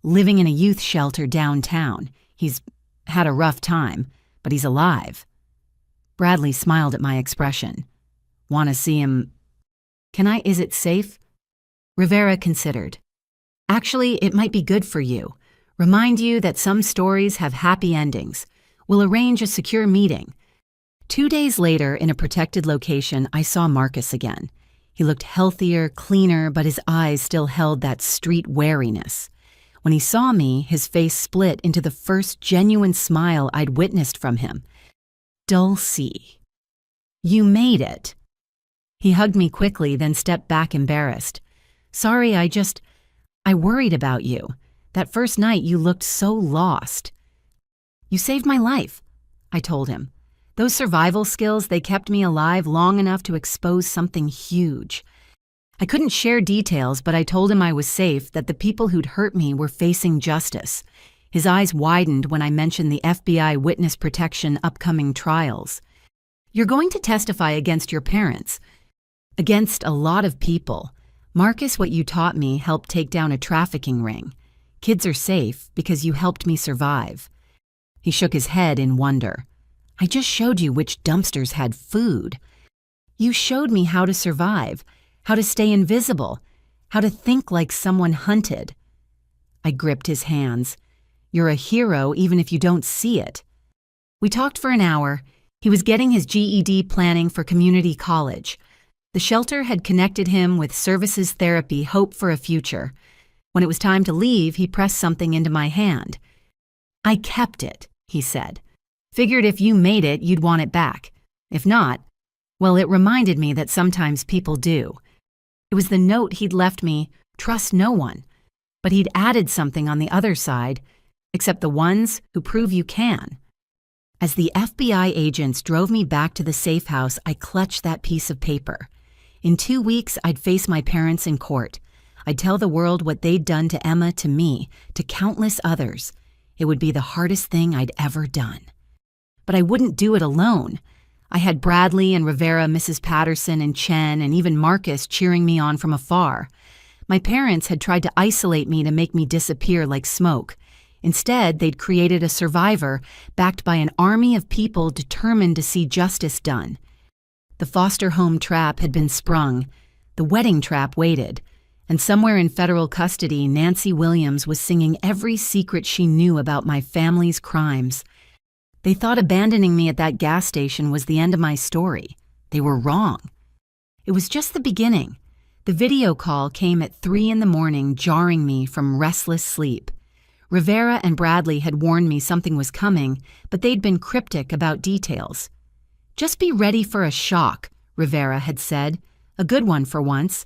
"Living in a youth shelter downtown. He's had a rough time, but he's alive." Bradley smiled at my expression. "Want to see him? Is it safe?" Rivera considered. Actually, it might be good for you. Remind you that some stories have happy endings. We'll arrange a secure meeting. 2 days later, in a protected location, I saw Marcus again. He looked healthier, cleaner, but his eyes still held that street wariness. When he saw me, his face split into the first genuine smile I'd witnessed from him. Dulcie. You made it. He hugged me quickly, then stepped back embarrassed. Sorry, I worried about you. That first night you looked so lost. You saved my life, I told him. Those survival skills, they kept me alive long enough to expose something huge. I couldn't share details, but I told him I was safe, that the people who'd hurt me were facing justice. His eyes widened when I mentioned the FBI witness protection upcoming trials. You're going to testify against your parents. Against a lot of people. Marcus, what you taught me helped take down a trafficking ring. Kids are safe because you helped me survive. He shook his head in wonder. I just showed you which dumpsters had food. You showed me how to survive, how to stay invisible, how to think like someone hunted. I gripped his hands. You're a hero even if you don't see it. We talked for an hour. He was getting his GED planning for community college. The shelter had connected him with services therapy, hope for a future. When it was time to leave, he pressed something into my hand. I kept it, he said. Figured if you made it, you'd want it back. If not, well, it reminded me that sometimes people do. It was the note he'd left me, trust no one. But he'd added something on the other side, except the ones who prove you can. As the FBI agents drove me back to the safe house, I clutched that piece of paper. In 2 weeks, I'd face my parents in court. I'd tell the world what they'd done to Emma, to me, to countless others. It would be the hardest thing I'd ever done. But I wouldn't do it alone. I had Bradley and Rivera, Mrs. Patterson and Chen, and even Marcus cheering me on from afar. My parents had tried to isolate me to make me disappear like smoke. Instead, they'd created a survivor backed by an army of people determined to see justice done. The foster home trap had been sprung. The wedding trap waited. And somewhere in federal custody, Nancy Williams was singing every secret she knew about my family's crimes. They thought abandoning me at that gas station was the end of my story. They were wrong. It was just the beginning. The video call came at 3 a.m, jarring me from restless sleep. Rivera and Bradley had warned me something was coming, but they'd been cryptic about details. Just be ready for a shock, Rivera had said. A good one for once.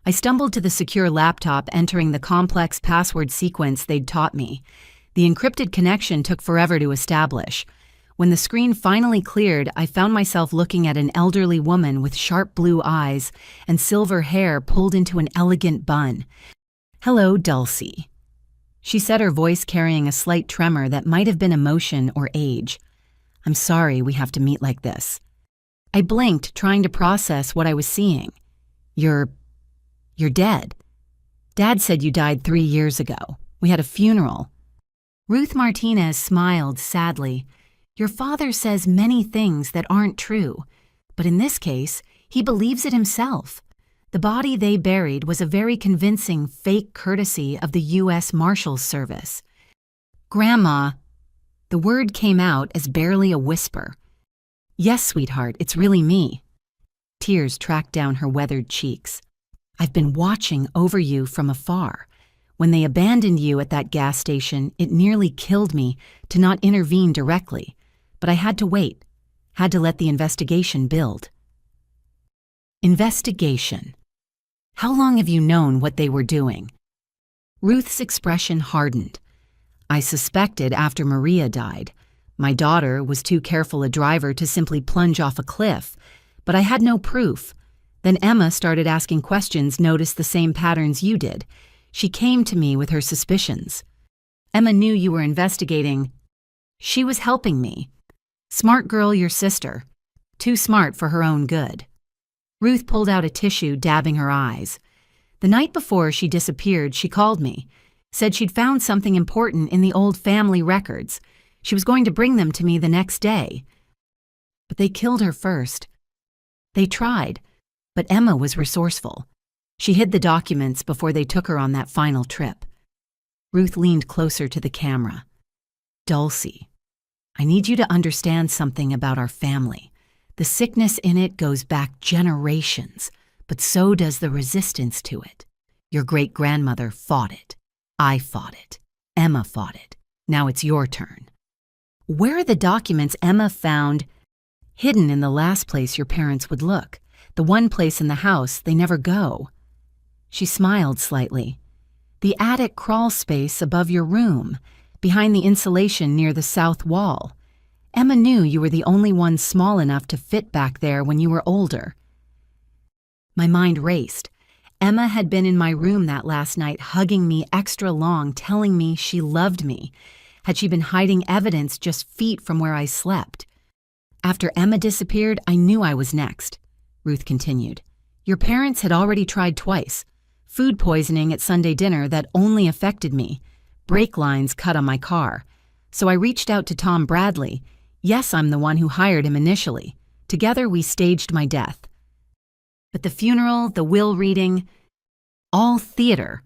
I stumbled to the secure laptop, entering the complex password sequence they'd taught me. The encrypted connection took forever to establish. When the screen finally cleared, I found myself looking at an elderly woman with sharp blue eyes and silver hair pulled into an elegant bun. Hello, Dulcie. She said, her voice carrying a slight tremor that might have been emotion or age. I'm sorry we have to meet like this. I blinked, trying to process what I was seeing. You're dead. Dad said you died 3 years ago. We had a funeral. Ruth Martinez smiled sadly. Your father says many things that aren't true, but in this case, he believes it himself. The body they buried was a very convincing fake courtesy of the U.S. Marshals Service. Grandma, the word came out as barely a whisper. Yes, sweetheart, it's really me. Tears tracked down her weathered cheeks. I've been watching over you from afar. When they abandoned you at that gas station, it nearly killed me to not intervene directly. But I had to wait, had to let the investigation build. Investigation. How long have you known what they were doing? Ruth's expression hardened. I suspected after Maria died. My daughter was too careful a driver to simply plunge off a cliff, but I had no proof. Then Emma started asking questions, noticed the same patterns you did. She came to me with her suspicions. Emma knew you were investigating. She was helping me. Smart girl, your sister. Too smart for her own good. Ruth pulled out a tissue, dabbing her eyes. The night before she disappeared, she called me. Said she'd found something important in the old family records. She was going to bring them to me the next day. But they killed her first. They tried, but Emma was resourceful. She hid the documents before they took her on that final trip. Ruth leaned closer to the camera. Dulcie, I need you to understand something about our family. The sickness in it goes back generations, but so does the resistance to it. Your great-grandmother fought it. I fought it. Emma fought it. Now it's your turn. Where are the documents Emma found hidden in the last place your parents would look, the one place in the house they never go? She smiled slightly. The attic crawl space above your room, behind the insulation near the south wall. Emma knew you were the only one small enough to fit back there when you were older. My mind raced. Emma had been in my room that last night, hugging me extra long, telling me she loved me. Had she been hiding evidence just feet from where I slept? After Emma disappeared, I knew I was next. Ruth continued. Your parents had already tried twice. Food poisoning at Sunday dinner that only affected me. Brake lines cut on my car. So I reached out to Tom Bradley. Yes, I'm the one who hired him initially. Together we staged my death. But the funeral, the will reading, all theater.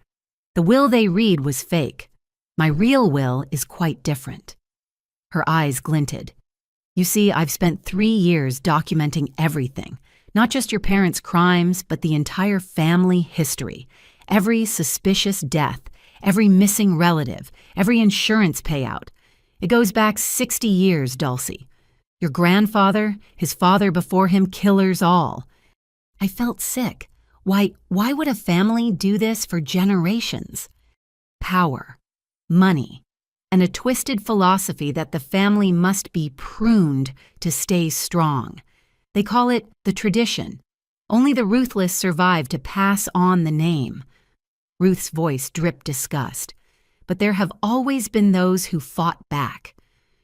The will they read was fake. My real will is quite different. Her eyes glinted. You see, I've spent 3 years documenting everything. Not just your parents' crimes, but the entire family history. Every suspicious death, every missing relative, every insurance payout. It goes back 60 years, Dulcie. Your grandfather, his father before him, killers all. I felt sick. Why would a family do this for generations? Power, money, and a twisted philosophy that the family must be pruned to stay strong. They call it the tradition. Only the ruthless survive to pass on the name. Ruth's voice dripped disgust. But there have always been those who fought back.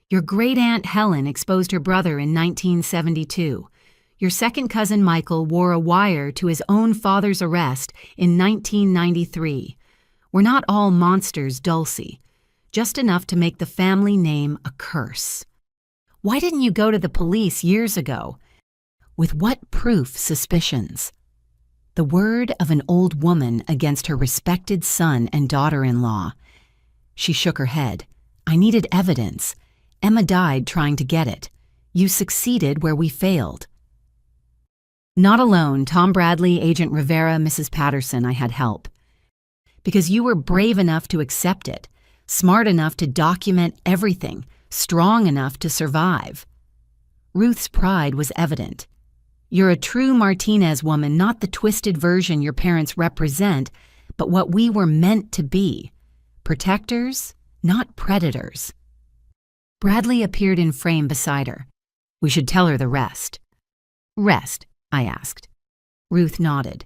Your great-aunt Helen exposed her brother in 1972. Your second cousin Michael wore a wire to his own father's arrest in 1993. We're not all monsters, Dulcie. Just enough to make the family name a curse. Why didn't you go to the police years ago? With what proof suspicions? The word of an old woman against her respected son and daughter-in-law. She shook her head. I needed evidence. Emma died trying to get it. You succeeded where we failed. Not alone, Tom Bradley, Agent Rivera, Mrs. Patterson, I had help. Because you were brave enough to accept it, smart enough to document everything, strong enough to survive. Ruth's pride was evident. You're a true Martinez woman, not the twisted version your parents represent, but what we were meant to be. Protectors, not predators. Bradley appeared in frame beside her. We should tell her the rest. Rest, I asked. Ruth nodded.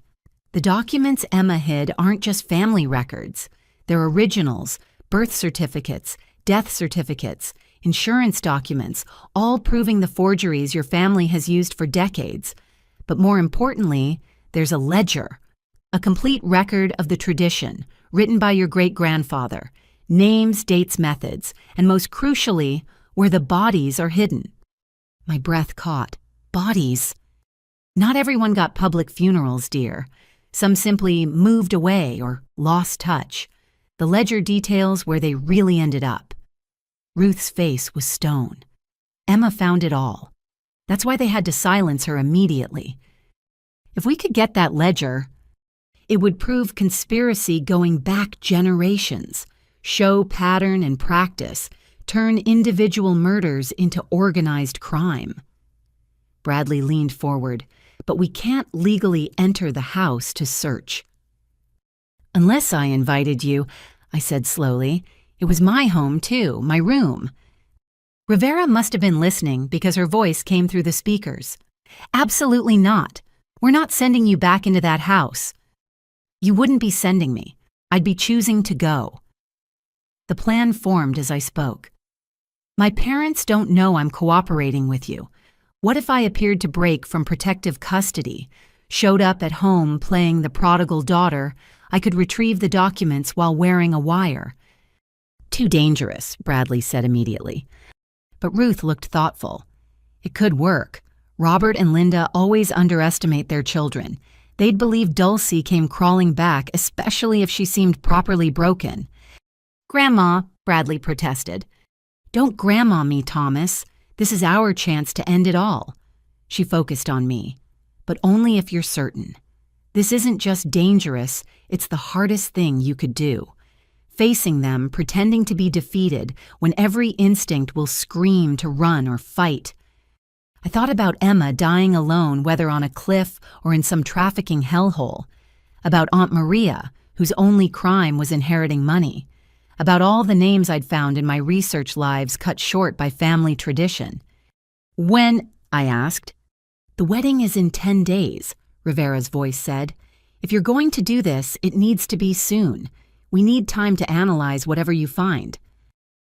The documents Emma hid aren't just family records. They're originals, birth certificates, death certificates, insurance documents, all proving the forgeries your family has used for decades. But more importantly, there's a ledger, a complete record of the tradition, written by your great-grandfather, names, dates, methods, and most crucially, where the bodies are hidden. My breath caught. Bodies? Not everyone got public funerals, dear. Some simply moved away or lost touch. The ledger details where they really ended up. Ruth's face was stone. Emma found it all. That's why they had to silence her immediately. If we could get that ledger, it would prove conspiracy going back generations, show pattern and practice, turn individual murders into organized crime. Bradley leaned forward, but we can't legally enter the house to search. Unless I invited you, I said slowly. It was my home, too, my room. Rivera must have been listening because her voice came through the speakers. Absolutely not. We're not sending you back into that house. You wouldn't be sending me. I'd be choosing to go. The plan formed as I spoke. My parents don't know I'm cooperating with you. What if I appeared to break from protective custody, showed up at home playing the prodigal daughter? I could retrieve the documents while wearing a wire. Too dangerous, Bradley said immediately. But Ruth looked thoughtful. It could work. Robert and Linda always underestimate their children. They'd believe Dulcie came crawling back, especially if she seemed properly broken. "Grandma," Bradley protested. "Don't grandma me, Thomas. This is our chance to end it all." She focused on me. "But only if you're certain. This isn't just dangerous, it's the hardest thing you could do. Facing them, pretending to be defeated, when every instinct will scream to run or fight." I thought about Emma dying alone, whether on a cliff or in some trafficking hellhole. About Aunt Maria, whose only crime was inheriting money. About all the names I'd found in my research lives cut short by family tradition. "When?" I asked. "The wedding is in 10 days, Rivera's voice said. "If you're going to do this, it needs to be soon. We need time to analyze whatever you find."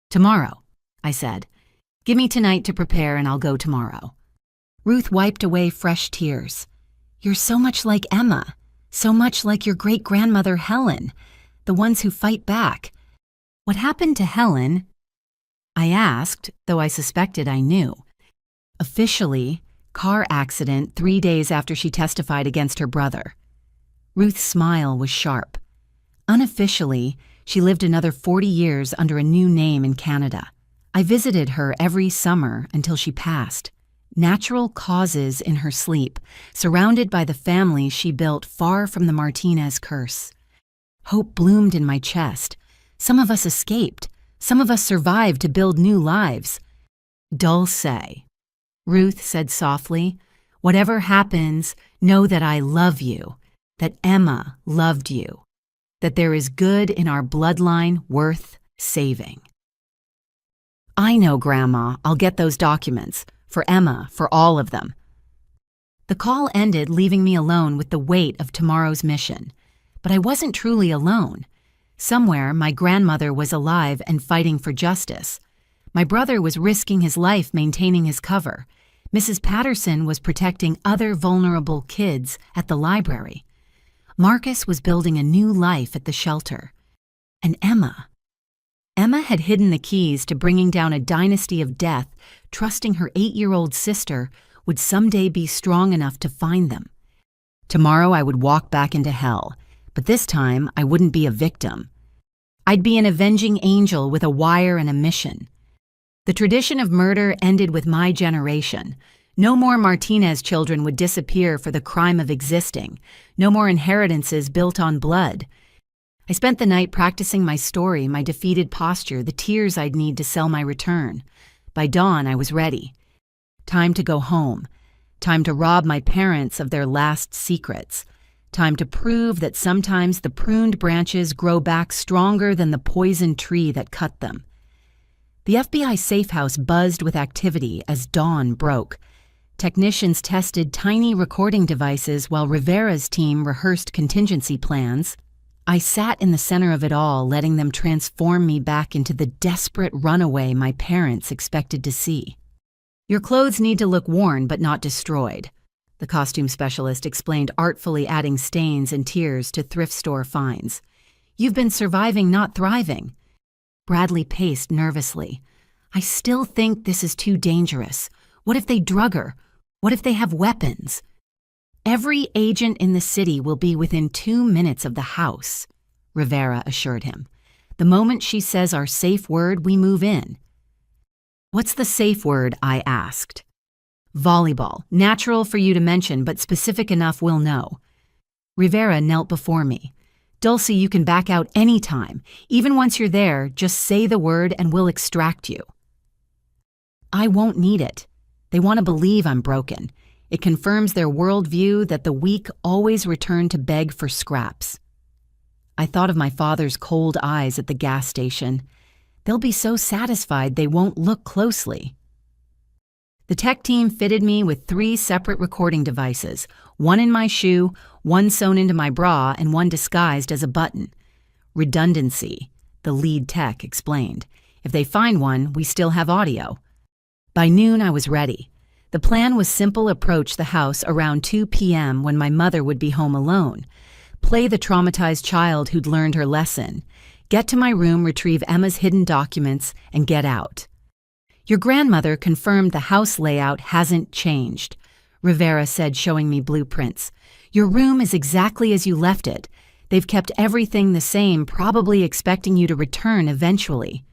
"Tomorrow," I said. "Give me tonight to prepare and I'll go tomorrow." Ruth wiped away fresh tears. "You're so much like Emma, so much like your great-grandmother Helen, the ones who fight back." "What happened to Helen?" I asked, though I suspected I knew. "Officially, car accident 3 days after she testified against her brother." Ruth's smile was sharp. "Unofficially, she lived another 40 years under a new name in Canada. I visited her every summer until she passed. Natural causes in her sleep, surrounded by the family she built far from the Martinez curse." Hope bloomed in my chest. Some of us escaped. Some of us survived to build new lives. "Dulce," Ruth said softly, "whatever happens, know that I love you, that Emma loved you, that there is good in our bloodline worth saving." "I know, Grandma. I'll get those documents. For Emma, for all of them." The call ended, leaving me alone with the weight of tomorrow's mission. But I wasn't truly alone. Somewhere, my grandmother was alive and fighting for justice. My brother was risking his life maintaining his cover. Mrs. Patterson was protecting other vulnerable kids at the library. Marcus was building a new life at the shelter. And Emma had hidden the keys to bringing down a dynasty of death, trusting her 8-year-old sister would someday be strong enough to find them. Tomorrow I would walk back into hell, but this time I wouldn't be a victim. I'd be an avenging angel with a wire and a mission. The tradition of murder ended with my generation. No more Martinez children would disappear for the crime of existing. No more inheritances built on blood. I spent the night practicing my story, my defeated posture, the tears I'd need to sell my return. By dawn, I was ready. Time to go home. Time to rob my parents of their last secrets. Time to prove that sometimes the pruned branches grow back stronger than the poisoned tree that cut them. The FBI safe house buzzed with activity as dawn broke. Technicians tested tiny recording devices while Rivera's team rehearsed contingency plans. I sat in the center of it all, letting them transform me back into the desperate runaway my parents expected to see. "Your clothes need to look worn but not destroyed," the costume specialist explained, artfully adding stains and tears to thrift store finds. "You've been surviving, not thriving." Bradley paced nervously. "I still think this is too dangerous. What if they drug her? What if they have weapons?" "Every agent in the city will be within 2 minutes of the house," Rivera assured him. "The moment she says our safe word, we move in." "What's the safe word?" I asked. "Volleyball. Natural for you to mention, but specific enough we'll know." Rivera knelt before me. "Dulce, you can back out anytime. Even once you're there, just say the word and we'll extract you." "I won't need it. They want to believe I'm broken. It confirms their worldview that the weak always return to beg for scraps." I thought of my father's cold eyes at the gas station. They'll be so satisfied they won't look closely. The tech team fitted me with 3 separate recording devices, one in my shoe, one sewn into my bra, and one disguised as a button. "Redundancy," the lead tech explained. "If they find one, we still have audio." By noon, I was ready. The plan was simple: approach the house around 2 p.m. when my mother would be home alone. Play the traumatized child who'd learned her lesson. Get to my room, retrieve Emma's hidden documents, and get out. "Your grandmother confirmed the house layout hasn't changed." Rivera said, showing me blueprints. "Your room is exactly as you left it. They've kept everything the same, probably expecting you to return eventually.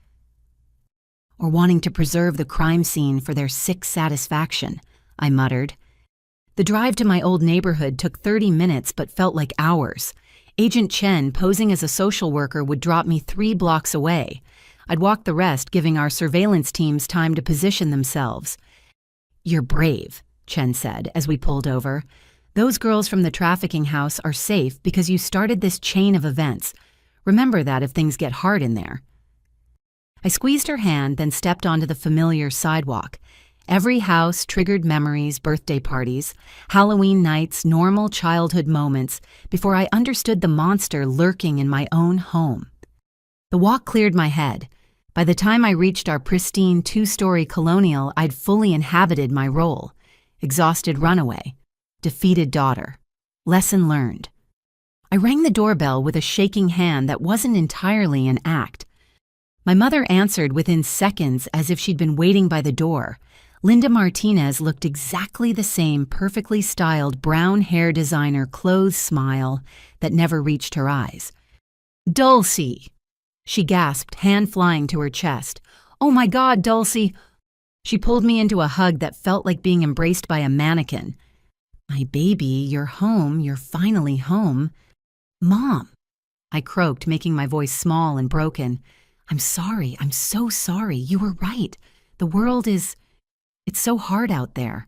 Or wanting to preserve the crime scene for their sick satisfaction," I muttered. The drive to my old neighborhood took 30 minutes but felt like hours. Agent Chen, posing as a social worker, would drop me 3 blocks away. I'd walk the rest, giving our surveillance teams time to position themselves. "You're brave," Chen said as we pulled over. "Those girls from the trafficking house are safe because you started this chain of events. Remember that if things get hard in there." I squeezed her hand, then stepped onto the familiar sidewalk. Every house triggered memories, birthday parties, Halloween nights, normal childhood moments, before I understood the monster lurking in my own home. The walk cleared my head. By the time I reached our pristine 2-story colonial, I'd fully inhabited my role. Exhausted runaway, defeated daughter, lesson learned. I rang the doorbell with a shaking hand that wasn't entirely an act. My mother answered within seconds, as if she'd been waiting by the door. Linda Martinez looked exactly the same perfectly styled brown hair designer clothes smile that never reached her eyes. "Dulcie!" she gasped, hand flying to her chest. "Oh my God, Dulcie!" She pulled me into a hug that felt like being embraced by a mannequin. "My baby, you're home. You're finally home." "Mom," I croaked, making my voice small and broken. "I'm sorry. I'm so sorry. You were right. The world is... it's so hard out there."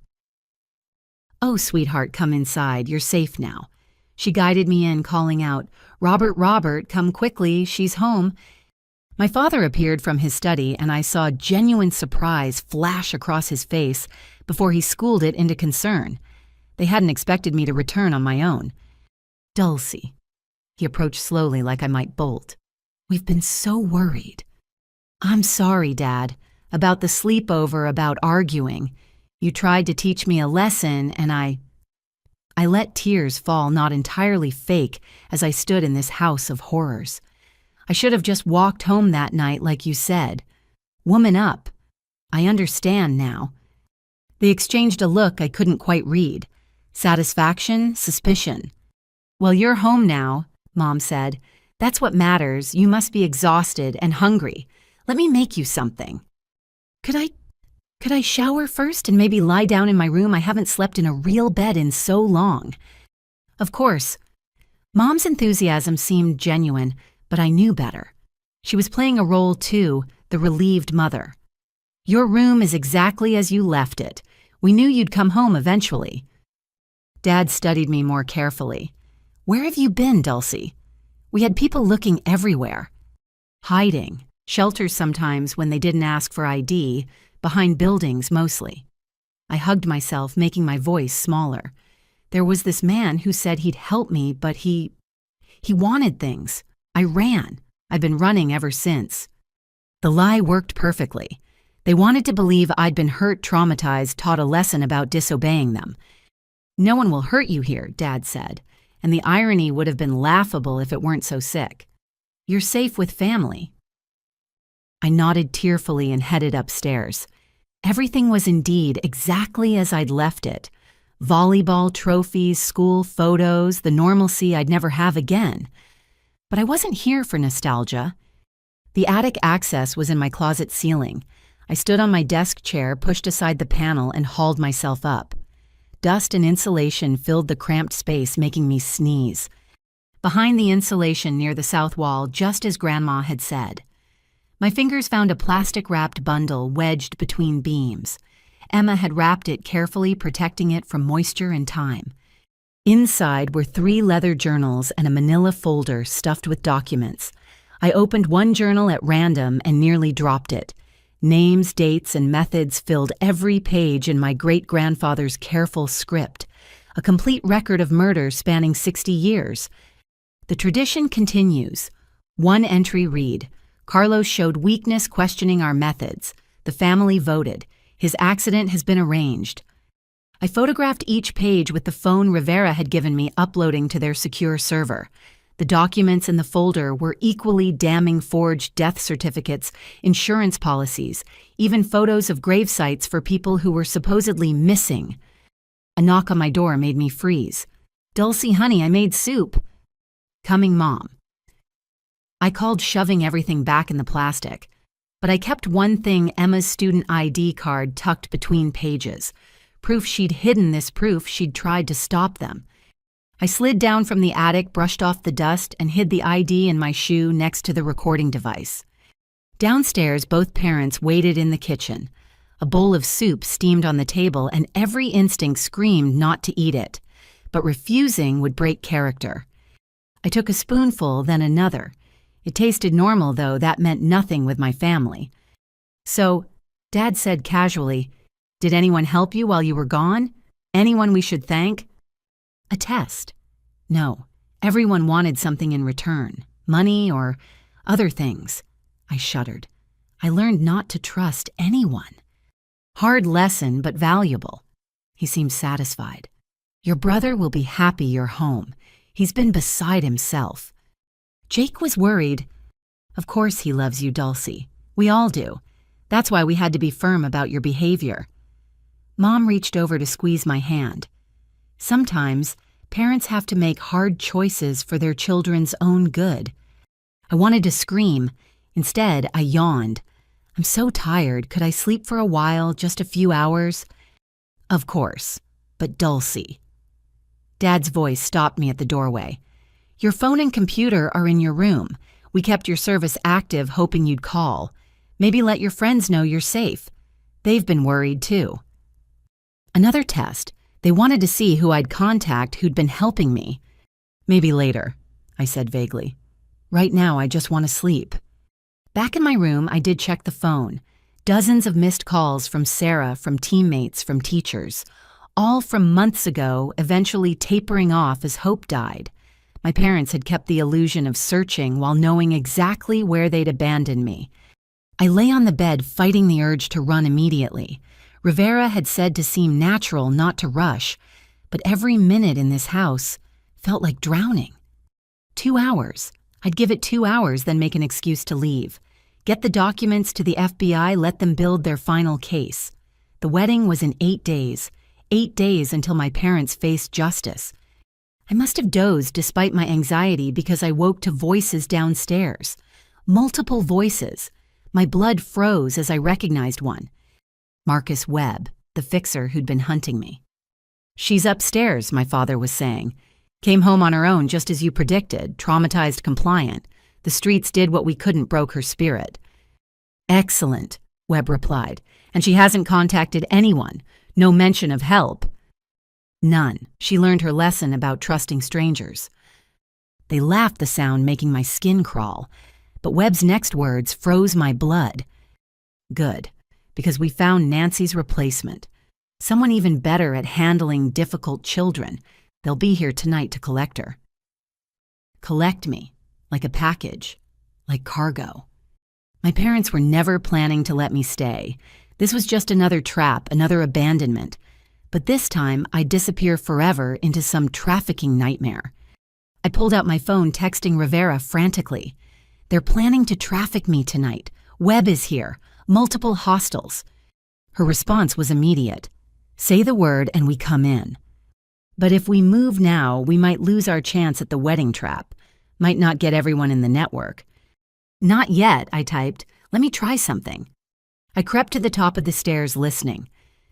"Oh, sweetheart, come inside. You're safe now." She guided me in, calling out, "Robert, Robert, come quickly. She's home." My father appeared from his study, and I saw genuine surprise flash across his face before he schooled it into concern. They hadn't expected me to return on my own. "Dulcie." He approached slowly like I might bolt. "We've been so worried." "I'm sorry, Dad. About the sleepover, about arguing. You tried to teach me a lesson, and I let tears fall, not entirely fake, as I stood in this house of horrors. I should have just walked home that night like you said. Woman up. I understand now." They exchanged a look I couldn't quite read. Satisfaction, suspicion. "Well, you're home now," Mom said. "That's what matters. You must be exhausted and hungry. Let me make you something." Could I shower first and maybe lie down in my room? I haven't slept in a real bed in so long." "Of course." Mom's enthusiasm seemed genuine, but I knew better. She was playing a role too, the relieved mother. "Your room is exactly as you left it. We knew you'd come home eventually." Dad studied me more carefully. "Where have you been, Dulcie?" "We had people looking everywhere." "Hiding. Shelters sometimes when they didn't ask for ID, behind buildings mostly." I hugged myself, making my voice smaller. "There was this man who said he'd help me, but he wanted things. I ran. I've been running ever since." The lie worked perfectly. They wanted to believe I'd been hurt, traumatized, taught a lesson about disobeying them. "No one will hurt you here," Dad said, and the irony would have been laughable if it weren't so sick. "You're safe with family." I nodded tearfully and headed upstairs. Everything was indeed exactly as I'd left it. Volleyball trophies, school photos, the normalcy I'd never have again. But I wasn't here for nostalgia. The attic access was in my closet ceiling. I stood on my desk chair, pushed aside the panel, and hauled myself up. Dust and insulation filled the cramped space, making me sneeze. Behind the insulation near the south wall, just as Grandma had said. My fingers found a plastic-wrapped bundle wedged between beams. Emma had wrapped it carefully, protecting it from moisture and time. Inside were 3 leather journals and a manila folder stuffed with documents. I opened one journal at random and nearly dropped it. Names, dates, and methods filled every page in my great-grandfather's careful script, a complete record of murders spanning 60 years. The tradition continues. One entry read, "Carlos showed weakness questioning our methods. The family voted. His accident has been arranged." I photographed each page with the phone Rivera had given me, uploading to their secure server. The documents in the folder were equally damning: forged death certificates, insurance policies, even photos of grave sites for people who were supposedly missing. A knock on my door made me freeze. "Dulcie, honey, I made soup." "Coming, Mom." I called, shoving everything back in the plastic. But I kept one thing, Emma's student ID card, tucked between pages. Proof she'd hidden this proof she'd tried to stop them. I slid down from the attic, brushed off the dust, and hid the ID in my shoe next to the recording device. Downstairs, both parents waited in the kitchen. A bowl of soup steamed on the table, and every instinct screamed not to eat it. But refusing would break character. I took a spoonful, then another. It tasted normal, though that meant nothing with my family. "So," Dad said casually, "did anyone help you while you were gone? Anyone we should thank?" A test. No, everyone wanted something in return. Money or other things. I shuddered. I learned not to trust anyone. Hard lesson, but valuable. He seemed satisfied. "Your brother will be happy you're home. He's been beside himself." Jake was worried. "Of course he loves you, Dulcie. We all do. That's why we had to be firm about your behavior." Mom reached over to squeeze my hand. Sometimes, parents have to make hard choices for their children's own good. I wanted to scream. Instead, I yawned. "I'm so tired. Could I sleep for a while, just a few hours?" "Of course. But Dulcie." Dad's voice stopped me at the doorway. "Your phone and computer are in your room. We kept your service active, hoping you'd call. Maybe let your friends know you're safe. They've been worried, too." Another test. They wanted to see who I'd contact who'd been helping me. "Maybe later," I said vaguely. "Right now, I just want to sleep." Back in my room, I did check the phone. Dozens of missed calls from Sarah, from teammates, from teachers. All from months ago, eventually tapering off as hope died. My parents had kept the illusion of searching while knowing exactly where they'd abandoned me. I lay on the bed, fighting the urge to run immediately. Rivera had said to seem natural, not to rush, but every minute in this house felt like drowning. 2 hours. I'd give it 2 hours, then make an excuse to leave. Get the documents to the FBI, let them build their final case. The wedding was in 8 days. 8 days until my parents faced justice. I must have dozed despite my anxiety because I woke to voices downstairs. Multiple voices. My blood froze as I recognized one. Marcus Webb, the fixer who'd been hunting me. "She's upstairs," my father was saying. "Came home on her own just as you predicted, traumatized, compliant. The streets did what we couldn't, broke her spirit." "Excellent," Webb replied. "And she hasn't contacted anyone. No mention of help." "None. She learned her lesson about trusting strangers." They laughed, the sound making my skin crawl. But Webb's next words froze my blood. "Good, because we found Nancy's replacement. Someone even better at handling difficult children. They'll be here tonight to collect her." Collect me, like a package, like cargo. My parents were never planning to let me stay. This was just another trap, another abandonment. But this time, I'd disappear forever into some trafficking nightmare. I pulled out my phone, texting Rivera frantically. "They're planning to traffic me tonight. Webb is here. Multiple hostiles." Her response was immediate. "Say the word and we come in. But if we move now, we might lose our chance at the wedding trap. Might not get everyone in the network." "Not yet," I typed. "Let me try something." I crept to the top of the stairs, listening.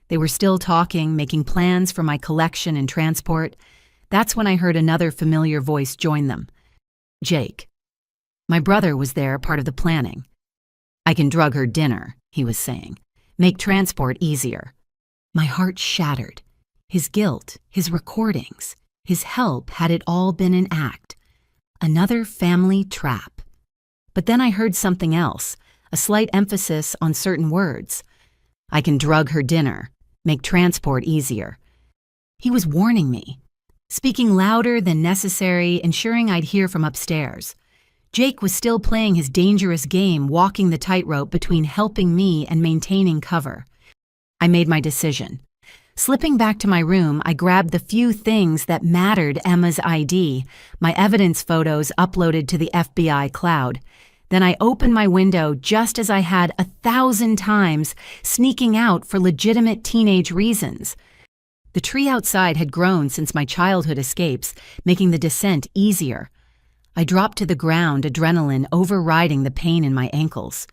They were still talking, making plans for my collection and transport. That's when I heard another familiar voice join them. Jake. My brother was there, part of the planning. "I can drug her dinner," he was saying. "Make transport easier." My heart shattered. His guilt, his recordings, his help, had it all been an act? Another family trap. But then I heard something else, a slight emphasis on certain words. "I can drug her dinner. Make transport easier." He was warning me, speaking louder than necessary, ensuring I'd hear from upstairs. Jake was still playing his dangerous game, walking the tightrope between helping me and maintaining cover. I made my decision. Slipping back to my room, I grabbed the few things that mattered: Emma's ID, my evidence photos uploaded to the FBI cloud. Then I opened my window just as I had 1,000 times, sneaking out for legitimate teenage reasons. The tree outside had grown since my childhood escapes, making the descent easier. I dropped to the ground, adrenaline overriding the pain in my ankles.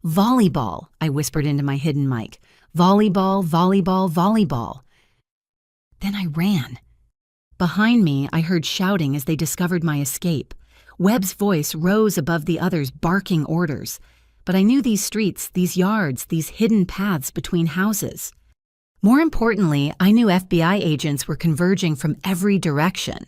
"Volleyball," I whispered into my hidden mic. "Volleyball, volleyball, volleyball." Then I ran. Behind me, I heard shouting as they discovered my escape. Webb's voice rose above the others, barking orders. But I knew these streets, these yards, these hidden paths between houses. More importantly, I knew FBI agents were converging from every direction.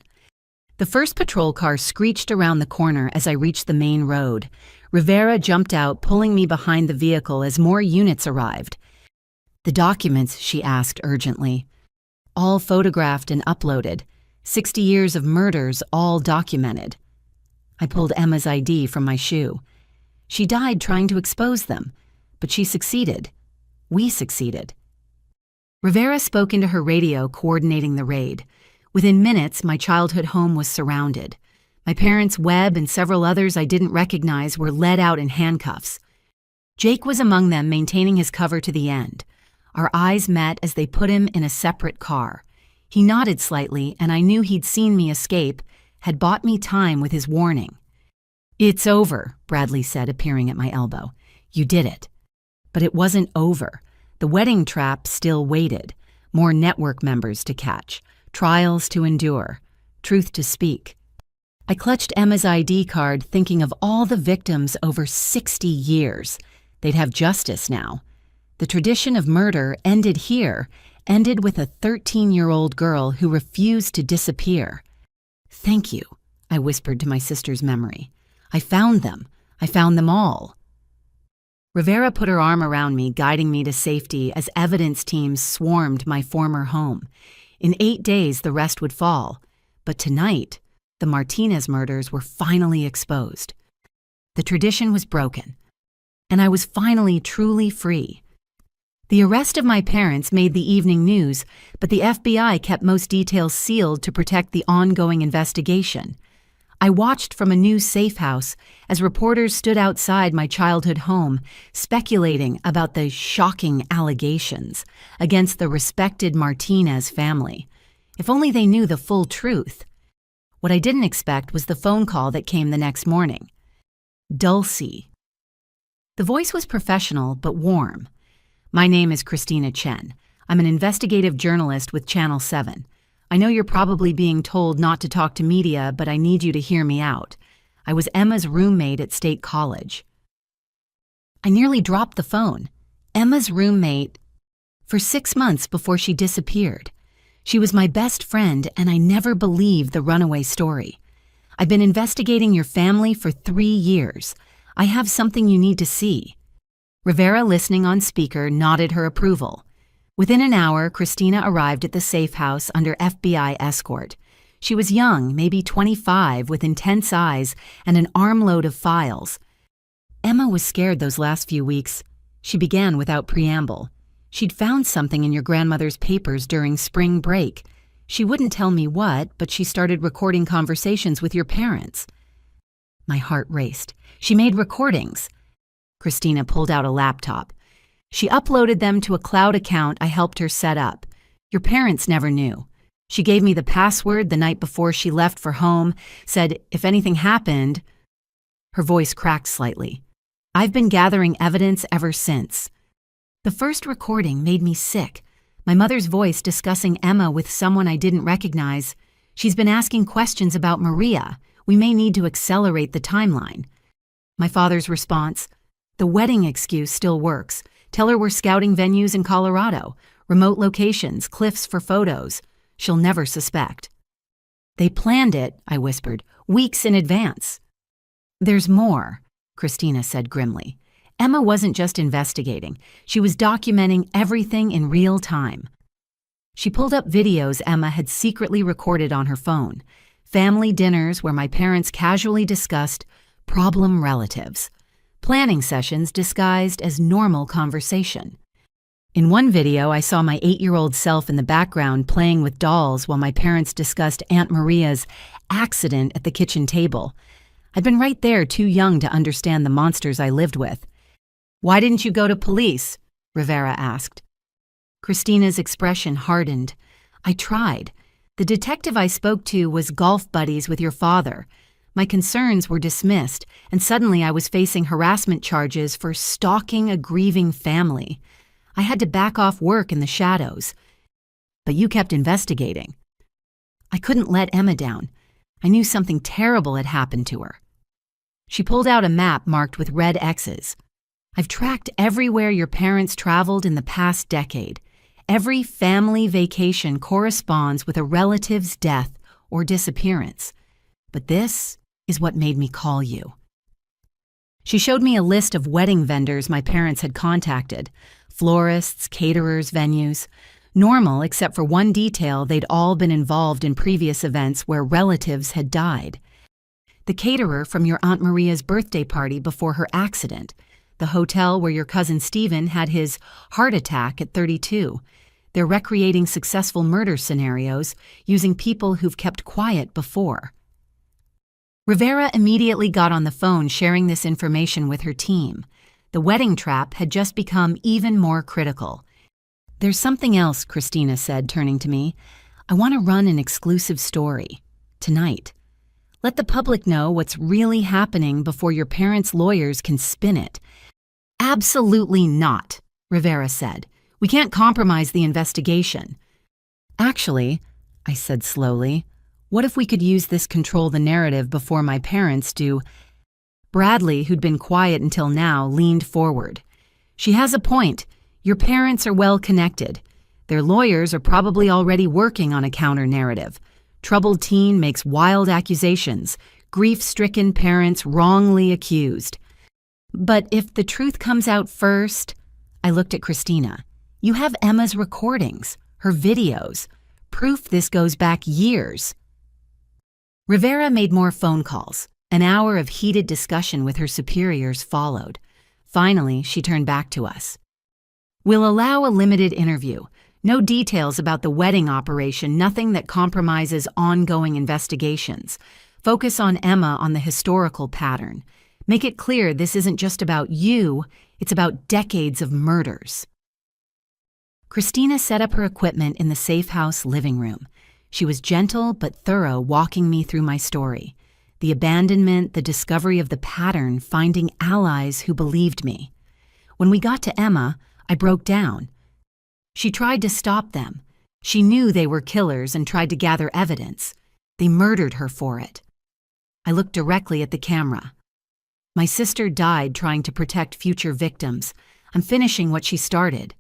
The first patrol car screeched around the corner as I reached the main road. Rivera jumped out, pulling me behind the vehicle as more units arrived. "The documents," she asked urgently. "All photographed and uploaded. 60 years of murders, all documented." I pulled Emma's ID from my shoe. She died trying to expose them, but she succeeded. We succeeded. Rivera spoke into her radio, coordinating the raid. Within minutes, my childhood home was surrounded. My parents, Webb, and several others I didn't recognize were led out in handcuffs. Jake was among them, maintaining his cover to the end. Our eyes met as they put him in a separate car. He nodded slightly, and I knew he'd seen me escape, had bought me time with his warning. "It's over," Bradley said, appearing at my elbow. "You did it." But it wasn't over. The wedding trap still waited. More network members to catch, trials to endure, truth to speak. I clutched Emma's ID card, thinking of all the victims over 60 years. They'd have justice now. The tradition of murder ended here, ended with a 13-year-old girl who refused to disappear. "Thank you," I whispered to my sister's memory. "I found them. I found them all." Rivera put her arm around me, guiding me to safety as evidence teams swarmed my former home. In 8 days, the rest would fall. But tonight, the Martinez murders were finally exposed. The tradition was broken, and I was finally truly free. The arrest of my parents made the evening news, but the FBI kept most details sealed to protect the ongoing investigation. I watched from a new safe house as reporters stood outside my childhood home, speculating about the shocking allegations against the respected Martinez family. If only they knew the full truth. What I didn't expect was the phone call that came the next morning. Dulcie. The voice was professional but warm. "My name is Christina Chen. I'm an investigative journalist with Channel 7. I know you're probably being told not to talk to media, but I need you to hear me out. I was Emma's roommate at State College." I nearly dropped the phone. Emma's roommate for 6 months before she disappeared. She was my best friend, and I never believed the runaway story. "I've been investigating your family for 3 years. I have something you need to see." Rivera, listening on speaker, nodded her approval. Within an hour, Christina arrived at the safe house under FBI escort. She was young, maybe 25, with intense eyes and an armload of files. "Emma was scared those last few weeks." She began without preamble. "She'd found something in your grandmother's papers during spring break. She wouldn't tell me what, but she started recording conversations with your parents." My heart raced. "She made recordings." Christina pulled out a laptop. "She uploaded them to a cloud account I helped her set up. Your parents never knew. She gave me the password the night before she left for home, said if anything happened..." Her voice cracked slightly. "I've been gathering evidence ever since." The first recording made me sick. My mother's voice discussing Emma with someone I didn't recognize. "She's been asking questions about Maria. We may need to accelerate the timeline." My father's response: "The wedding excuse still works. Tell her we're scouting venues in Colorado, remote locations, cliffs for photos. She'll never suspect." "They planned it," I whispered, "weeks in advance." "There's more," Christina said grimly. "Emma wasn't just investigating. She was documenting everything in real time." She pulled up videos Emma had secretly recorded on her phone. Family dinners where my parents casually discussed problem relatives. Planning sessions disguised as normal conversation. In one video, I saw my 8-year-old self in the background playing with dolls while my parents discussed Aunt Maria's accident at the kitchen table. I'd been right there, too young to understand the monsters I lived with. "Why didn't you go to police?" Rivera asked. Christina's expression hardened. I tried. The detective I spoke to was golf buddies with your father. My concerns were dismissed, and suddenly I was facing harassment charges for stalking a grieving family. I had to back off work in the shadows. But you kept investigating. I couldn't let Emma down. I knew something terrible had happened to her. She pulled out a map marked with red X's. I've tracked everywhere your parents traveled in the past decade. Every family vacation corresponds with a relative's death or disappearance. But this is what made me call you. She showed me a list of wedding vendors my parents had contacted, florists, caterers, venues. Normal, except for one detail: they'd all been involved in previous events where relatives had died. The caterer from your Aunt Maria's birthday party before her accident, the hotel where your cousin Stephen had his heart attack at 32. They're recreating successful murder scenarios using people who've kept quiet before. Rivera immediately got on the phone sharing this information with her team. The wedding trap had just become even more critical. There's something else, Christina said, turning to me. I want to run an exclusive story. Tonight. Let the public know what's really happening before your parents' lawyers can spin it. Absolutely not, Rivera said. We can't compromise the investigation. Actually, I said slowly, what if we could use this control the narrative before my parents do? Bradley, who'd been quiet until now, leaned forward. She has a point. Your parents are well connected. Their lawyers are probably already working on a counter-narrative. Troubled teen makes wild accusations. Grief-stricken parents wrongly accused. But if the truth comes out first, I looked at Christina. You have Emma's recordings, her videos, proof this goes back years. Rivera made more phone calls. An hour of heated discussion with her superiors followed. Finally, she turned back to us. We'll allow a limited interview. No details about the wedding operation, nothing that compromises ongoing investigations. Focus on Emma on the historical pattern. Make it clear this isn't just about you, it's about decades of murders. Christina set up her equipment in the safe house living room. She was gentle but thorough, walking me through my story. The abandonment, the discovery of the pattern, finding allies who believed me. When we got to Emma, I broke down. She tried to stop them. She knew they were killers and tried to gather evidence. They murdered her for it. I looked directly at the camera. My sister died trying to protect future victims. I'm finishing what she started.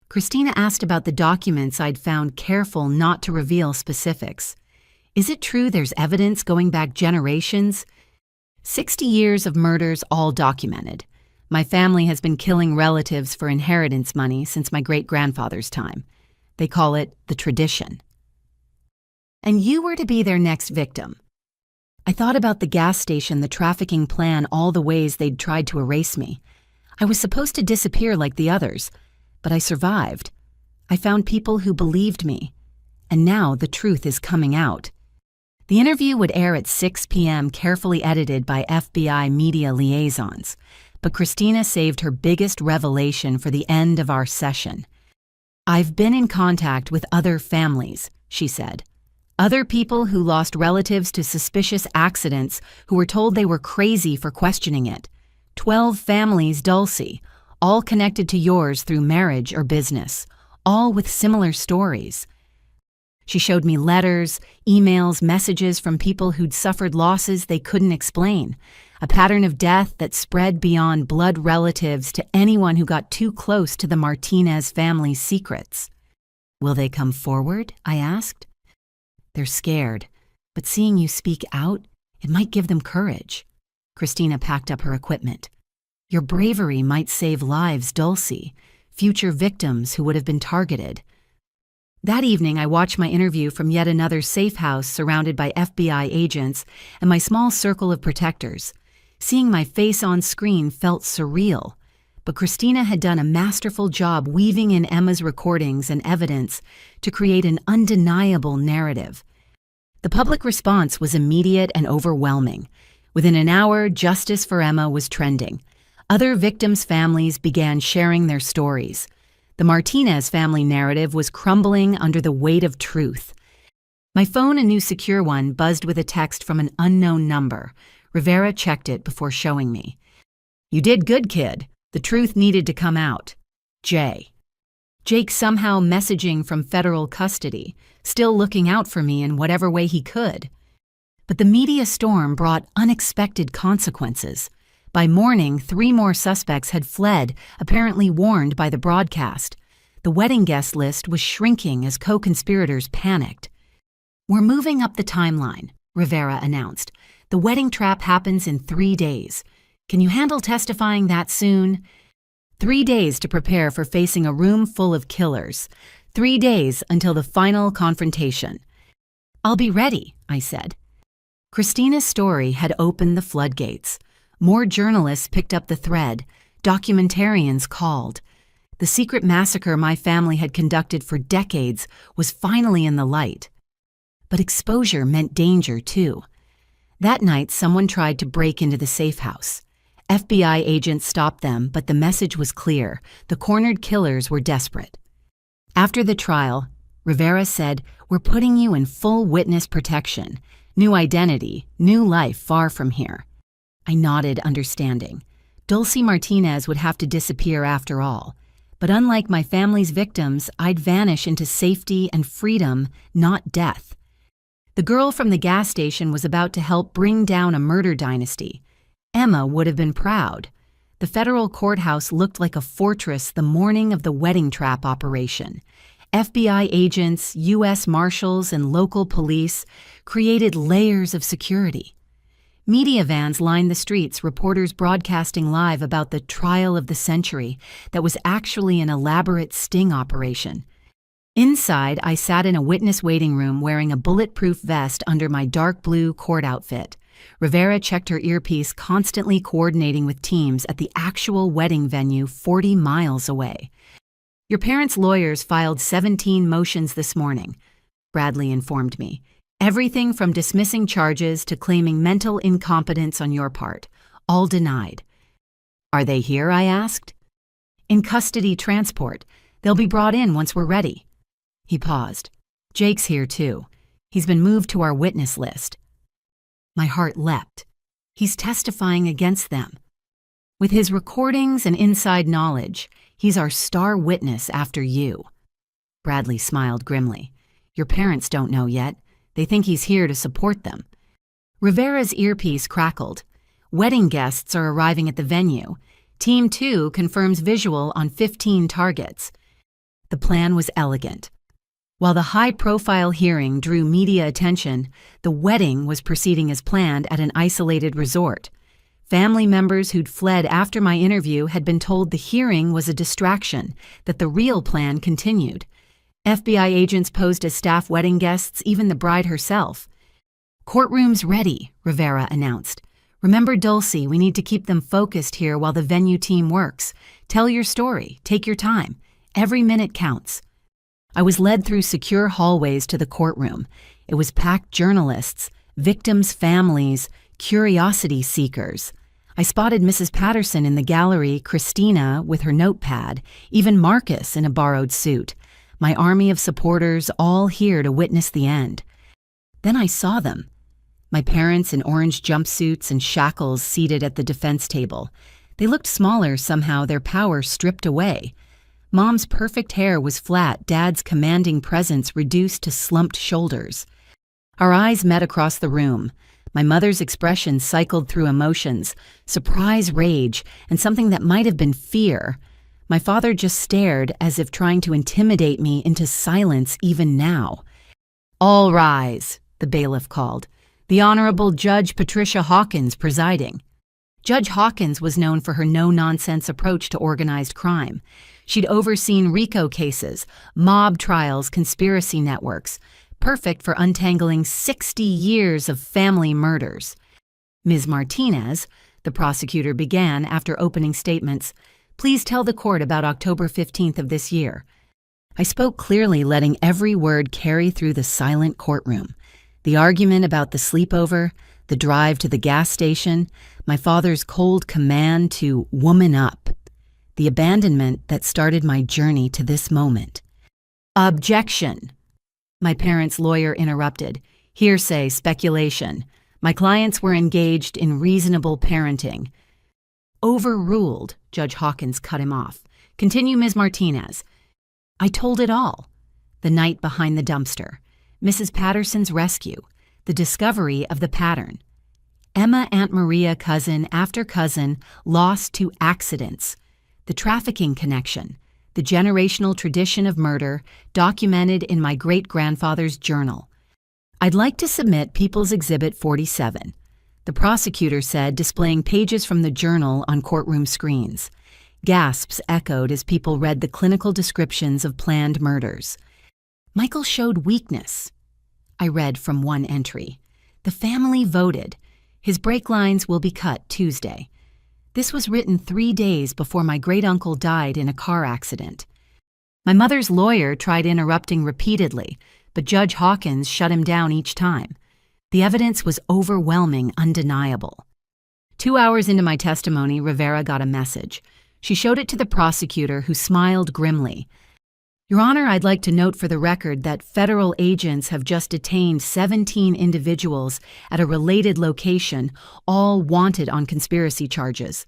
Christina asked about the documents I'd found, careful not to reveal specifics. Is it true there's evidence going back generations? 60 years of murders, all documented. My family has been killing relatives for inheritance money since my great-grandfather's time. They call it the tradition. And you were to be their next victim. I thought about the gas station, the trafficking plan, all the ways they'd tried to erase me. I was supposed to disappear like the others, but I survived. I found people who believed me. And now the truth is coming out. The interview would air at 6 p.m., carefully edited by FBI media liaisons. But Christina saved her biggest revelation for the end of our session. I've been in contact with other families, she said. Other people who lost relatives to suspicious accidents, who were told they were crazy for questioning it. 12 families, Dulcie, all connected to yours through marriage or business, all with similar stories. She showed me letters, emails, messages from people who'd suffered losses they couldn't explain, a pattern of death that spread beyond blood relatives to anyone who got too close to the Martinez family's secrets. Will they come forward? I asked. They're scared, but seeing you speak out, it might give them courage. Christina packed up her equipment. Your bravery might save lives, Dulcie, future victims who would have been targeted. That evening, I watched my interview from yet another safe house surrounded by FBI agents and my small circle of protectors. Seeing my face on screen felt surreal, but Christina had done a masterful job weaving in Emma's recordings and evidence to create an undeniable narrative. The public response was immediate and overwhelming. Within an hour, justice for Emma was trending. Other victims' families began sharing their stories. The Martinez family narrative was crumbling under the weight of truth. My phone, a new secure one, buzzed with a text from an unknown number. Rivera checked it before showing me. "You did good, kid. The truth needed to come out. Jay." Jake somehow messaging from federal custody, still looking out for me in whatever way he could. But the media storm brought unexpected consequences. By morning, 3 more suspects had fled, apparently warned by the broadcast. The wedding guest list was shrinking as co-conspirators panicked. "We're moving up the timeline," Rivera announced. "The wedding trap happens in 3 days. Can you handle testifying that soon?" 3 days to prepare for facing a room full of killers. 3 days until the final confrontation. "I'll be ready," I said. Christina's story had opened the floodgates. More journalists picked up the thread. Documentarians called. The secret massacre my family had conducted for decades was finally in the light. But exposure meant danger, too. That night, someone tried to break into the safe house. FBI agents stopped them, but the message was clear. The cornered killers were desperate. After the trial, Rivera said, "We're putting you in full witness protection. New identity, new life far from here." I nodded, understanding. Dulcie Martinez would have to disappear after all. But unlike my family's victims, I'd vanish into safety and freedom, not death. The girl from the gas station was about to help bring down a murder dynasty. Emma would have been proud. The federal courthouse looked like a fortress the morning of the wedding trap operation. FBI agents, U.S. Marshals, and local police created layers of security. Media vans lined the streets, reporters broadcasting live about the trial of the century that was actually an elaborate sting operation. Inside, I sat in a witness waiting room wearing a bulletproof vest under my dark blue court outfit. Rivera checked her earpiece, constantly coordinating with teams at the actual wedding venue 40 miles away. "Your parents' lawyers filed 17 motions this morning," Bradley informed me. "Everything from dismissing charges to claiming mental incompetence on your part, all denied." "Are they here?" I asked. "In custody transport. They'll be brought in once we're ready." He paused. "Jake's here too. He's been moved to our witness list." My heart leapt. He's testifying against them. With his recordings and inside knowledge, he's our star witness after you. Bradley smiled grimly. "Your parents don't know yet. They think he's here to support them." Rivera's earpiece crackled. "Wedding guests are arriving at the venue. Team 2 confirms visual on 15 targets." The plan was elegant. While the high-profile hearing drew media attention, the wedding was proceeding as planned at an isolated resort. Family members who'd fled after my interview had been told the hearing was a distraction, that the real plan continued. FBI agents posed as staff wedding guests, even the bride herself. "Courtroom's ready," Rivera announced. "Remember Dulcie, we need to keep them focused here while the venue team works. Tell your story, take your time. Every minute counts." I was led through secure hallways to the courtroom. It was packed journalists, victims' families, curiosity seekers. I spotted Mrs. Patterson in the gallery, Christina with her notepad, even Marcus in a borrowed suit. My army of supporters all here to witness the end. Then I saw them. My parents in orange jumpsuits and shackles seated at the defense table. They looked smaller somehow, their power stripped away. Mom's perfect hair was flat, Dad's commanding presence reduced to slumped shoulders. Our eyes met across the room. My mother's expression cycled through emotions, surprise, rage, and something that might have been fear. My father just stared as if trying to intimidate me into silence even now. "All rise," the bailiff called. "The Honorable Judge Patricia Hawkins presiding." Judge Hawkins was known for her no-nonsense approach to organized crime. She'd overseen RICO cases, mob trials, conspiracy networks, perfect for untangling 60 years of family murders. "Ms. Martinez," the prosecutor began after opening statements, "please tell the court about October 15th of this year." I spoke clearly, letting every word carry through the silent courtroom. The argument about the sleepover, the drive to the gas station, my father's cold command to woman up. the abandonment that started my journey to this moment. Objection! My parents' lawyer interrupted. Hearsay, speculation. My clients were engaged in reasonable parenting. Overruled, Judge Hawkins cut him off. Continue, Ms. Martinez. I told it all. The night behind the dumpster, Mrs. Patterson's rescue, the discovery of the pattern. Emma, Aunt Maria, cousin after cousin, lost to accidents. The trafficking connection, the generational tradition of murder documented in my great-grandfather's journal. I'd like to submit People's Exhibit 47, the prosecutor said, displaying pages from the journal on courtroom screens. Gasps echoed as people read the clinical descriptions of planned murders. Michael showed weakness. I read from one entry. The family voted. His brake lines will be cut Tuesday. This was written 3 days before my great-uncle died in a car accident. My mother's lawyer tried interrupting repeatedly, but Judge Hawkins shut him down each time. The evidence was overwhelming, undeniable. 2 hours into my testimony, Rivera got a message. She showed it to the prosecutor, who smiled grimly. Your Honor, I'd like to note for the record that federal agents have just detained 17 individuals at a related location, all wanted on conspiracy charges.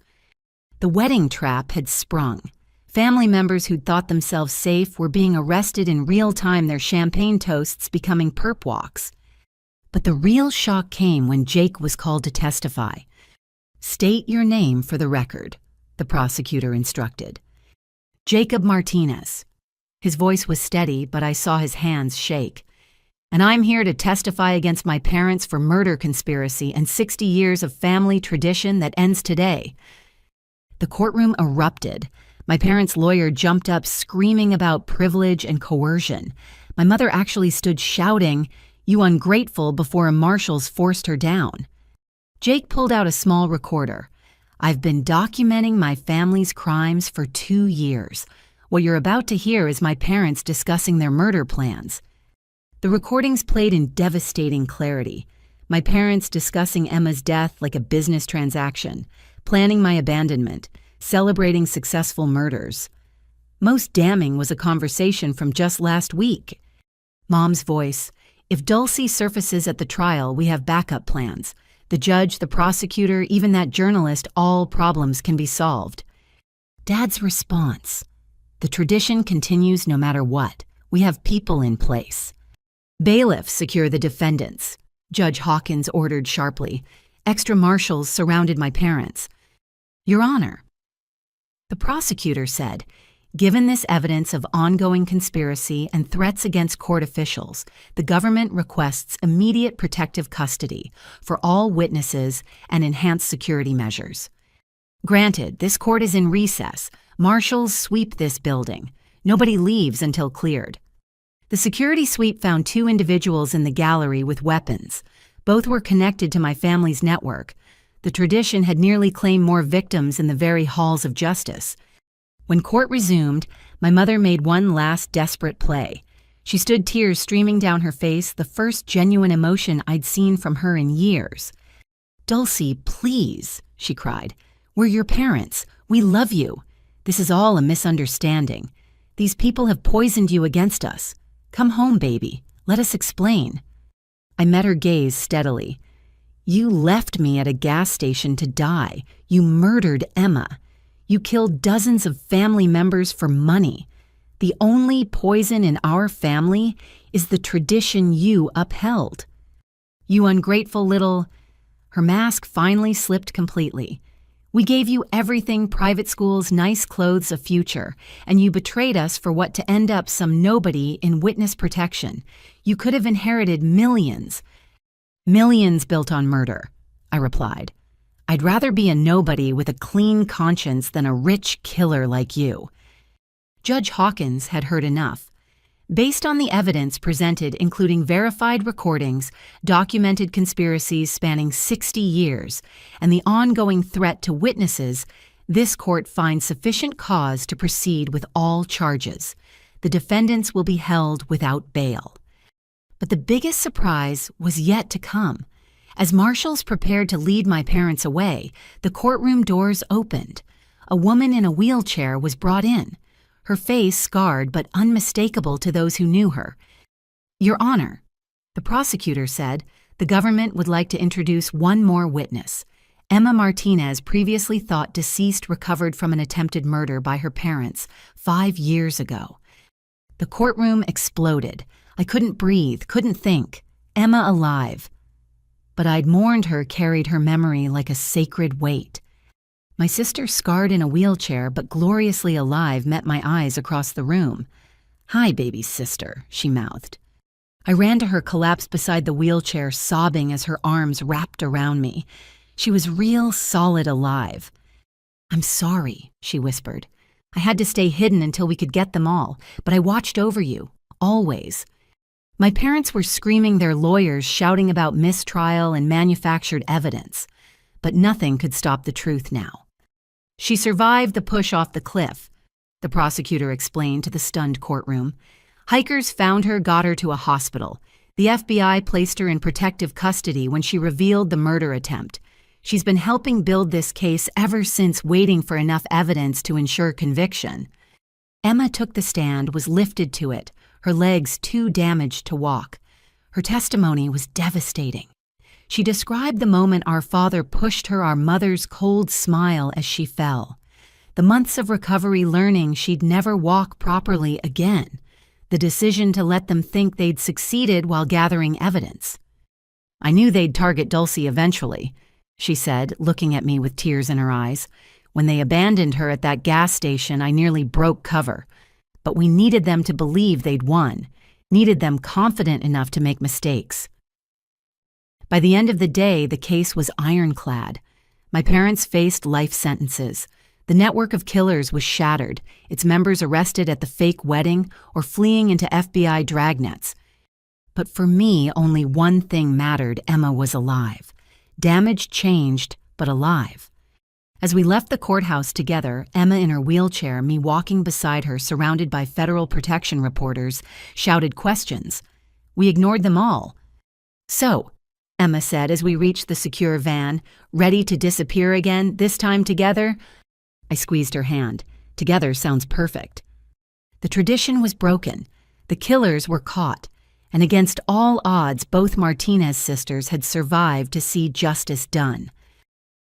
The wedding trap had sprung. Family members who'd thought themselves safe were being arrested in real time, their champagne toasts becoming perp walks. But the real shock came when Jake was called to testify. State your name for the record, the prosecutor instructed. Jacob Martinez. His voice was steady, but I saw his hands shake. And I'm here to testify against my parents for murder conspiracy and 60 years of family tradition that ends today. The courtroom erupted. My parents' lawyer jumped up, screaming about privilege and coercion. My mother actually stood shouting, "You ungrateful," before marshals forced her down. Jake pulled out a small recorder. I've been documenting my family's crimes for 2 years. What you're about to hear is my parents discussing their murder plans. The recordings played in devastating clarity. My parents discussing Emma's death like a business transaction, planning my abandonment, celebrating successful murders. Most damning was a conversation from just last week. Mom's voice, "If Dulcie surfaces at the trial, we have backup plans. The judge, the prosecutor, even that journalist, all problems can be solved." Dad's response, "The tradition continues no matter what. We have people in place." "Bailiffs secure the defendants," Judge Hawkins ordered sharply. Extra marshals surrounded my parents. "Your Honor," the prosecutor said, "given this evidence of ongoing conspiracy and threats against court officials, the government requests immediate protective custody for all witnesses and enhanced security measures. Granted, this court is in recess. Marshals sweep this building. Nobody leaves until cleared." The security sweep found 2 individuals in the gallery with weapons. Both were connected to my family's network. The tradition had nearly claimed more victims in the very halls of justice. When court resumed, my mother made one last desperate play. She stood, tears streaming down her face, the first genuine emotion I'd seen from her in years. "Dulcie, please," she cried. "We're your parents. We love you. This is all a misunderstanding. These people have poisoned you against us. Come home, baby. Let us explain." I met her gaze steadily. "You left me at a gas station to die. You murdered Emma. You killed dozens of family members for money. The only poison in our family is the tradition you upheld. You ungrateful little—" Her mask finally slipped completely. "We gave you everything, private schools, nice clothes, a future, and you betrayed us for what to end up some nobody in witness protection. You could have inherited millions." "Millions built on murder," I replied. "I'd rather be a nobody with a clean conscience than a rich killer like you." Judge Hawkins had heard enough. Based on the evidence presented, including verified recordings, documented conspiracies spanning 60 years, and the ongoing threat to witnesses, this court finds sufficient cause to proceed with all charges. The defendants will be held without bail. But the biggest surprise was yet to come. As marshals prepared to lead my parents away, the courtroom doors opened. a woman in a wheelchair was brought in, her face scarred but unmistakable to those who knew her. "Your Honor," the prosecutor said, "the government would like to introduce one more witness. Emma Martinez, previously thought deceased, recovered from an attempted murder by her parents 5 years ago." The courtroom exploded. I couldn't breathe, couldn't think. Emma alive. But I'd mourned her, carried her memory like a sacred weight. My sister, scarred in a wheelchair but gloriously alive, met my eyes across the room. "Hi, baby sister," she mouthed. I ran to her, collapsed beside the wheelchair, sobbing as her arms wrapped around me. She was real, solid, alive. "I'm sorry," she whispered. "I had to stay hidden until we could get them all, but I watched over you, always." My parents were screaming, their lawyers shouting about mistrial and manufactured evidence, but nothing could stop the truth now. "She survived the push off the cliff," the prosecutor explained to the stunned courtroom. "Hikers found her, got her to a hospital. The FBI placed her in protective custody when she revealed the murder attempt. She's been helping build this case ever since, waiting for enough evidence to ensure conviction." Emma took the stand, was lifted to it, her legs too damaged to walk. Her testimony was devastating. She described the moment our father pushed her, our mother's cold smile as she fell. The months of recovery, learning she'd never walk properly again. The decision to let them think they'd succeeded while gathering evidence. "I knew they'd target Dulcie eventually," she said, looking at me with tears in her eyes. "When they abandoned her at that gas station, I nearly broke cover. But we needed them to believe they'd won, needed them confident enough to make mistakes." By the end of the day, the case was ironclad. My parents faced life sentences. The network of killers was shattered, its members arrested at the fake wedding or fleeing into FBI dragnets. But for me, only one thing mattered: Emma was alive. Damage changed, but alive. As we left the courthouse together, Emma in her wheelchair, me walking beside her, surrounded by federal protection reporters, shouted questions. We ignored them all. "So," Emma said as we reached the secure van, "ready to disappear again, this time together?" I squeezed her hand. Together sounds perfect. The tradition was broken. The killers were caught. And against all odds, both Martinez sisters had survived to see justice done.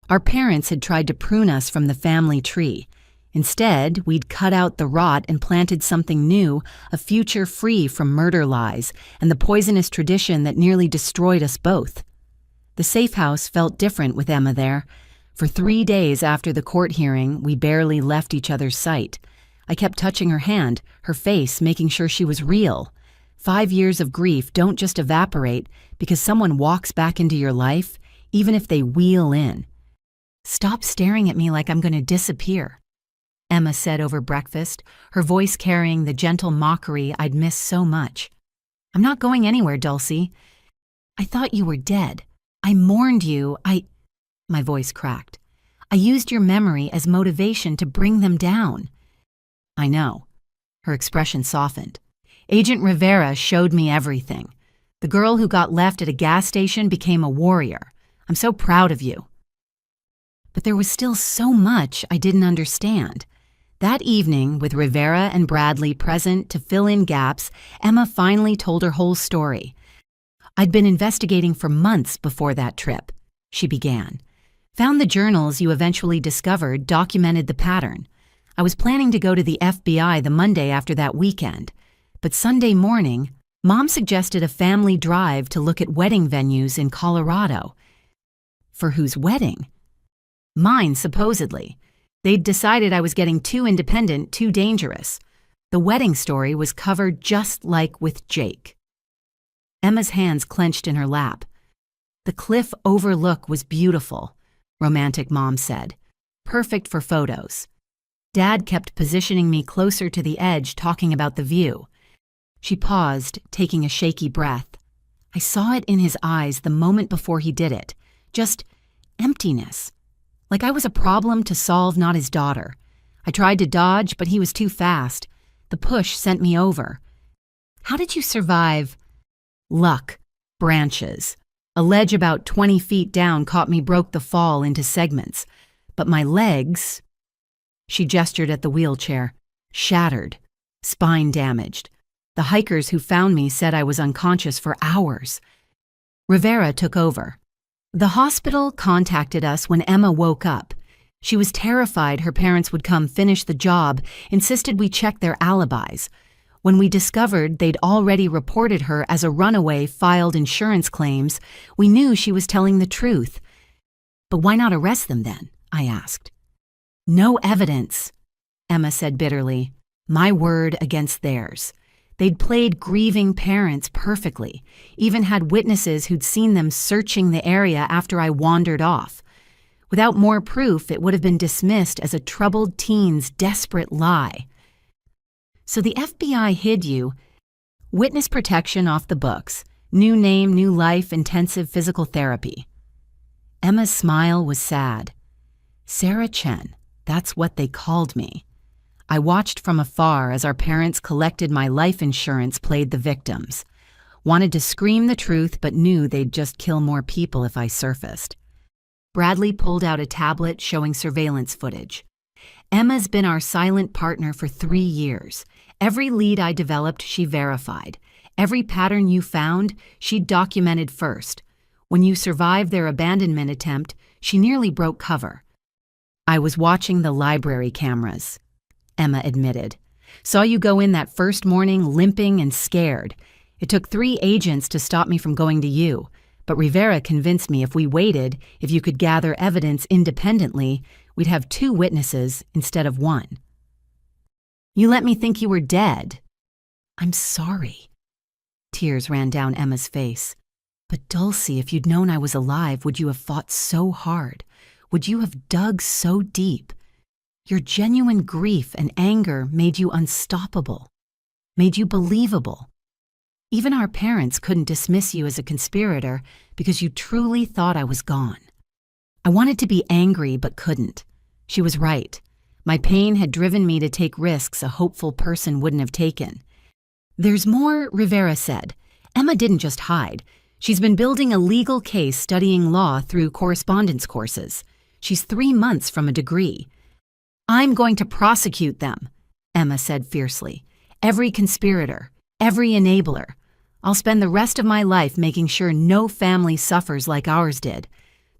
Our parents had tried to prune us from the family tree. Instead, we'd cut out the rot and planted something new, a future free from murder lies and the poisonous tradition that nearly destroyed us both. The safe house felt different with Emma there. For 3 days after the court hearing, we barely left each other's sight. I kept touching her hand, her face, making sure she was real. 5 years of grief don't just evaporate because someone walks back into your life, even if they wheel in. "Stop staring at me like I'm going to disappear," Emma said over breakfast, her voice carrying the gentle mockery I'd missed so much. "I'm not going anywhere, Dulcie. I thought you were dead. I mourned you. My voice cracked. "I used your memory as motivation to bring them down." "I know." Her expression softened. "Agent Rivera showed me everything. The girl who got left at a gas station became a warrior. I'm so proud of you." But there was still so much I didn't understand. That evening, with Rivera and Bradley present to fill in gaps, Emma finally told her whole story. "I'd been investigating for months before that trip," she began. "Found the journals you eventually discovered documented the pattern. I was planning to go to the FBI the Monday after that weekend. But Sunday morning, Mom suggested a family drive to look at wedding venues in Colorado." "For whose wedding?" "Mine, supposedly. They'd decided I was getting too independent, too dangerous. The wedding story was covered just like with Jake." Emma's hands clenched in her lap. "The cliff overlook was beautiful," romantic Mom said. "Perfect for photos. Dad kept positioning me closer to the edge, talking about the view." She paused, taking a shaky breath. I saw it in his eyes the moment before he did it. Just emptiness. Like I was a problem to solve, not his daughter. I tried to dodge, but he was too fast. The push sent me over. "How did you survive?" "Luck. Branches. A ledge about 20 feet down caught me, broke the fall into segments. But my legs..." She gestured at the wheelchair. Shattered. Spine damaged. The hikers who found me said I was unconscious for hours. Rivera took over. The hospital contacted us when Emma woke up. She was terrified her parents would come finish the job, insisted we check their alibis. When we discovered they'd already reported her as a runaway, filed insurance claims, we knew she was telling the truth. But why not arrest them then? I asked. No evidence, Emma said bitterly. My word against theirs. They'd played grieving parents perfectly, even had witnesses who'd seen them searching the area after I wandered off. Without more proof, it would have been dismissed as a troubled teen's desperate lie. So the FBI hid you. Witness protection off the books. New name, new life, intensive physical therapy. Emma's smile was sad. Sarah Chen, that's what they called me. I watched from afar as our parents collected my life insurance, played the victims. Wanted to scream the truth, but knew they'd just kill more people if I surfaced. Bradley pulled out a tablet showing surveillance footage. Emma's been our silent partner for 3 years. Every lead I developed, she verified. Every pattern you found, she documented first. When you survived their abandonment attempt, she nearly broke cover. I was watching the library cameras, Emma admitted. Saw you go in that first morning limping and scared. It took 3 agents to stop me from going to you, but Rivera convinced me if we waited, if you could gather evidence independently, we'd have 2 witnesses instead of 1. You let me think you were dead. I'm sorry. Tears ran down Emma's face. But Dulcie, if you'd known I was alive, would you have fought so hard? Would you have dug so deep? Your genuine grief and anger made you unstoppable, made you believable. Even our parents couldn't dismiss you as a conspirator because you truly thought I was gone. I wanted to be angry but couldn't. She was right. My pain had driven me to take risks a hopeful person wouldn't have taken. There's more, Rivera said. Emma didn't just hide. She's been building a legal case, studying law through correspondence courses. She's 3 months from a degree. I'm going to prosecute them, Emma said fiercely. Every conspirator, every enabler. I'll spend the rest of my life making sure no family suffers like ours did.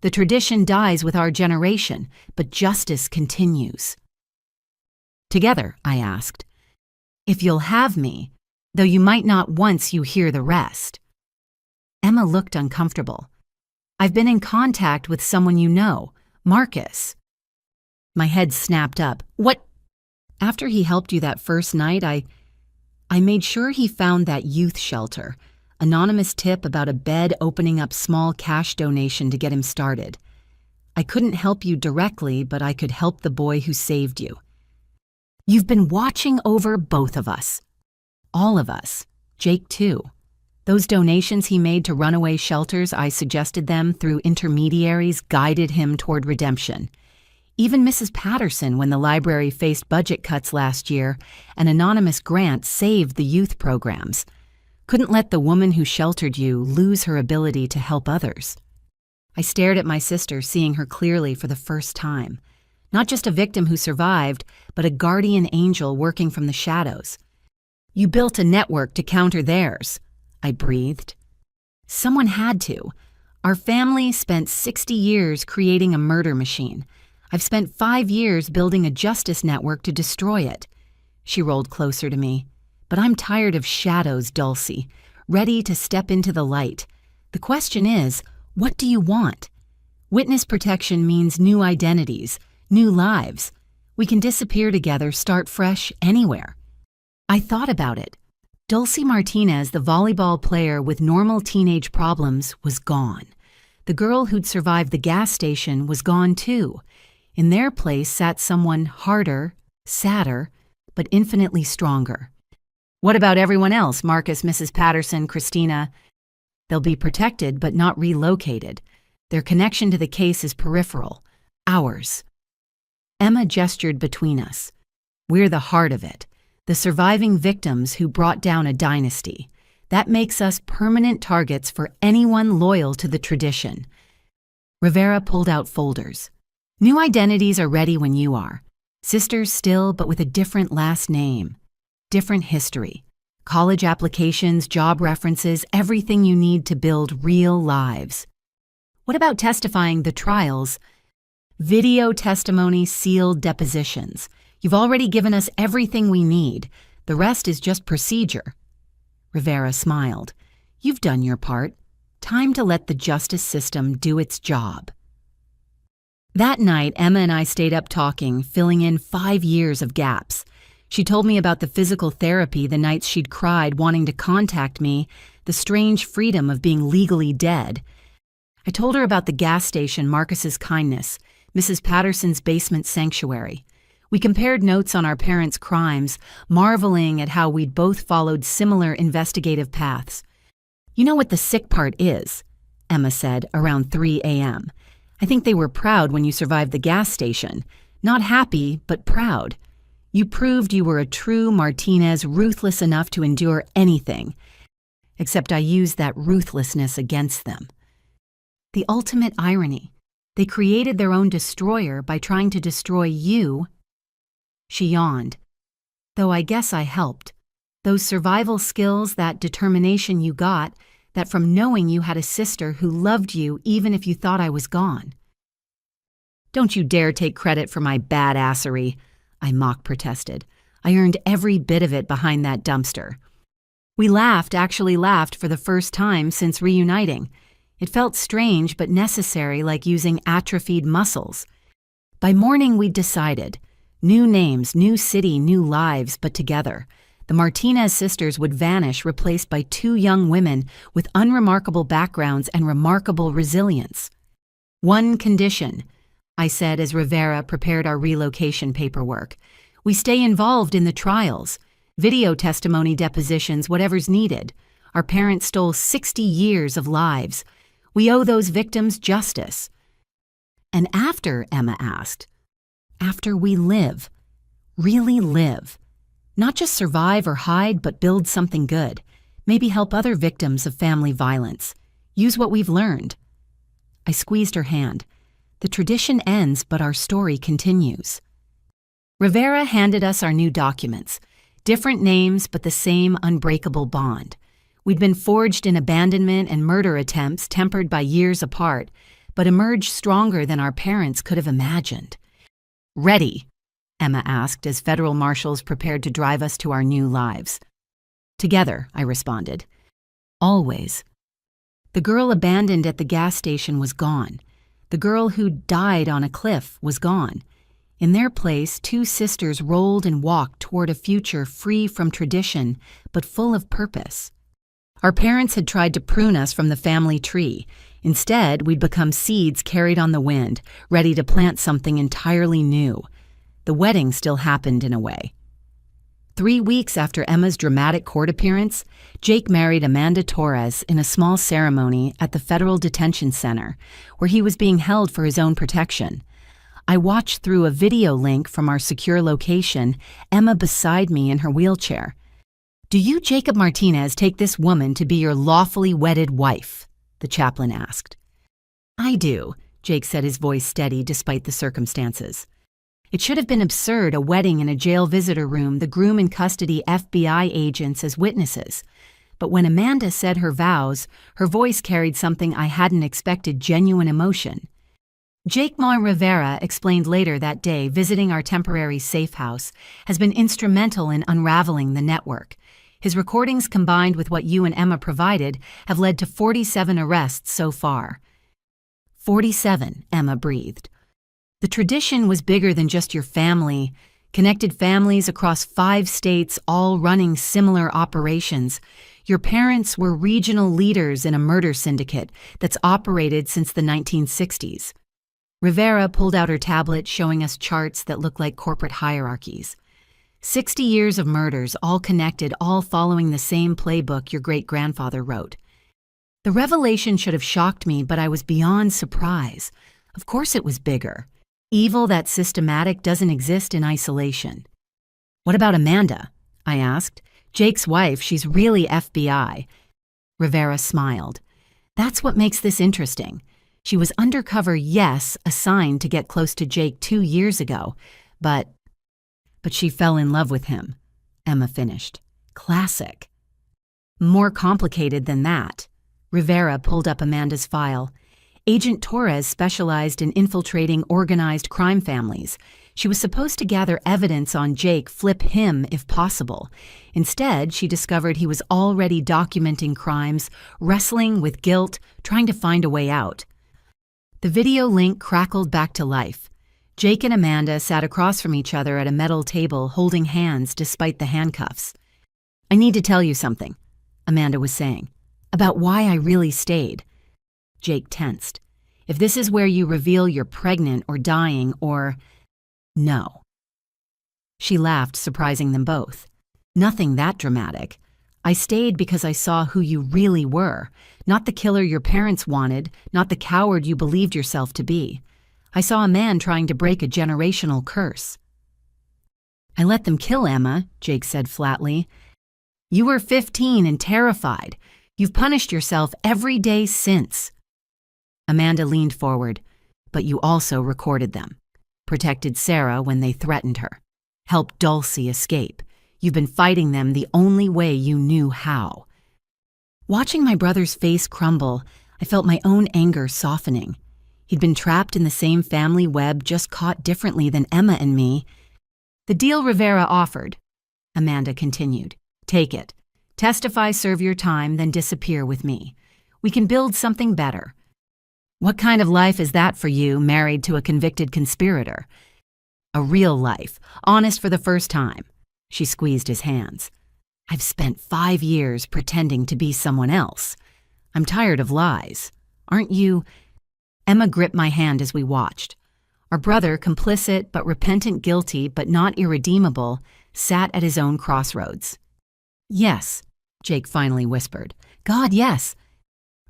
The tradition dies with our generation, but justice continues. Together, I asked. If you'll have me, though you might not once you hear the rest. Emma looked uncomfortable. I've been in contact with someone you know, Marcus. My head snapped up. What? After he helped you that first night, I made sure he found that youth shelter. Anonymous tip about a bed opening up small cash donation to get him started. I couldn't help you directly, but I could help the boy who saved you. You've been watching over both of us. All of us. Jake too. Those donations he made to runaway shelters, I suggested them through intermediaries, guided him toward redemption. Even Mrs. Patterson, when the library faced budget cuts last year, an anonymous grant saved the youth programs. Couldn't let the woman who sheltered you lose her ability to help others. I stared at my sister, seeing her clearly for the first time. Not just a victim who survived, but a guardian angel working from the shadows. You built a network to counter theirs, I breathed. Someone had to. Our family spent 60 years creating a murder machine. I've spent 5 years building a justice network to destroy it. She rolled closer to me. But I'm tired of shadows, Dulcie, ready to step into the light. The question is, what do you want? Witness protection means new identities, new lives. We can disappear together, start fresh, anywhere. I thought about it. Dulcie Martinez, the volleyball player with normal teenage problems, was gone. The girl who'd survived the gas station was gone too. In their place sat someone harder, sadder, but infinitely stronger. What about everyone else? Marcus, Mrs. Patterson, Christina? They'll be protected but not relocated. Their connection to the case is peripheral. Ours. Emma gestured between us. We're the heart of it. The surviving victims who brought down a dynasty. That makes us permanent targets for anyone loyal to the tradition. Rivera pulled out folders. New identities are ready when you are. Sisters still, but with a different last name, different history. College applications, job references, everything you need to build real lives. What about testifying the trials? Video testimony, sealed depositions. You've already given us everything we need. The rest is just procedure. Rivera smiled. You've done your part. Time to let the justice system do its job. That night, Emma and I stayed up talking, filling in 5 years of gaps. She told me about the physical therapy the nights she'd cried wanting to contact me, the strange freedom of being legally dead. I told her about the gas station, Marcus's kindness, Mrs. Patterson's basement sanctuary. We compared notes on our parents' crimes, marveling at how we'd both followed similar investigative paths. You know what the sick part is, Emma said around 3 a.m. I think they were proud when you survived the gas station. Not happy, but proud. You proved you were a true Martinez, ruthless enough to endure anything. Except I used that ruthlessness against them. The ultimate irony. They created their own destroyer by trying to destroy you. She yawned. Though I guess I helped. Those survival skills, that determination you got, that from knowing you had a sister who loved you even if you thought I was gone. Don't you dare take credit for my badassery, I mock protested. I earned every bit of it behind that dumpster. We actually laughed for the first time since reuniting. It felt strange but necessary, like using atrophied muscles. By morning we'd decided. New names, new city, new lives, but together. The Martinez sisters would vanish, replaced by 2 young women with unremarkable backgrounds and remarkable resilience. One condition, I said as Rivera prepared our relocation paperwork. We stay involved in the trials, video testimony, depositions, whatever's needed. Our parents stole 60 years of lives. We owe those victims justice. And after, Emma asked, after we live, really live. Not just survive or hide, but build something good. Maybe help other victims of family violence. Use what we've learned. I squeezed her hand. The tradition ends, but our story continues. Rivera handed us our new documents. Different names, but the same unbreakable bond. We'd been forged in abandonment and murder attempts tempered by years apart, but emerged stronger than our parents could have imagined. Ready? Emma asked as federal marshals prepared to drive us to our new lives. Together, I responded. Always. The girl abandoned at the gas station was gone. The girl who died on a cliff was gone. In their place, 2 sisters rolled and walked toward a future free from tradition, but full of purpose. Our parents had tried to prune us from the family tree. Instead, we'd become seeds carried on the wind, ready to plant something entirely new. The wedding still happened in a way. 3 weeks after Emma's dramatic court appearance, Jake married Amanda Torres in a small ceremony at the Federal Detention Center, where he was being held for his own protection. I watched through a video link from our secure location, Emma beside me in her wheelchair. Do you, Jacob Martinez, take this woman to be your lawfully wedded wife? The chaplain asked. I do, Jake said, his voice steady despite the circumstances. It should have been absurd, a wedding in a jail visitor room, the groom in custody, FBI agents as witnesses. But when Amanda said her vows, her voice carried something I hadn't expected, genuine emotion. Jake Rivera explained later that day visiting our temporary safe house has been instrumental in unraveling the network. His recordings combined with what you and Emma provided have led to 47 arrests so far. 47, Emma breathed. The tradition was bigger than just your family, connected families across 5 states all running similar operations. Your parents were regional leaders in a murder syndicate that's operated since the 1960s. Rivera pulled out her tablet showing us charts that look like corporate hierarchies. 60 years of murders, all connected, all following the same playbook your great-grandfather wrote. The revelation should have shocked me, but I was beyond surprise. Of course it was bigger. Evil that's systematic doesn't exist in isolation. What about Amanda? I asked. Jake's wife, she's really FBI. Rivera smiled. That's what makes this interesting. She was undercover, yes, assigned to get close to Jake 2 years ago, but But she fell in love with him, Emma finished. Classic. More complicated than that. Rivera pulled up Amanda's file. Agent Torres specialized in infiltrating organized crime families. She was supposed to gather evidence on Jake, flip him if possible. Instead, she discovered he was already documenting crimes, wrestling with guilt, trying to find a way out. The video link crackled back to life. Jake and Amanda sat across from each other at a metal table, holding hands despite the handcuffs. "I need to tell you something," Amanda was saying, "about why I really stayed." Jake tensed. "If this is where you reveal you're pregnant or dying or—" "No." She laughed, surprising them both. "Nothing that dramatic. I stayed because I saw who you really were, not the killer your parents wanted, not the coward you believed yourself to be. I saw a man trying to break a generational curse." "I let them kill Emma," Jake said flatly. "You were 15 and terrified. You've punished yourself every day since." Amanda leaned forward. "But you also recorded them. Protected Sarah when they threatened her. Helped Dulcie escape. You've been fighting them the only way you knew how." Watching my brother's face crumble, I felt my own anger softening. He'd been trapped in the same family web, just caught differently than Emma and me. "The deal Rivera offered," Amanda continued. "Take it. Testify, serve your time, then disappear with me. We can build something better." "What kind of life is that for you, married to a convicted conspirator?" "A real life, honest for the first time." She squeezed his hands. "I've spent 5 years pretending to be someone else. I'm tired of lies. Aren't you?" Emma gripped my hand as we watched. Our brother, complicit but repentant, guilty but not irredeemable, sat at his own crossroads. "Yes," Jake finally whispered. "God, yes."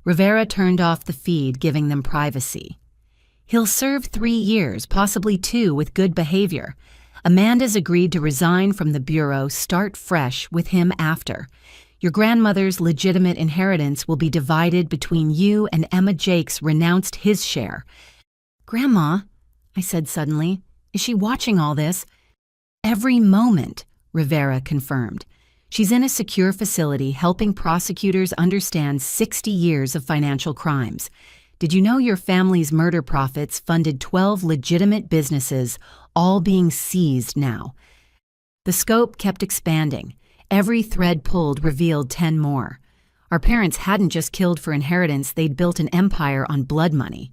Rivera turned off the feed, giving them privacy. "He'll serve 3 years, possibly 2, with good behavior. Amanda's agreed to resign from the Bureau, start fresh with him after. Your grandmother's legitimate inheritance will be divided between you and Emma. Jake's renounced his share." "Grandma," I said suddenly, "is she watching all this?" "Every moment," Rivera confirmed. "She's in a secure facility helping prosecutors understand 60 years of financial crimes. Did you know your family's murder profits funded 12 legitimate businesses, all being seized now?" The scope kept expanding. Every thread pulled revealed 10 more. Our parents hadn't just killed for inheritance, they'd built an empire on blood money.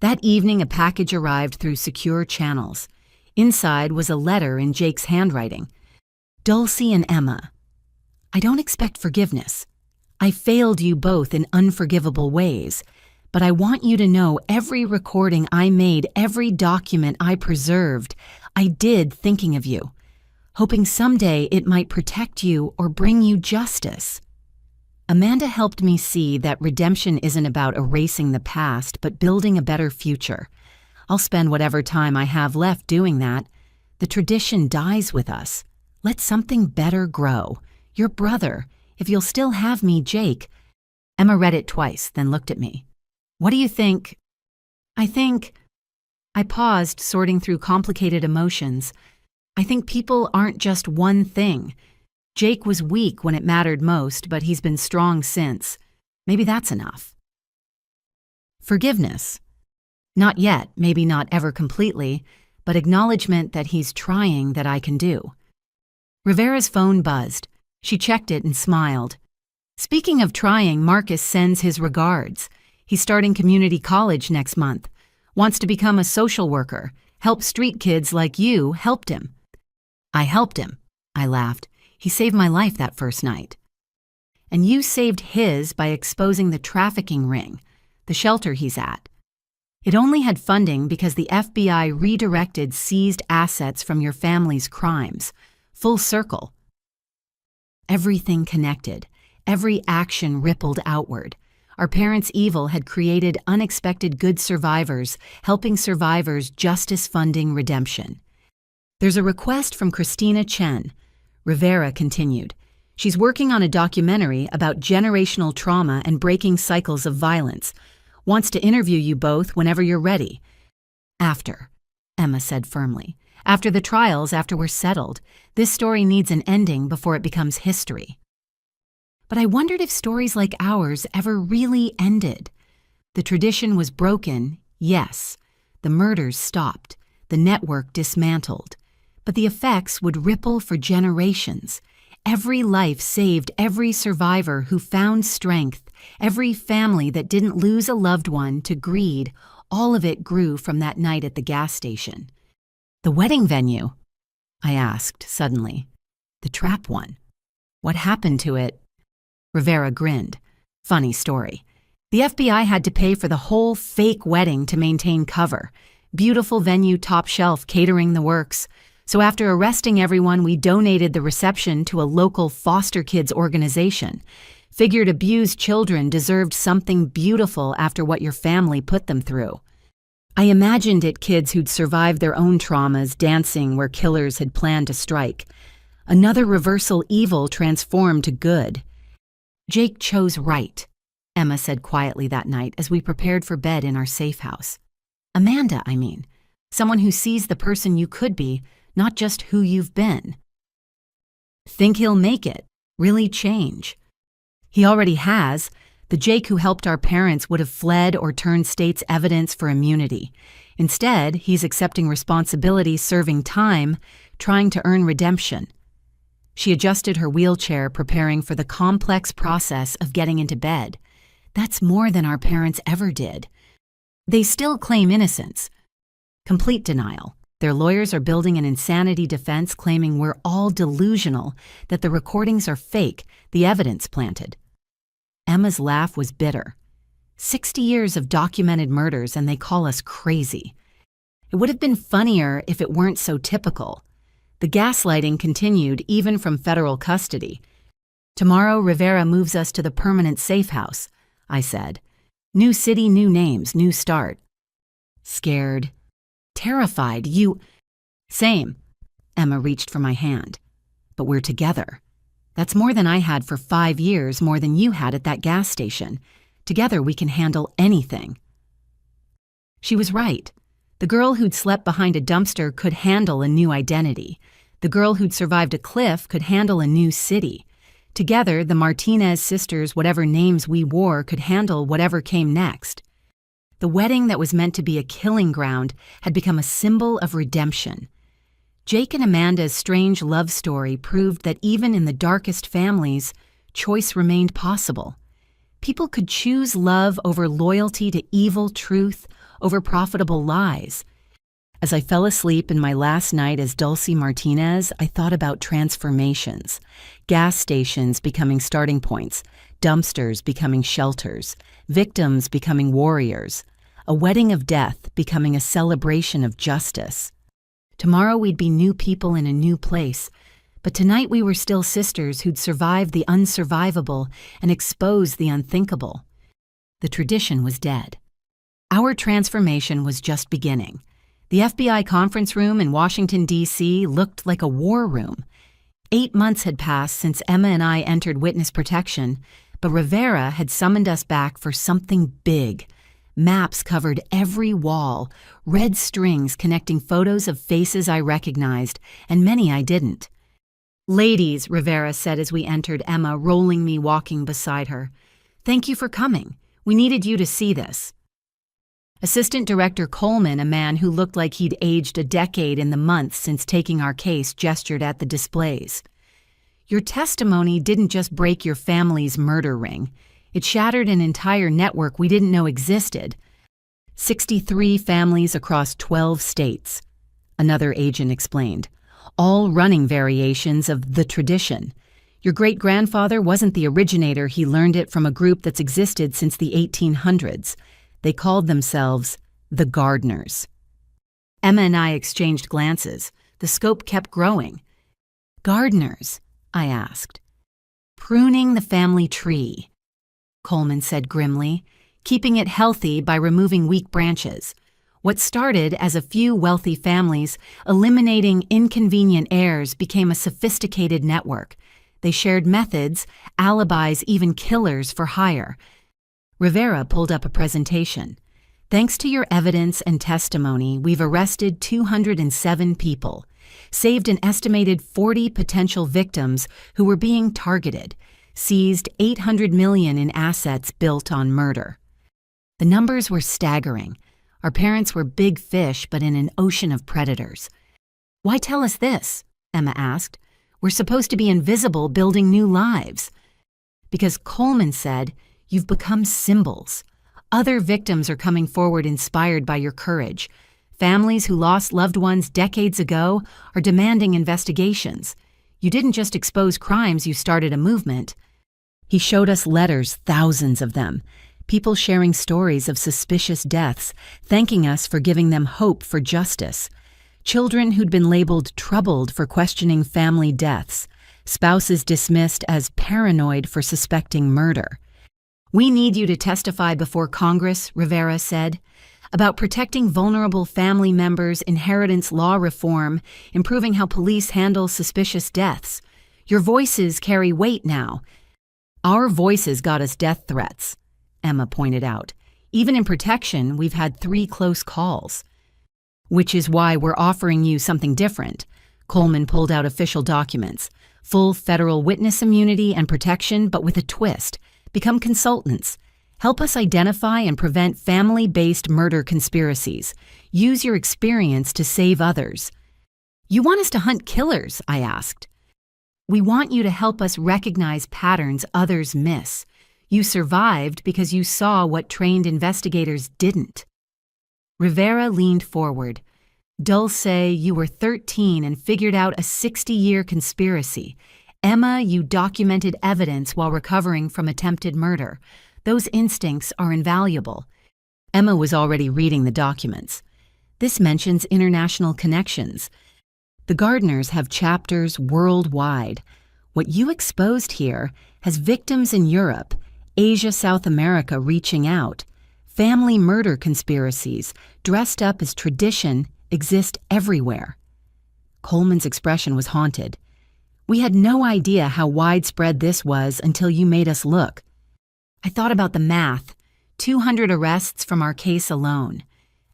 That evening, a package arrived through secure channels. Inside was a letter in Jake's handwriting. "Dulcie and Emma, I don't expect forgiveness. I failed you both in unforgivable ways, but I want you to know every recording I made, every document I preserved, I did thinking of you, hoping someday it might protect you or bring you justice." Amanda helped me see that redemption isn't about erasing the past, but building a better future. I'll spend whatever time I have left doing that. The tradition dies with us. Let something better grow. Your brother, if you'll still have me, Jake. Emma read it twice, then looked at me. "What do you think?" I paused, sorting through complicated emotions. "I think people aren't just one thing. Jake was weak when it mattered most, but he's been strong since. Maybe that's enough." "Forgiveness? Not yet, maybe not ever completely, but acknowledgement that he's trying that I can do." Rivera's phone buzzed. She checked it and smiled. "Speaking of trying, Marcus sends his regards. He's starting community college next month. Wants to become a social worker. Help street kids like you. Helped him." "I helped him," I laughed. "He saved my life that first night." "And you saved his by exposing the trafficking ring, the shelter he's at. It only had funding because the FBI redirected seized assets from your family's crimes. Full circle." Everything connected. Every action rippled outward. Our parents' evil had created unexpected good survivors, helping survivors, justice funding redemption. "There's a request from Christina Chen," Rivera continued. "She's working on a documentary about generational trauma and breaking cycles of violence. Wants to interview you both whenever you're ready." "After," Emma said firmly. After the trials, after we're settled, this story needs an ending before it becomes history. But I wondered if stories like ours ever really ended. The tradition was broken, yes. The murders stopped, the network dismantled. But the effects would ripple for generations. Every life saved, every survivor who found strength, every family that didn't lose a loved one to greed, all of it grew from that night at the gas station. The wedding venue? I asked suddenly. The trap one. What happened to it? Rivera grinned. Funny story. The FBI had to pay for the whole fake wedding to maintain cover. Beautiful venue, top shelf, catering the works. So after arresting everyone, we donated the reception to a local foster kids organization. Figured abused children deserved something beautiful after what your family put them through. I imagined it kids who'd survived their own traumas dancing where killers had planned to strike. Another reversal evil transformed to good. Jake chose right, Emma said quietly that night as we prepared for bed in our safe house. Amanda, I mean. Someone who sees the person you could be, not just who you've been. Think he'll make it, really change. He already has. The Jake who helped our parents would have fled or turned state's evidence for immunity. Instead, he's accepting responsibility, serving time, trying to earn redemption. She adjusted her wheelchair, preparing for the complex process of getting into bed. That's more than our parents ever did. They still claim innocence. Complete denial. Their lawyers are building an insanity defense claiming we're all delusional, that the recordings are fake, the evidence planted. Emma's laugh was bitter. 60 years of documented murders and they call us crazy. It would have been funnier if it weren't so typical. The gaslighting continued even from federal custody. Tomorrow, Rivera moves us to the permanent safe house, I said. New city, new names, new start. Scared. Terrified. Same. Emma reached for my hand. But we're together. That's more than I had for 5 years, more than you had at that gas station. Together we can handle anything. She was right. The girl who'd slept behind a dumpster could handle a new identity. The girl who'd survived a cliff could handle a new city. Together, the Martinez sisters, whatever names we wore, could handle whatever came next. The wedding that was meant to be a killing ground had become a symbol of redemption. Jake and Amanda's strange love story proved that even in the darkest families, choice remained possible. People could choose love over loyalty to evil truth, over profitable lies. As I fell asleep in my last night as Dulcie Martinez, I thought about transformations. Gas stations becoming starting points, dumpsters becoming shelters, victims becoming warriors, a wedding of death becoming a celebration of justice. Tomorrow we'd be new people in a new place, but tonight we were still sisters who'd survived the unsurvivable and exposed the unthinkable. The tradition was dead. Our transformation was just beginning. The FBI conference room in Washington, D.C. looked like a war room. 8 months had passed since Emma and I entered witness protection, but Rivera had summoned us back for something big. Maps covered every wall, red strings connecting photos of faces I recognized, and many I didn't. Ladies, Rivera said as we entered, Emma rolling me walking beside her. Thank you for coming. We needed you to see this. Assistant Director Coleman, a man who looked like he'd aged a decade in the months since taking our case, gestured at the displays. Your testimony didn't just break your family's murder ring. It shattered an entire network we didn't know existed. 63 families across 12 states, another agent explained, all running variations of the tradition. Your great-grandfather wasn't the originator. He learned it from a group that's existed since the 1800s. They called themselves the Gardeners. Emma and I exchanged glances. The scope kept growing. Gardeners, I asked. Pruning the family tree, Coleman said grimly, keeping it healthy by removing weak branches. What started as a few wealthy families eliminating inconvenient heirs became a sophisticated network. They shared methods, alibis, even killers for hire. Rivera pulled up a presentation. Thanks to your evidence and testimony, we've arrested 207 people, saved an estimated 40 potential victims who were being targeted, seized $800 million in assets built on murder. The numbers were staggering. Our parents were big fish, but in an ocean of predators. Why tell us this? Emma asked. We're supposed to be invisible, building new lives. Because Coleman said, you've become symbols. Other victims are coming forward inspired by your courage. Families who lost loved ones decades ago are demanding investigations. You didn't just expose crimes, you started a movement. He showed us letters, thousands of them. People sharing stories of suspicious deaths, thanking us for giving them hope for justice. Children who'd been labeled troubled for questioning family deaths. Spouses dismissed as paranoid for suspecting murder. We need you to testify before Congress, Rivera said, about protecting vulnerable family members, inheritance law reform, improving how police handle suspicious deaths. Your voices carry weight now. Our voices got us death threats, Emma pointed out. Even in protection, we've had 3 close calls. Which is why we're offering you something different. Coleman pulled out official documents. Full federal witness immunity and protection, but with a twist. Become consultants. Help us identify and prevent family-based murder conspiracies. Use your experience to save others. You want us to hunt killers? I asked. We want you to help us recognize patterns others miss. You survived because you saw what trained investigators didn't. Rivera leaned forward. Dulce, you were 13 and figured out a 60-year conspiracy. Emma, you documented evidence while recovering from attempted murder. Those instincts are invaluable. Emma was already reading the documents. This mentions international connections. The Gardners have chapters worldwide. What you exposed here has victims in Europe, Asia, South America reaching out. Family murder conspiracies, dressed up as tradition, exist everywhere. Coleman's expression was haunted. We had no idea how widespread this was until you made us look. I thought about the math. 200 arrests from our case alone.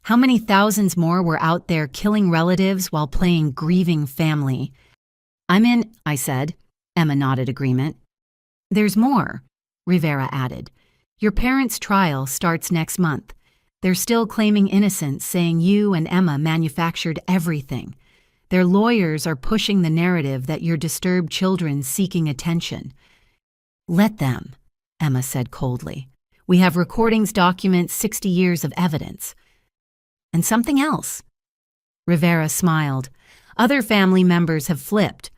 How many thousands more were out there killing relatives while playing grieving family? I'm in, I said. Emma nodded agreement. There's more, Rivera added. Your parents' trial starts next month. They're still claiming innocence, saying you and Emma manufactured everything. Their lawyers are pushing the narrative that you're disturbed children seeking attention. Let them, Emma said coldly. We have recordings document 60 years of evidence. And something else. Rivera smiled. Other family members have flipped.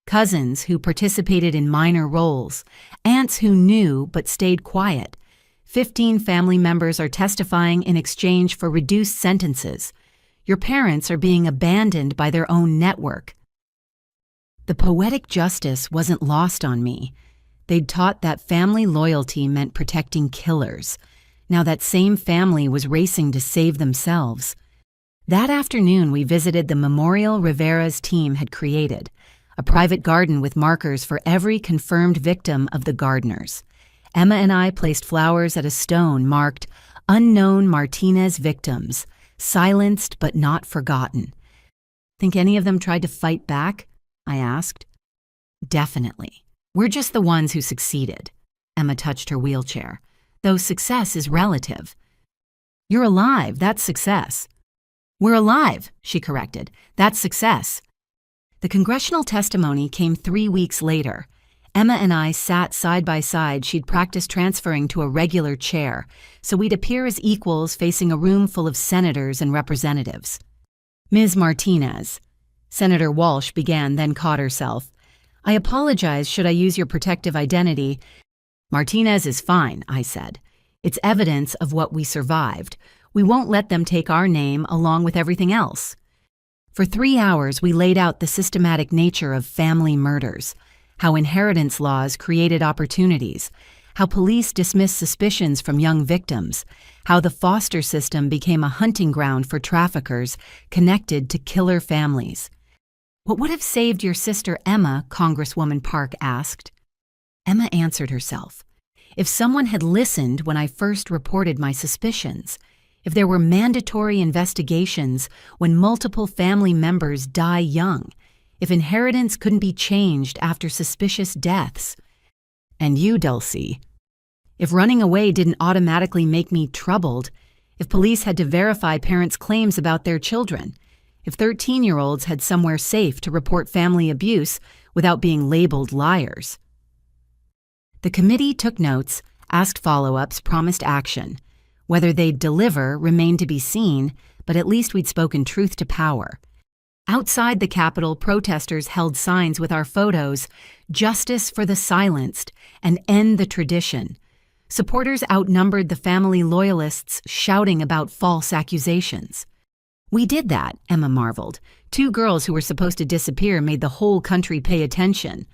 Cousins who participated in minor roles. Aunts who knew but stayed quiet. 15 family members are testifying in exchange for reduced sentences. Your parents are being abandoned by their own network. The poetic justice wasn't lost on me. They'd taught that family loyalty meant protecting killers. Now that same family was racing to save themselves. That afternoon, we visited the memorial Rivera's team had created, a private garden with markers for every confirmed victim of the Gardners. Emma and I placed flowers at a stone marked Unknown Martinez Victims, silenced but not forgotten. Think any of them tried to fight back? I asked. Definitely. We're just the ones who succeeded. Emma touched her wheelchair. Though success is relative. You're alive, that's success. We're alive, she corrected. That's success. The congressional testimony came 3 weeks later. Emma and I sat side by side. She'd practiced transferring to a regular chair, so we'd appear as equals facing a room full of senators and representatives. Ms. Martinez. Senator Walsh began, then caught herself. I apologize, should I use your protective identity? Martinez is fine, I said. It's evidence of what we survived. We won't let them take our name along with everything else. For 3 hours, we laid out the systematic nature of family murders, how inheritance laws created opportunities, how police dismissed suspicions from young victims, how the foster system became a hunting ground for traffickers connected to killer families. What would have saved your sister Emma? Congresswoman Park asked. Emma answered herself. If someone had listened when I first reported my suspicions, If there were mandatory investigations when multiple family members die young, if inheritance couldn't be changed after suspicious deaths. And you, Dulcie, if running away didn't automatically make me troubled, if police had to verify parents' claims about their children, if 13-year-olds had somewhere safe to report family abuse without being labeled liars. The committee took notes, asked follow-ups, promised action. Whether they'd deliver remained to be seen, but at least we'd spoken truth to power. Outside the Capitol, protesters held signs with our photos, "Justice for the silenced," and "End the tradition." Supporters outnumbered the family loyalists shouting about false accusations. "We did that," Emma marveled. "Two girls who were supposed to disappear made the whole country pay attention."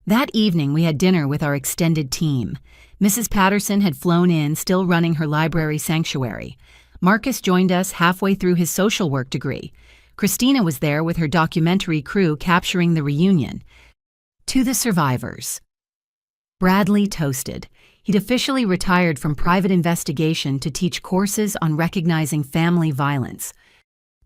That evening, we had dinner with our extended team. Mrs. Patterson had flown in, still running her library sanctuary. Marcus joined us halfway through his social work degree. Christina was there with her documentary crew capturing the reunion. To the survivors. Bradley toasted. He'd officially retired from private investigation to teach courses on recognizing family violence.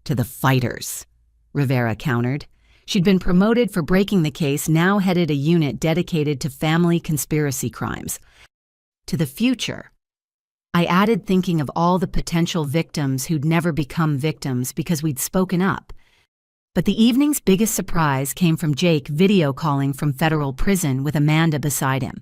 To the fighters, Rivera countered. She'd been promoted for breaking the case, now headed a unit dedicated to family conspiracy crimes. To the future. I added, thinking of all the potential victims who'd never become victims because we'd spoken up. But the evening's biggest surprise came from Jake video calling from federal prison with Amanda beside him.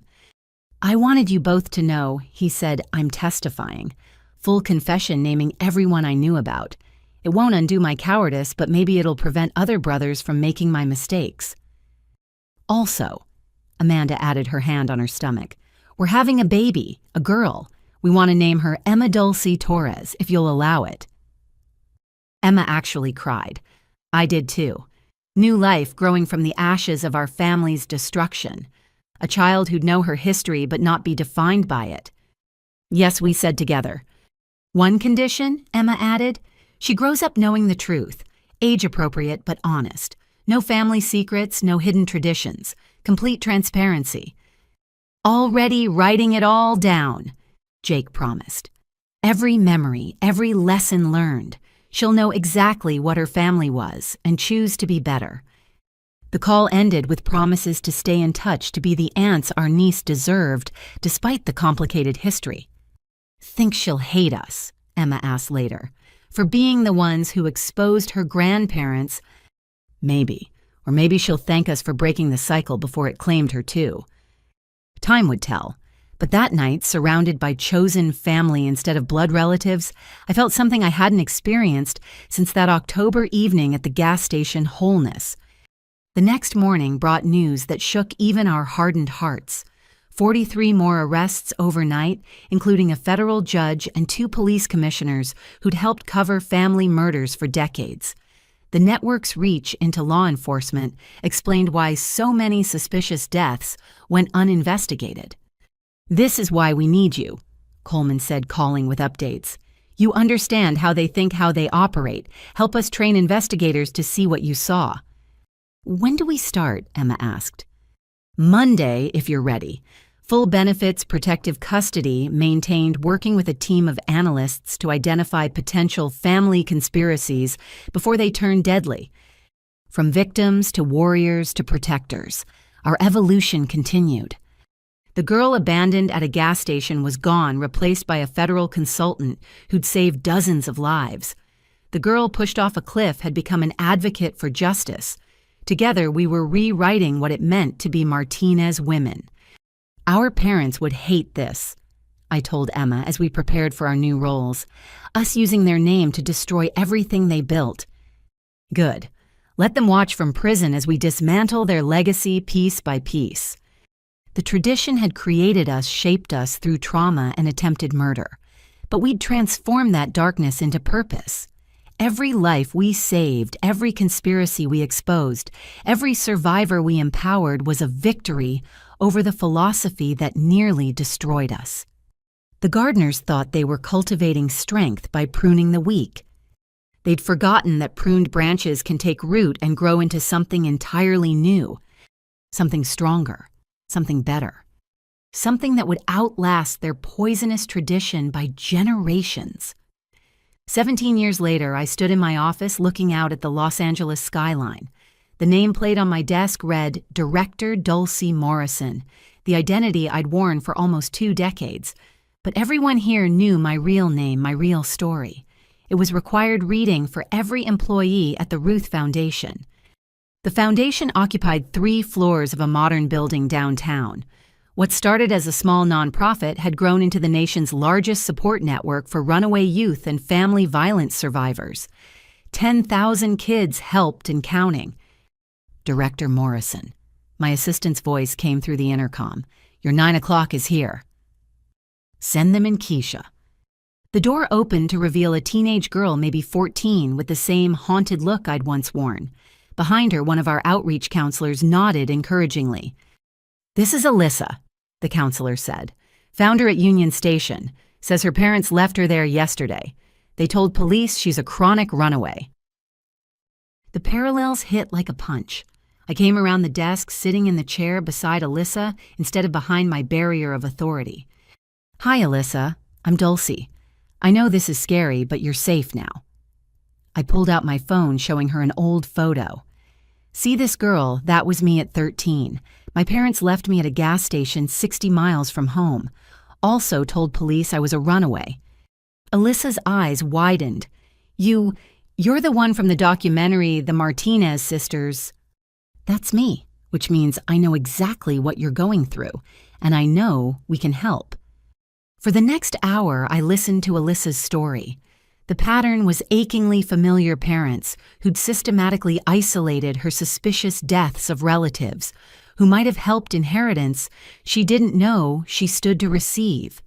"I wanted you both to know," he said, "I'm testifying. Full confession naming everyone I knew about. It won't undo my cowardice, but maybe it'll prevent other brothers from making my mistakes." "Also," Amanda added, her hand on her stomach, "we're having a baby, a girl. We want to name her Emma Dulcie Torres, if you'll allow it." Emma actually cried. I did too. New life growing from the ashes of our family's destruction. A child who'd know her history but not be defined by it. "Yes," we said together. "One condition," Emma added. "She grows up knowing the truth, age-appropriate but honest. No family secrets, no hidden traditions. Complete transparency." "Already writing it all down," Jake promised. "Every memory, every lesson learned. She'll know exactly what her family was and choose to be better." The call ended with promises to stay in touch, to be the aunts our niece deserved, despite the complicated history. "Think she'll hate us?" Emma asked later. "For being the ones who exposed her grandparents?" "Maybe. Or maybe she'll thank us for breaking the cycle before it claimed her too." Time would tell. But that night, surrounded by chosen family instead of blood relatives, I felt something I hadn't experienced since that October evening at the gas station, wholeness. The next morning brought news that shook even our hardened hearts. 43 more arrests overnight, including a federal judge and 2 police commissioners who'd helped cover family murders for decades. The network's reach into law enforcement explained why so many suspicious deaths went uninvestigated. "This is why we need you," Coleman said, calling with updates. "You understand how they think, how they operate. Help us train investigators to see what you saw." "When do we start?" Emma asked. "Monday, if you're ready. Full benefits, protective custody, maintained, working with a team of analysts to identify potential family conspiracies before they turn deadly. From victims to warriors to protectors, our evolution continued." The girl abandoned at a gas station was gone, replaced by a federal consultant who'd saved dozens of lives. The girl pushed off a cliff had become an advocate for justice. Together, we were rewriting what it meant to be Martinez women. "Our parents would hate this," I told Emma as we prepared for our new roles. "Us using their name to destroy everything they built." "Good. Let them watch from prison as we dismantle their legacy piece by piece." The tradition had created us, shaped us through trauma and attempted murder. But we'd transformed that darkness into purpose. Every life we saved, every conspiracy we exposed, every survivor we empowered was a victory over the philosophy that nearly destroyed us. The gardeners thought they were cultivating strength by pruning the weak. They'd forgotten that pruned branches can take root and grow into something entirely new, something stronger, something better, something that would outlast their poisonous tradition by generations. 17 years later, I stood in my office looking out at the Los Angeles skyline. The nameplate on my desk read, Director Dulcie Morrison, the identity I'd worn for almost 2 decades. But everyone here knew my real name, my real story. It was required reading for every employee at the Ruth Foundation. The foundation occupied 3 floors of a modern building downtown. What started as a small nonprofit had grown into the nation's largest support network for runaway youth and family violence survivors. 10,000 kids helped and counting. Director Morrison. My assistant's voice came through the intercom. Your 9 o'clock is here. Send them in, Keisha. The door opened to reveal a teenage girl, maybe 14, with the same haunted look I'd once worn. Behind her, one of our outreach counselors nodded encouragingly. This is Alyssa, the counselor said. Found her at Union Station. Says her parents left her there yesterday. They told police she's a chronic runaway. The parallels hit like a punch. I came around the desk, sitting in the chair beside Alyssa instead of behind my barrier of authority. Hi, Alyssa. I'm Dulcie. I know this is scary, but you're safe now. I pulled out my phone, showing her an old photo. See this girl? That was me at 13. My parents left me at a gas station 60 miles from home. Also told police I was a runaway. Alyssa's eyes widened. You're the one from the documentary, The Martinez Sisters. That's me, which means I know exactly what you're going through, and I know we can help. For the next hour, I listened to Alyssa's story. The pattern was achingly familiar parents who'd systematically isolated her suspicious deaths of relatives who might have helped inheritance she didn't know she stood to receive.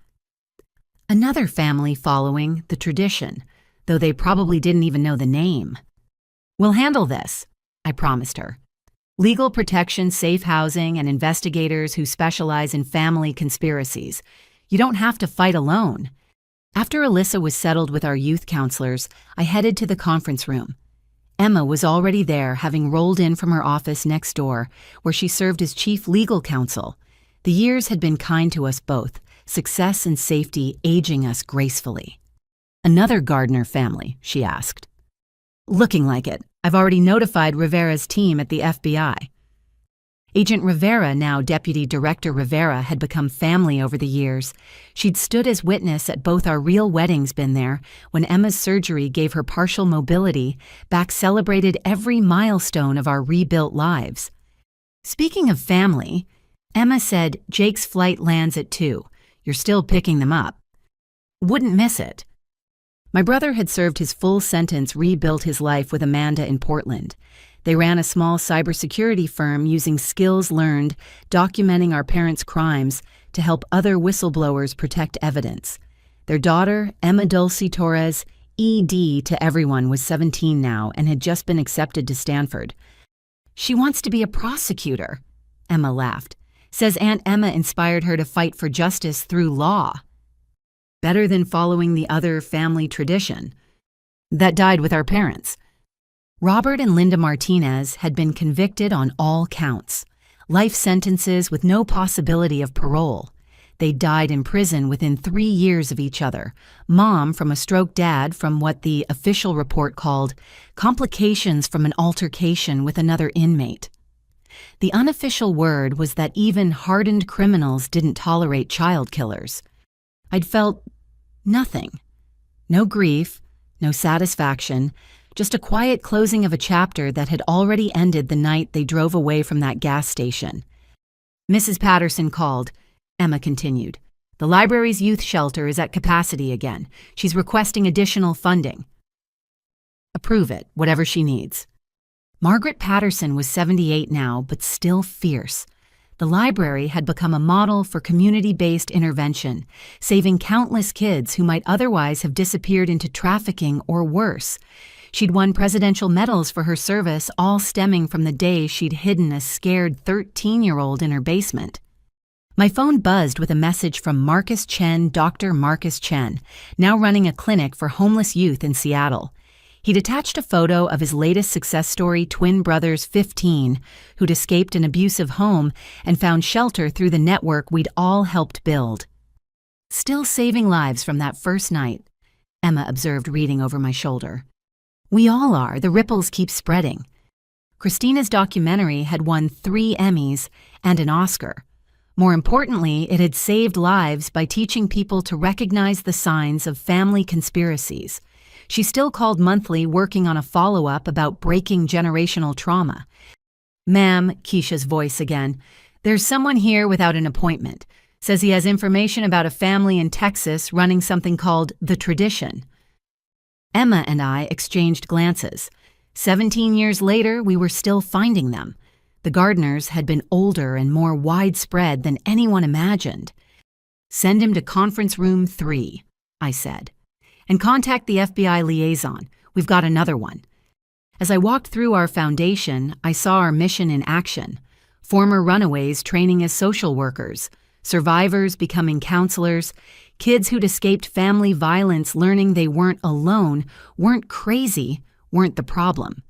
Another family following the tradition, though they probably didn't even know the name. We'll handle this, I promised her. Legal protection, safe housing, and investigators who specialize in family conspiracies. You don't have to fight alone. After Alyssa was settled with our youth counselors, I headed to the conference room. Emma was already there, having rolled in from her office next door, where she served as chief legal counsel. The years had been kind to us both, success and safety aging us gracefully. Another Gardner family, she asked. Looking like it. I've already notified Rivera's team at the FBI. Agent Rivera, now Deputy Director Rivera, had become family over the years. She'd stood as witness at both our real weddings been there, when Emma's surgery gave her partial mobility, back celebrated every milestone of our rebuilt lives. Speaking of family, Emma said Jake's flight lands at 2. You're still picking them up. Wouldn't miss it. My brother had served his full sentence, rebuilt his life with Amanda in Portland. They ran a small cybersecurity firm using skills learned, documenting our parents' crimes to help other whistleblowers protect evidence. Their daughter, Emma Dulcie Torres, ED to everyone, was 17 now and had just been accepted to Stanford. She wants to be a prosecutor, Emma laughed. Says Aunt Emma inspired her to fight for justice through law. Better than following the other family tradition. That died with our parents. Robert and Linda Martinez had been convicted on all counts. Life sentences with no possibility of parole. They died in prison within 3 years of each other. Mom from a stroke, dad from what the official report called complications from an altercation with another inmate. The unofficial word was that even hardened criminals didn't tolerate child killers. I'd felt nothing. No grief, no satisfaction, just a quiet closing of a chapter that had already ended the night they drove away from that gas station. Mrs. Patterson called. Emma continued. The library's youth shelter is at capacity again. She's requesting additional funding. Approve it, whatever she needs. Margaret Patterson was 78 now, but still fierce. The library had become a model for community-based intervention, saving countless kids who might otherwise have disappeared into trafficking or worse. She'd won presidential medals for her service, all stemming from the day she'd hidden a scared 13-year-old in her basement. My phone buzzed with a message from Marcus Chen, Dr. Marcus Chen, now running a clinic for homeless youth in Seattle. He'd attached a photo of his latest success story, twin brothers 15, who'd escaped an abusive home and found shelter through the network we'd all helped build. Still saving lives from that first night. Emma observed, reading over my shoulder. We all are. The ripples keep spreading. Christina's documentary had won 3 Emmys and an Oscar. More importantly, it had saved lives by teaching people to recognize the signs of family conspiracies. She still called monthly, working on a follow-up about breaking generational trauma. Ma'am, Keisha's voice again, there's someone here without an appointment. Says he has information about a family in Texas running something called The Tradition. Emma and I exchanged glances. 17 years later, we were still finding them. The Gardners had been older and more widespread than anyone imagined. Send him to conference room 3, I said. And contact the FBI liaison. We've got another one. As I walked through our foundation, I saw our mission in action. Former runaways training as social workers, survivors becoming counselors, kids who'd escaped family violence learning they weren't alone, weren't crazy, weren't the problem.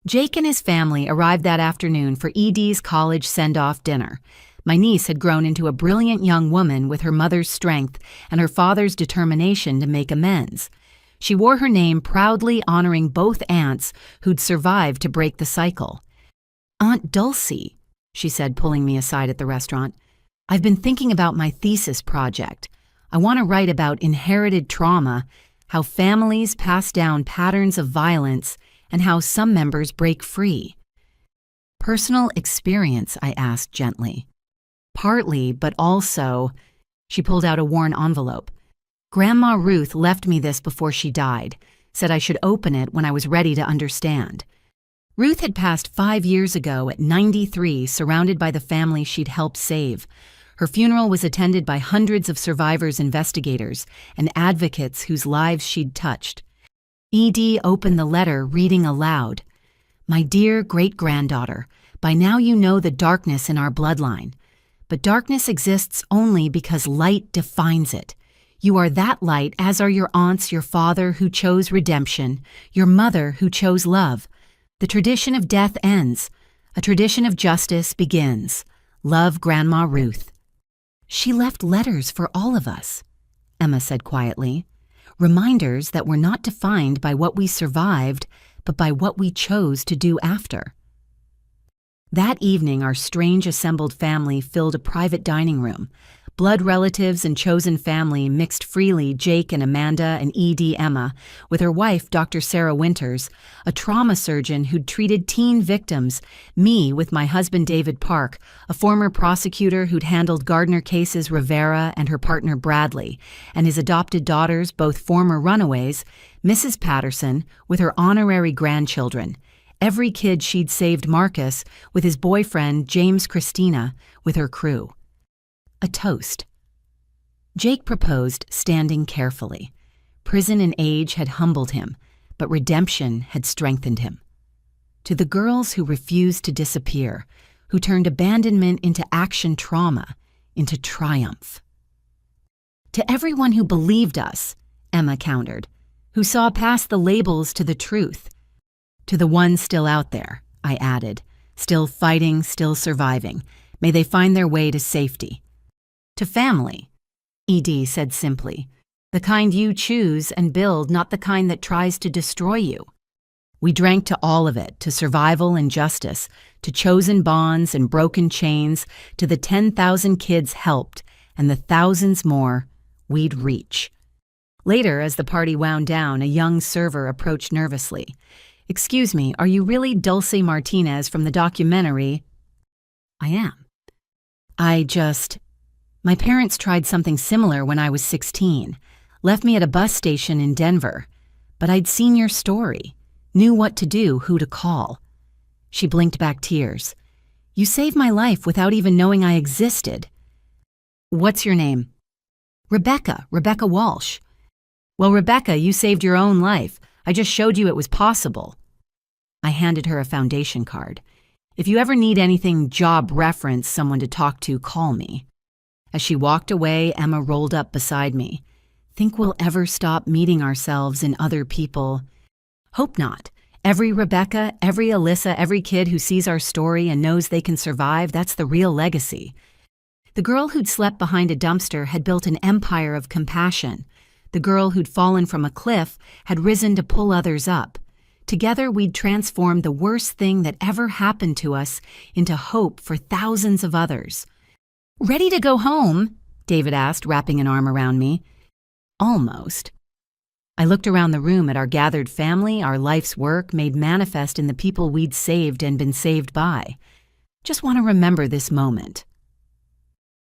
Jake and his family arrived that afternoon for ED's college send-off dinner. My niece had grown into a brilliant young woman with her mother's strength and her father's determination to make amends. She wore her name proudly, honoring both aunts who'd survived to break the cycle. Aunt Dulcie, she said, pulling me aside at the restaurant, I've been thinking about my thesis project. I want to write about inherited trauma, how families pass down patterns of violence, and how some members break free. Personal experience, I asked gently. Partly, but also, she pulled out a worn envelope. Grandma Ruth left me this before she died, said I should open it when I was ready to understand. Ruth had passed 5 years ago at 93, surrounded by the family she'd helped save. Her funeral was attended by hundreds of survivors, investigators, and advocates whose lives she'd touched. ED opened the letter, reading aloud. My dear great-granddaughter, by now you know the darkness in our bloodline. But darkness exists only because light defines it. You are that light, as are your aunts, your father who chose redemption, your mother who chose love. The tradition of death ends. A tradition of justice begins. Love, Grandma Ruth. She left letters for all of us, Emma said quietly. Reminders that we're not defined by what we survived, but by what we chose to do after. That evening, our strange assembled family filled a private dining room. Blood relatives and chosen family mixed freely, Jake and Amanda and ED Emma, with her wife, Dr. Sarah Winters, a trauma surgeon who'd treated teen victims, me with my husband David Park, a former prosecutor who'd handled Gardner cases, Rivera and her partner Bradley, and his adopted daughters, both former runaways, Mrs. Patterson, with her honorary grandchildren, every kid she'd saved, Marcus, with his boyfriend, James Christina, with her crew. A toast. Jake proposed, standing carefully. Prison and age had humbled him, but redemption had strengthened him. To the girls who refused to disappear, who turned abandonment into action trauma, into triumph. To everyone who believed us, Emma countered, who saw past the labels to the truth. To the ones still out there, I added, still fighting, still surviving, may they find their way to safety. To family, ED said simply, the kind you choose and build, not the kind that tries to destroy you. We drank to all of it, to survival and justice, to chosen bonds and broken chains, to the 10,000 kids helped and the thousands more we'd reach. Later, as the party wound down, a young server approached nervously. Excuse me, are you really Dulce Martinez from the documentary? I am. My parents tried something similar when I was 16, left me at a bus station in Denver, but I'd seen your story, knew what to do, who to call. She blinked back tears. You saved my life without even knowing I existed. What's your name? Rebecca Walsh. Well, Rebecca, you saved your own life. I just showed you it was possible. I handed her a foundation card. If you ever need anything job reference, someone to talk to, call me. As she walked away, Emma rolled up beside me. Think we'll ever stop meeting ourselves in other people? Hope not. Every Rebecca, every Alyssa, every kid who sees our story and knows they can survive, that's the real legacy. The girl who'd slept behind a dumpster had built an empire of compassion. The girl who'd fallen from a cliff had risen to pull others up. Together, we'd transformed the worst thing that ever happened to us into hope for thousands of others. "Ready to go home?" David asked, wrapping an arm around me. Almost. I looked around the room at our gathered family, our life's work made manifest in the people we'd saved and been saved by. Just want to remember this moment.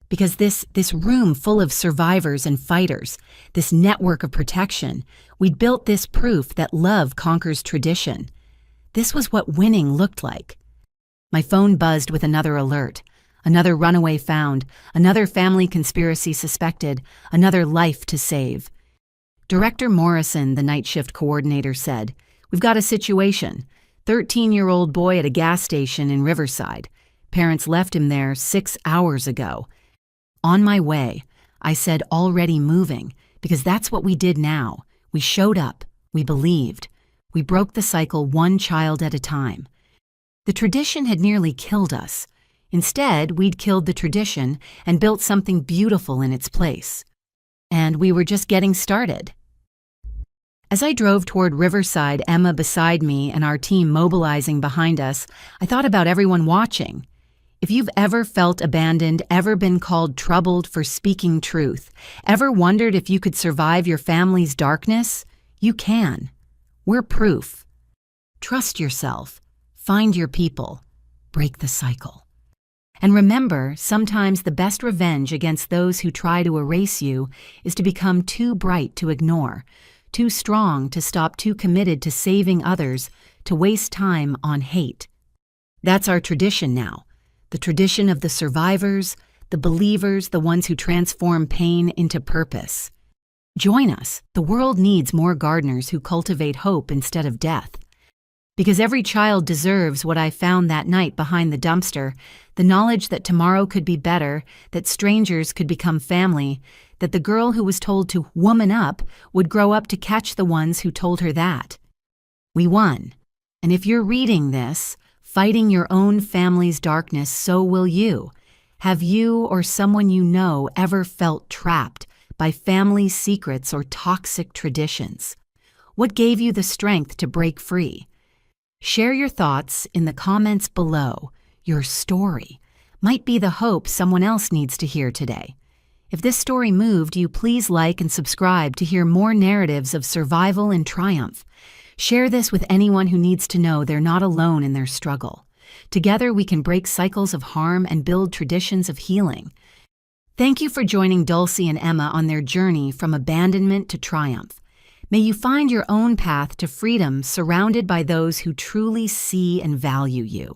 Because this room full of survivors and fighters, this network of protection, we'd built this proof that love conquers tradition. This was what winning looked like. My phone buzzed with another alert. Another runaway found, another family conspiracy suspected, another life to save. Director Morrison, the night shift coordinator, said, "We've got a situation. 13-year-old boy at a gas station in Riverside. Parents left him there 6 hours ago." On my way, I said already moving, because that's what we did now. We showed up. We believed. We broke the cycle one child at a time. The tradition had nearly killed us. Instead, we'd killed the tradition and built something beautiful in its place. And we were just getting started. As I drove toward Riverside, Emma beside me and our team mobilizing behind us, I thought about everyone watching. If you've ever felt abandoned, ever been called troubled for speaking truth, ever wondered if you could survive your family's darkness, you can. We're proof. Trust yourself. Find your people. Break the cycle. And remember, sometimes the best revenge against those who try to erase you is to become too bright to ignore, too strong to stop, too committed to saving others, to waste time on hate. That's our tradition now. The tradition of the survivors, the believers, the ones who transform pain into purpose. Join us. The world needs more gardeners who cultivate hope instead of death. Because every child deserves what I found that night behind the dumpster, the knowledge that tomorrow could be better, that strangers could become family, that the girl who was told to woman up would grow up to catch the ones who told her that. We won. And if you're reading this, fighting your own family's darkness, so will you. Have you or someone you know ever felt trapped by family secrets or toxic traditions? What gave you the strength to break free? Share your thoughts in the comments below. Your story might be the hope someone else needs to hear today. If this story moved you, please like and subscribe to hear more narratives of survival and triumph. Share this with anyone who needs to know they're not alone in their struggle. Together we can break cycles of harm and build traditions of healing. Thank you for joining Dulcie and Emma on their journey from abandonment to triumph. May you find your own path to freedom surrounded by those who truly see and value you.